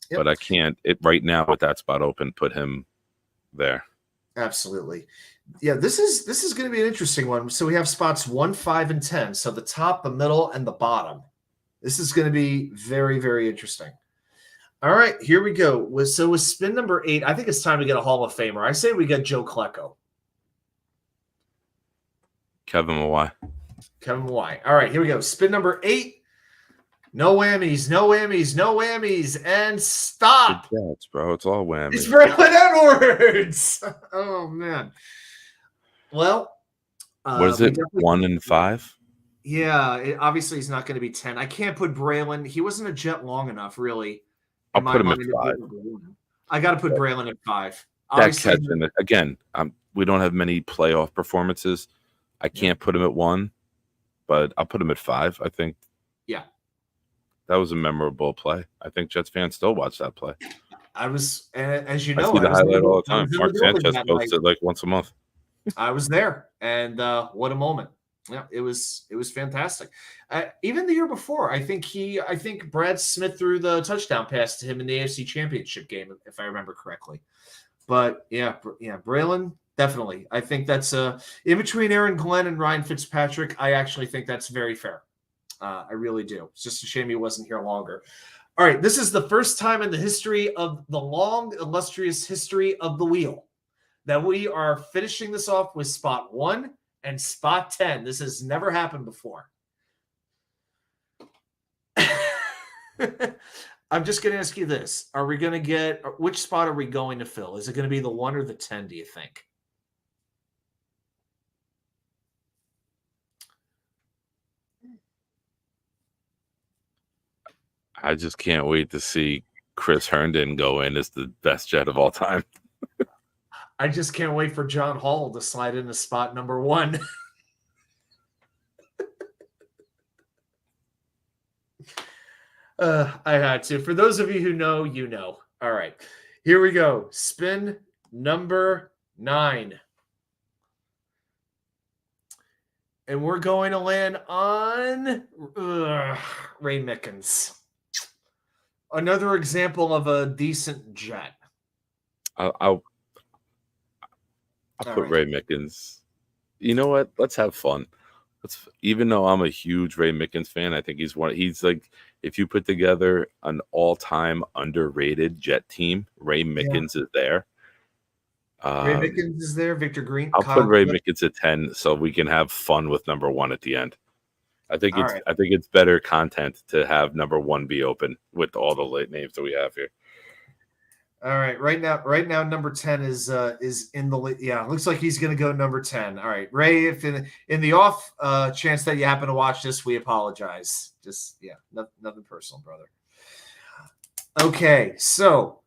Yep. But I can't right now with that spot open put him there. Absolutely. Yeah, this is going to be an interesting one. So we have spots 1, 5, and 10. So the top, the middle, and the bottom. This is going to be very, very interesting. All right, here we go. So with spin number 8, I think it's time to get a Hall of Famer. I say we get Joe Klecko. Kevin Mawai. All right, here we go. Spin number 8. No whammies, no whammies, no whammies, and stop. Jets, bro. It's all whammies. It's Braylon Edwards. Oh, man. Well. Was it 1 and 5? Yeah, obviously he's not going to be 10. I can't put Braylon. He wasn't a Jet long enough, really. I'll put him at 5. I got to put Braylon at 5. That catch again, we don't have many playoff performances. I can't put him at 1, but I'll put him at 5. I think. Yeah. That was a memorable play. I think Jets fans still watch that play. I was, as you know, I see the highlight all the time. Mark Sanchez posts it like once a month. I was there, and what a moment! Yeah, it was fantastic. Even the year before, I think Brad Smith threw the touchdown pass to him in the AFC Championship game, if I remember correctly. But yeah, Braylon. Definitely. I think that's in between Aaron Glenn and Ryan Fitzpatrick. I actually think that's very fair. I really do. It's just a shame he wasn't here longer. All right. This is the first time in the history of the long, illustrious history of the wheel that we are finishing this off with spot 1 and spot 10. This has never happened before. I'm just going to ask you this. Are we going to get – which spot are we going to fill? Is it going to be the 1 or the 10, do you think? I just can't wait to see Chris Herndon go in as the best Jet of all time. I just can't wait for John Hall to slide into spot number 1. I had to. For those of you who know, you know. All right. Here we go. Spin number 9. And we're going to land on Ray Mickens. Another example of a decent jet. I'll put Ray Mickens. You know what? Let's have fun. Even though I'm a huge Ray Mickens fan, I think he's like, if you put together an all-time underrated Jet team, Ray Mickens is there. Ray Mickens is there. Victor Green. I'll put Ray Mickens at 10 so we can have fun with number 1 at the end. I think it's better content to have number 1 be open with all the late names that we have here. All right, right now, number 10 is in the yeah. Looks like he's going to go number 10. All right, Ray. If in the off chance that you happen to watch this, we apologize. Just nothing personal, brother. Okay, so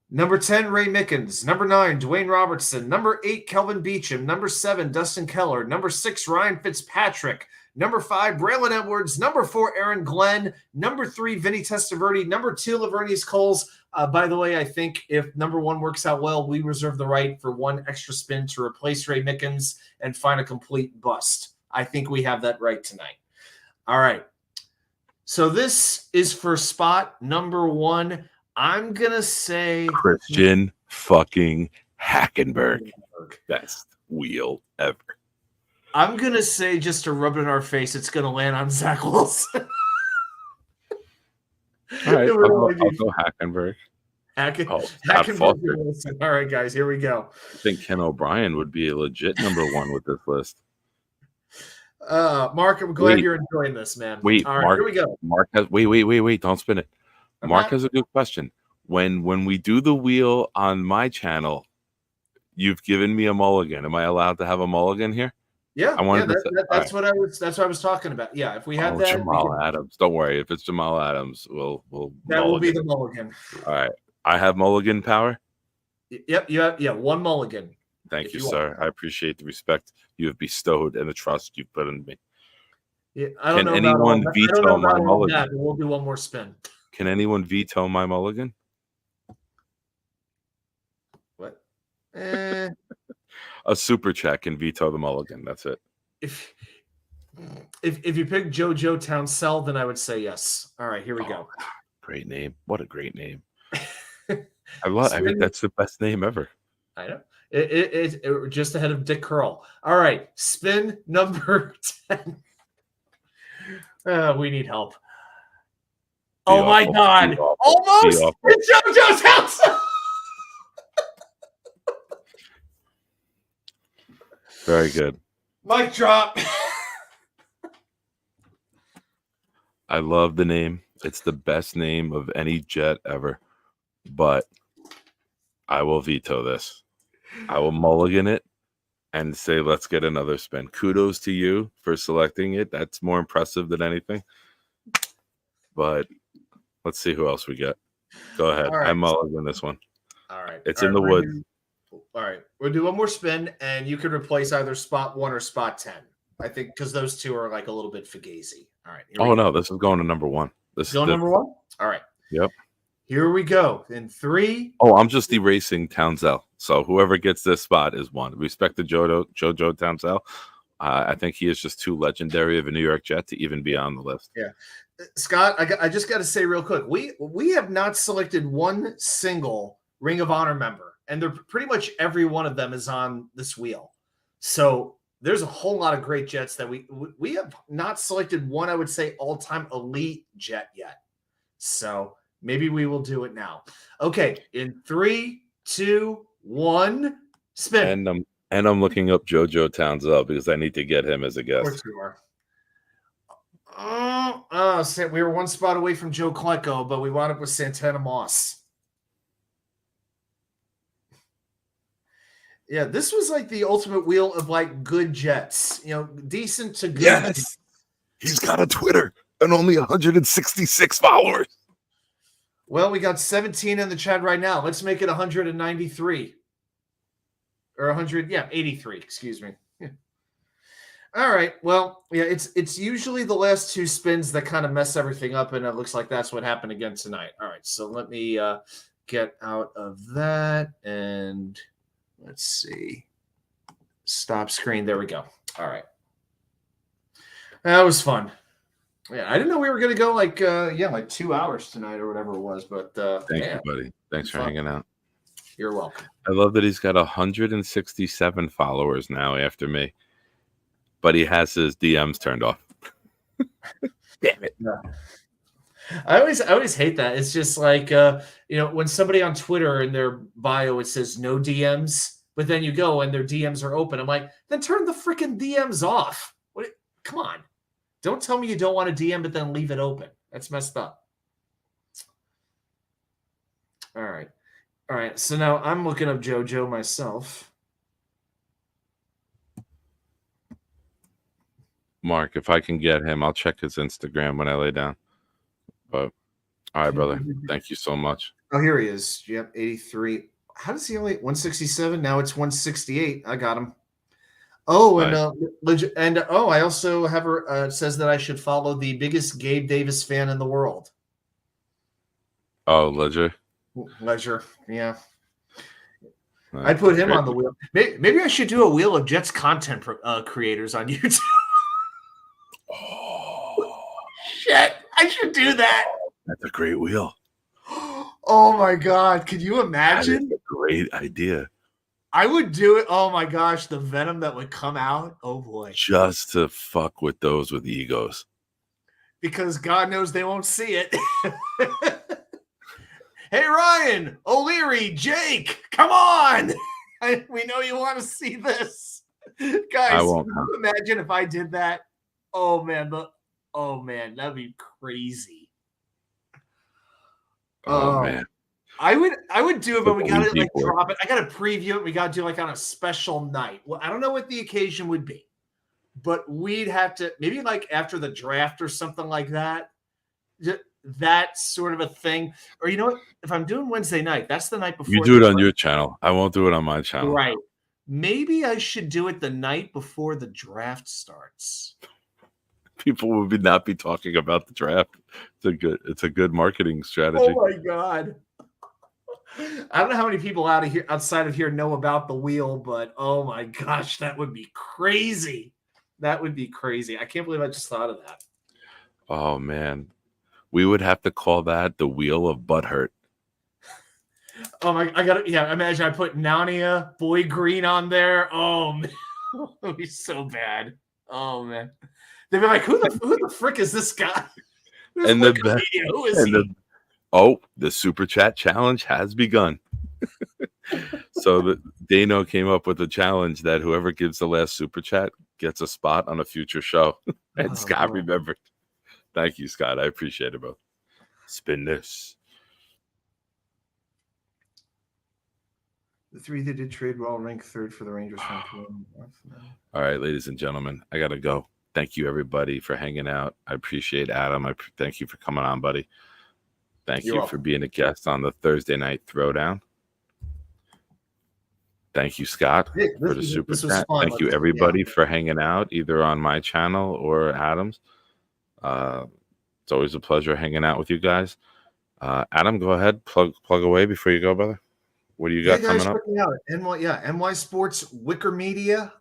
number 10, Ray Mickens. Number 9, Dwayne Robertson. Number 8, Kelvin Beachum. Number 7, Dustin Keller. Number 6, Ryan Fitzpatrick. Number 5, Braylon Edwards. Number 4, Aaron Glenn. Number 3, Vinny Testaverde. Number 2, Lavernius Coles. By the way, I think if number 1 works out well, we reserve the right for 1 extra spin to replace Ray Mickens and find a complete bust. I think we have that right tonight. All right. So this is for spot number 1. I'm going to say Christian fucking Hackenberg. Best wheel ever. I'm going to say, just to rub it in our face, it's going to land on Zach Wilson. All right, I'll go Hackenberg. Hackenberg Wilson. All right, guys, here we go. I think Ken O'Brien would be a legit number 1 with this list. Mark, I'm glad you're enjoying this, man. Wait, all right, Mark, here we go. Mark has wait, don't spin it. Mark has a good question. When we do the wheel on my channel, you've given me a mulligan. Am I allowed to have a mulligan here? Yeah, that's what I was talking about. Yeah, if we have that, Jamal Adams. Don't worry, if it's Jamal Adams, we'll that will be the mulligan. All right, I have mulligan power. Yep, you have 1 mulligan. Thank you, sir. I appreciate the respect you have bestowed and the trust you've put in me. Yeah, I don't know. Can anyone veto my mulligan? We'll do 1 more spin. Can anyone veto my mulligan? What? A super chat can veto the mulligan. That's it. If you pick JoJo Townsell, then I would say yes. All right, here we go. Great name. What a great name. I think that's the best name ever. I know. It just ahead of Dick Curl. All right, spin number 10. We need help. Oh my God! Almost. It's JoJo Townsell. Very good. Mic drop. I love the name. It's the best name of any Jet ever. But I will veto this. I will mulligan it and say, let's get another spin. Kudos to you for selecting it. That's more impressive than anything. But let's see who else we get. Go ahead. Right. I mulligan this one. All right. It's in the woods. All right. We'll do 1 more spin, and you can replace either spot 1 or spot 10. I think because those 2 are like a little bit fugazi. All right. No. This is going to number 1. This is number 1? All right. Yep. Here we go. In 3. Oh, I'm just erasing Townsell. So whoever gets this spot is 1. Respect to JoJo Townsell. I think he is just too legendary of a New York Jet to even be on the list. Yeah. Scott, I just got to say real quick, we have not selected 1 single Ring of Honor member, and they're pretty much every one of them is on this wheel. So there's a whole lot of great Jets that we have not selected 1, I would say, all-time elite Jet yet. So maybe we will do it now. Okay, in 3, 2, 1, spin. And I'm looking up JoJo Townsell because I need to get him as a guest. Of course you are. We were 1 spot away from Joe Klecko, but we wound up with Santana Moss. Yeah, this was like the ultimate wheel of like good Jets. Decent to good. Yes. He's got a Twitter and only 166 followers. Well, we got 17 in the chat right now. Let's make it 193 or 100. Yeah, 83. Excuse me. Yeah. All right. Well, yeah, it's usually the last two spins that kind of mess everything up, and it looks like that's what happened again tonight. All right. So let me get out of that, and let's see. Stop screen. There we go. All right. That was fun. Yeah, I didn't know we were gonna go like 2 hours tonight or whatever it was, but thank you, buddy. Thanks for hanging out. You're welcome. I love that he's got 167 followers now after me, but he has his DMs turned off. Damn it! Yeah. I always hate that. It's just like when somebody on Twitter in their bio it says no DMs, but then you go and their DMs are open. I'm like, then turn the freaking DMs off. What? Come on. Don't tell me you don't want a DM, but then leave it open. That's messed up. All right. So now I'm looking up JoJo myself. Mark, if I can get him, I'll check his Instagram when I lay down. But all right, brother. Thank you so much. Oh, here he is. Yep, 83. How does he only 167? Now it's 168. I got him. Oh, and I also have her says that I should follow the biggest Gabe Davis fan in the world. Oh, Ledger. Yeah. I put him on the wheel. Maybe I should do a wheel of Jets content creators on YouTube. Oh, shit! I should do that. That's a great wheel. Oh my god! Can you imagine? That's a great idea. I would do it. Oh my gosh, the venom that would come out. Oh boy. Just to fuck with those with egos. Because God knows they won't see it. Hey, Ryan, O'Leary, Jake, come on. We know you want to see this. Guys, can you imagine if I did that? Oh man, that'd be crazy. Oh man. I would do it, but we gotta like drop it. I gotta preview it. We gotta do like on a special night. Well, I don't know what the occasion would be, but we'd have to maybe like after the draft or something like that. That sort of a thing. Or you know what? If I'm doing Wednesday night, that's the night before. You do it on your channel. I won't do it on my channel. Right. Maybe I should do it the night before the draft starts. People would not be talking about the draft. It's a good marketing strategy. Oh my god. I don't know how many people outside of here know about the wheel, but oh my gosh, that would be crazy. That would be crazy. I can't believe I just thought of that. Oh man. We would have to call that the wheel of butthurt. Oh my! Imagine I put Narnia, Boy Green on there. Oh man, it would be so bad. Oh man, they'd be like, "Who the frick is this guy?" Who is he? The super chat challenge has begun. So Dano came up with a challenge that whoever gives the last super chat gets a spot on a future show. And Scott remembered. Thank you, Scott. I appreciate it, bro. Spin this. The three that did trade well ranked third for the Rangers. All right, ladies and gentlemen, I got to go. Thank you, everybody, for hanging out. I appreciate Adam. Thank you for coming on, buddy. Thank you for being a guest on the Thursday Night Throwdown. Thank you, Scott, for the super chat. Thank you, everybody, for hanging out, either on my channel or Adam's. It's always a pleasure hanging out with you guys. Adam, go ahead, plug away before you go, brother. What do you got coming up? NY Sports Wicker Media.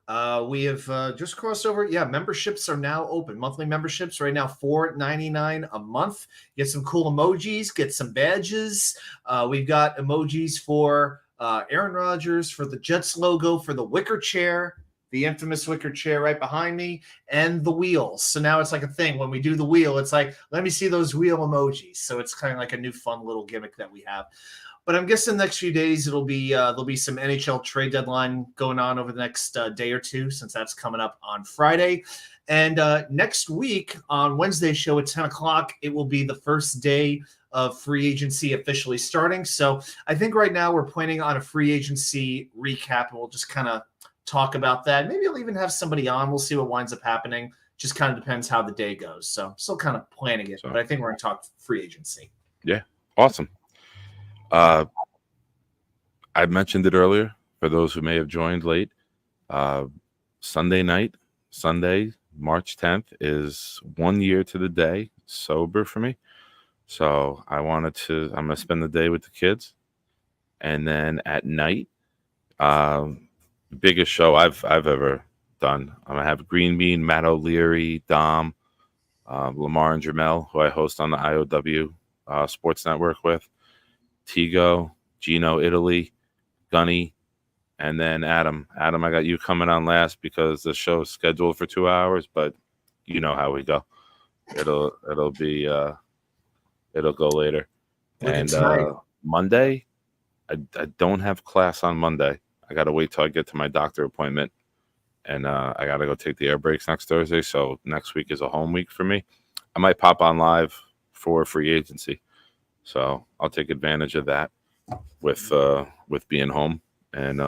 We have just crossed over. Yeah, memberships are now open. Monthly memberships right now, $4.99 a month. Get some cool emojis, get some badges. We've got emojis for Aaron Rodgers, for the Jets logo, for the wicker chair, the infamous wicker chair right behind me, and the wheels. So now it's like a thing. When we do the wheel, it's like, let me see those wheel emojis. So it's kind of like a new fun little gimmick that we have. But I'm guessing the next few days there'll be some NHL trade deadline going on over the next day or two, since that's coming up on Friday. And next week on Wednesday's show at 10 o'clock, it will be the first day of free agency officially starting. So I think right now we're planning on a free agency recap, and we'll just kind of talk about that. Maybe I'll even have somebody on. We'll see what winds up happening. Just kind of depends how the day goes. So still kind of planning it, but I think we're going to talk free agency. Yeah. Awesome. I mentioned it earlier for those who may have joined late. Sunday night, Sunday, March 10th is 1 year to the day sober for me. So I'm going to spend the day with the kids. And then at night, biggest show I've ever done. I'm going to have Green Bean, Matt O'Leary, Dom, Lamar and Jamel, who I host on the IOW Sports Network with, Tigo, Gino, Italy, Gunny, and then Adam. Adam, I got you coming on last because the show's scheduled for 2 hours, but you know how we go. It'll go later. And Monday, I don't have class on Monday. I got to wait till I get to my doctor appointment, and I got to go take the air brakes next Thursday. So next week is a home week for me. I might pop on live for free agency, so I'll take advantage of that with being home, and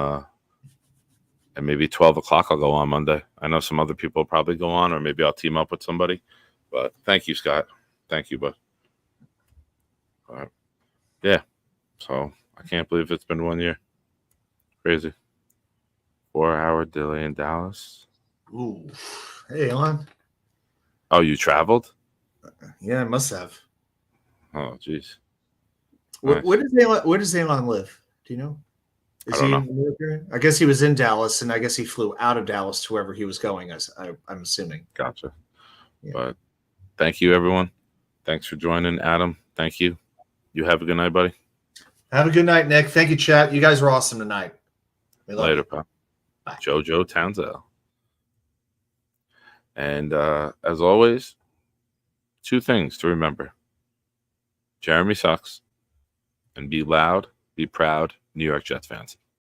maybe 12 o'clock I'll go on Monday. I know some other people will probably go on, or maybe I'll team up with somebody. But thank you, Scott. Thank you, bud. Yeah. So I can't believe it's been 1 year. Crazy. 4-hour delay in Dallas. Ooh. Hey, Elon. Oh, you traveled? Yeah, I must have. Oh, jeez. Nice. Where does Elon live? Do you know? I don't know. I guess he was in Dallas, and I guess he flew out of Dallas to wherever he was going. I'm assuming. Gotcha. Yeah. But thank you, everyone. Thanks for joining, Adam. Thank you. You have a good night, buddy. Have a good night, Nick. Thank you, chat. You guys were awesome tonight. Later, pal. Bye. Jojo Townsell. And as always, 2 things to remember. Jeremy sucks. And be loud, be proud, New York Jets fans.